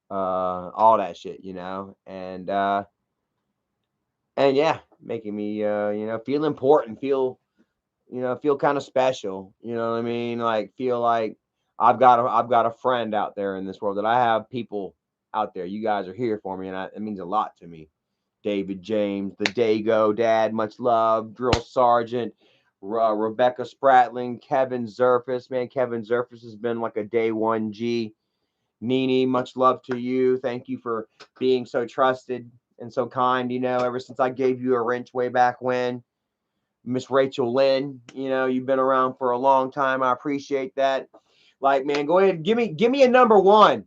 all that shit. And yeah, making me feel important, feel kind of special. You know what I mean? Like feel like I've got a friend out there in this world, that I have people out there. You guys are here for me, and it means a lot to me. David James, the Dago Dad, much love. Drill Sergeant, Rebecca Spratling, Kevin Zerfus. Man, Kevin Zerfus has been like a day one G. Nene, much love to you. Thank you for being so trusted and so kind, ever since I gave you a wrench way back when. Miss Rachel Lynn, you've been around for a long time. I appreciate that. Like, man, go ahead, give me a number 1.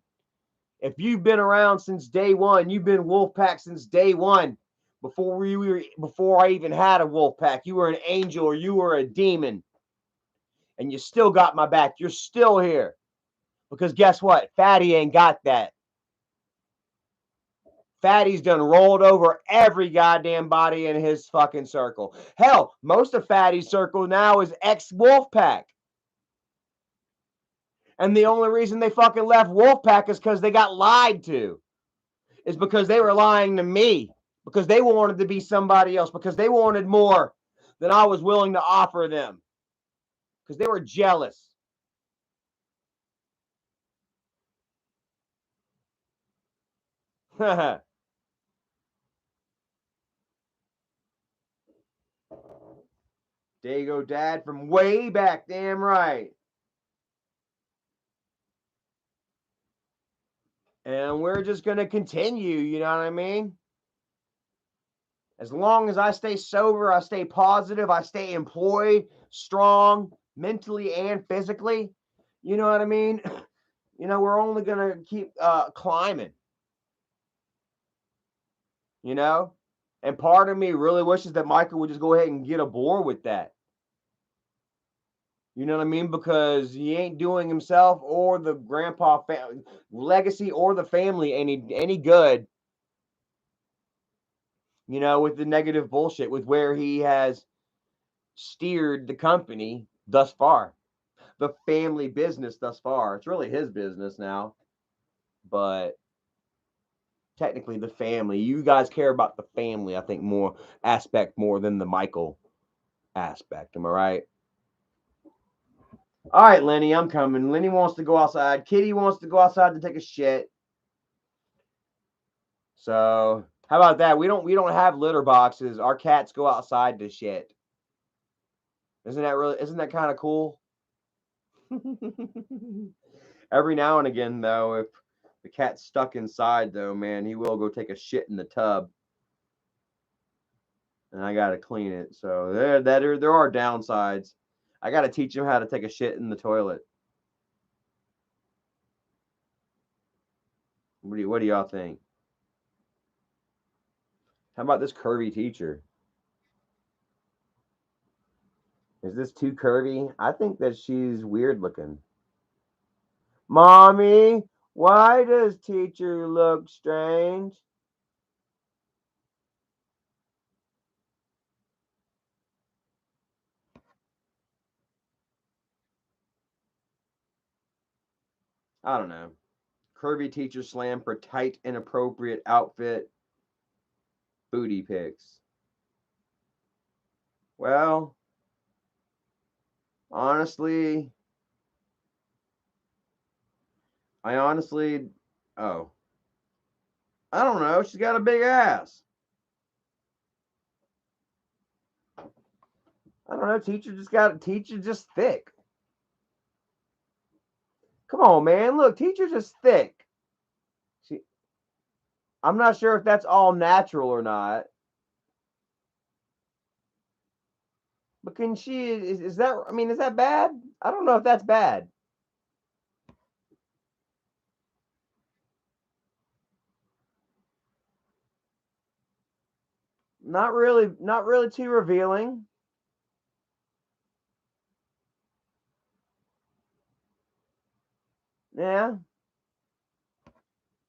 If you've been around since day one, you've been Wolfpack since day one. Before I even had a Wolfpack, you were an angel or you were a demon. And you still got my back. You're still here. Because guess what? Fatty ain't got that. Fatty's done rolled over every goddamn body in his fucking circle. Hell, most of Fatty's circle now is ex-Wolfpack. And the only reason they fucking left Wolfpack is because they got lied to. Is because they were lying to me. Because they wanted to be somebody else. Because they wanted more than I was willing to offer them. Because they were jealous. Dago Dad from way back, damn right. And we're just going to continue, you know what I mean? As long as I stay sober, I stay positive, I stay employed, strong, mentally and physically, you know what I mean? We're only going to keep climbing, And part of me really wishes that Michael would just go ahead and get aboard with that. You know what I mean? Because he ain't doing himself or the grandpa legacy or the family any good. With the negative bullshit, with where he has steered the company thus far. The family business thus far. It's really his business now. But technically the family. You guys care about the family, I think, more than the Michael aspect. Am I right? All right, Lenny, I'm coming. Lenny wants to go outside. Kitty wants to go outside to take a shit. So how about that? We don't have litter boxes. Our cats go outside to shit. Isn't that kind of cool? Every now and again, though, if the cat's stuck inside, though, man, he will go take a shit in the tub. And I gotta clean it. So there are downsides. I gotta teach him how to take a shit in the toilet. What do y'all think? How about this curvy teacher? Is this too curvy? I think that she's weird looking. Mommy, why does teacher look strange? I don't know. Curvy teacher slam for tight, inappropriate outfit. Booty pics. Well, honestly, oh, I don't know. She's got a big ass. I don't know. Teacher just thick. Come on, man. Look, teacher just thick. I'm not sure if that's all natural or not. But can she, is that, I mean, is that bad? I don't know if that's bad. Not really too revealing. Yeah.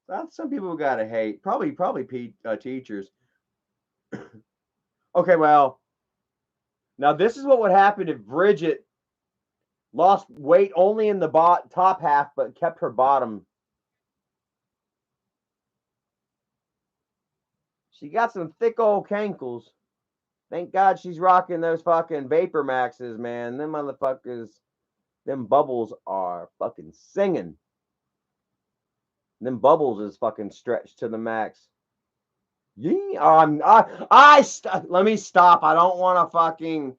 That's some people gotta hate. Probably teachers. Okay, well, now this is what would happen if Bridget lost weight only in the top half, but kept her bottom. She got some thick old cankles. Thank God she's rocking those fucking Vapor Maxes, man. Them motherfuckers, them bubbles are fucking singing. Them bubbles is fucking stretched to the max. Yeah, let me stop. I don't want to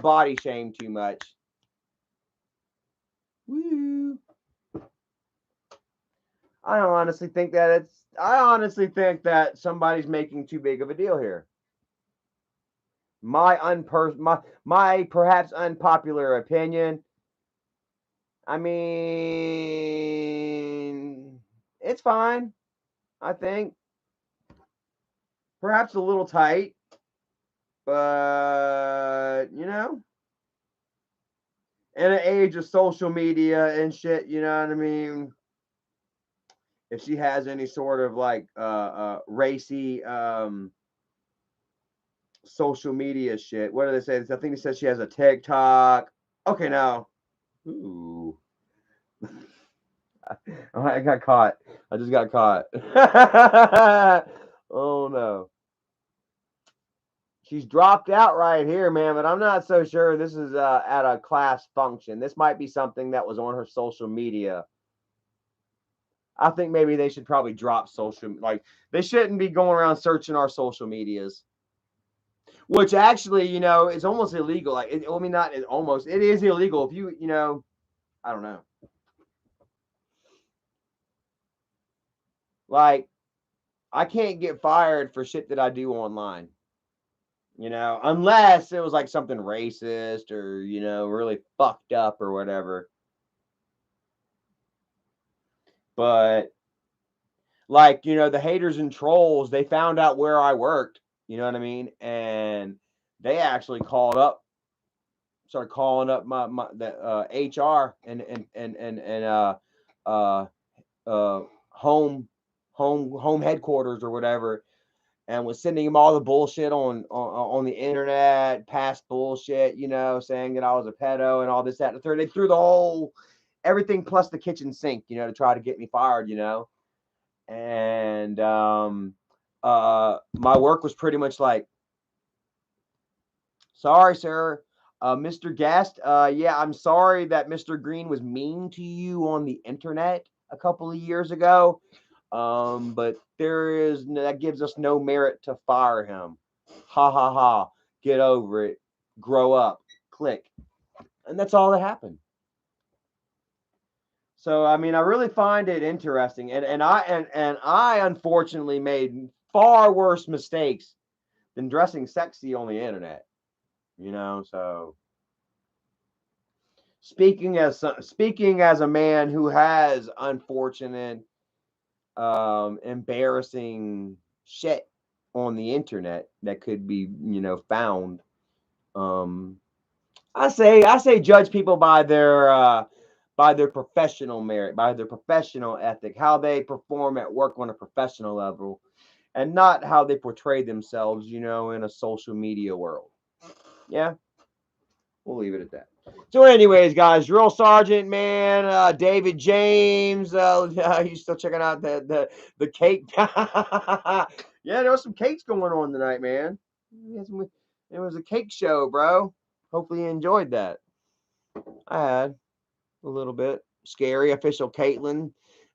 body shame too much. Woo. I honestly think that somebody's making too big of a deal here. My perhaps unpopular opinion. I mean, it's fine. I think perhaps a little tight, but in an age of social media and shit, you know what I mean? If she has any sort of like racy social media shit, what do they say? I think it says she has a TikTok. Okay, now. Ooh. I got caught. I just got caught. Oh no. She's dropped out right here, man, but I'm not so sure this is at a class function. This might be something that was on her social media. I think maybe they should probably drop they shouldn't be going around searching our social medias. Which actually, is almost illegal. Like, I mean, not almost. It is illegal if I don't know. Like, I can't get fired for shit that I do online. Unless it was like something racist or, really fucked up or whatever. But, like, the haters and trolls, they found out where I worked, you know what I mean? And they actually started calling up the HR and home headquarters or whatever, and was sending him all the bullshit on the internet, past bullshit, saying that I was a pedo and all this, that, and the third. They threw the whole everything plus the kitchen sink, to try to get me fired, And my work was pretty much like, sorry, sir. Mr. Guest, yeah, I'm sorry that Mr. Green was mean to you on the internet a couple of years ago. But that gives us no merit to fire him. Ha ha ha. Get over it. Grow up. Click. And that's all that happened. So I mean, I really find it interesting, and I unfortunately made far worse mistakes than dressing sexy on the internet. So speaking as a man who has unfortunate, embarrassing shit on the internet that could be, found. I say judge people by their professional merit, by their professional ethic, how they perform at work on a professional level, and not how they portray themselves, in a social media world. Yeah, we'll leave it at that. So, anyways, guys, Drill Sergeant, man, David James, you still checking out the cake? Yeah, there was some cakes going on tonight, man. It was a cake show, bro. Hopefully you enjoyed that. I had a little bit. Scary official Caitlin,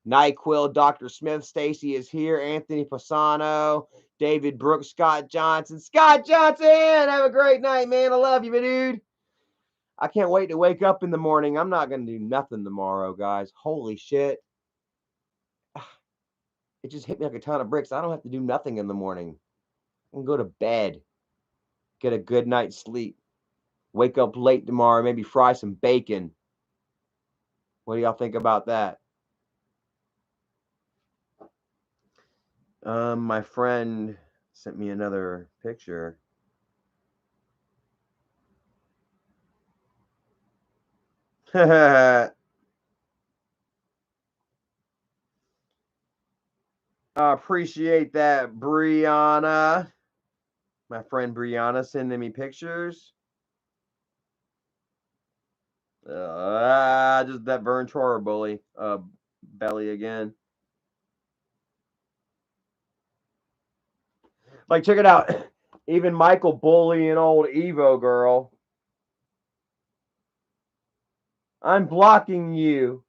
NyQuil, Dr. Smith, Stacy is here, Anthony Pisano, David Brooks, Scott Johnson. Scott Johnson, have a great night, man. I love you, my dude. I can't wait to wake up in the morning. I'm not going to do nothing tomorrow, guys. Holy shit. It just hit me like a ton of bricks. I don't have to do nothing in the morning. I can go to bed, get a good night's sleep, wake up late tomorrow, maybe fry some bacon. What do y'all think about that? My friend sent me another picture. I appreciate that, Brianna. My friend Brianna sending me pictures. Just that Vern Troyer bully. Belly again. Like, check it out. Even Michael bullying old Evo girl. I'm blocking you.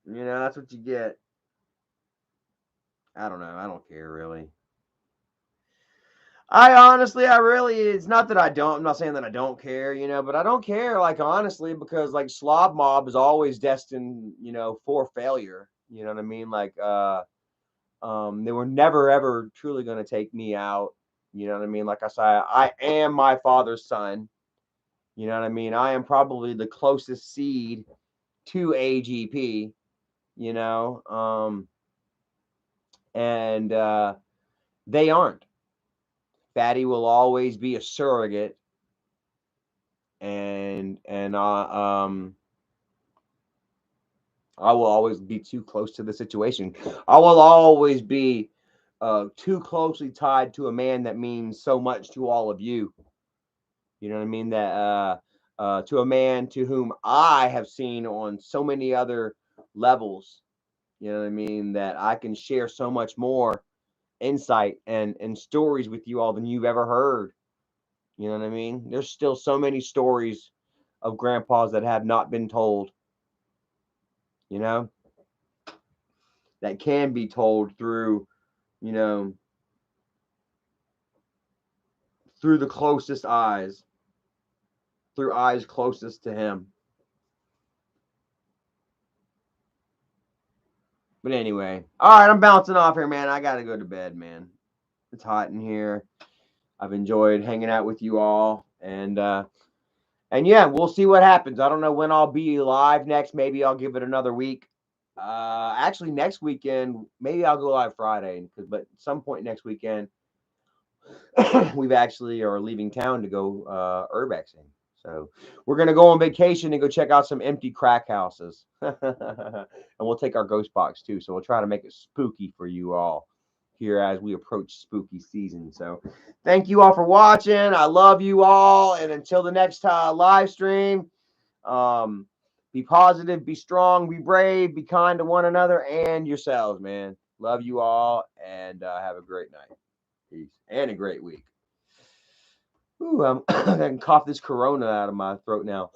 That's what you get. I don't know. I don't care, really. It's not that I'm not saying that I don't care, but I don't care, like, honestly, because, like, Slob Mob is always destined, for failure. You know what I mean? Like, they were never, ever truly going to take me out. You know what I mean? Like I said, I am my father's son. You know what I mean? I am probably the closest seed to AGP, and they aren't. Fatty will always be a surrogate, and I will always be too close to the situation. I will always be too closely tied to a man that means so much to all of you. You know what I mean? That to a man to whom I have seen on so many other levels. You know what I mean? That I can share so much more insight and stories with you all than you've ever heard. You know what I mean? There's still so many stories of grandpas that have not been told, that can be told through, through the closest eyes, through eyes closest to him. But anyway, all right, I'm bouncing off here, man. I got to go to bed, man. It's hot in here. I've enjoyed hanging out with you all, and yeah, we'll see what happens. I don't know when I'll be live next. Maybe I'll give it another week. Actually, next weekend, maybe I'll go live Friday, but at some point next weekend, we've actually are leaving town to go urbexing. So we're going to go on vacation and go check out some empty crack houses. And we'll take our ghost box too. So we'll try to make it spooky for you all here as we approach spooky season. So thank you all for watching. I love you all. And until the next live stream, be positive, be strong, be brave, be kind to one another and yourselves, man. Love you all, and have a great night. Peace. And a great week. Ooh, I'm I can cough this corona out of my throat now.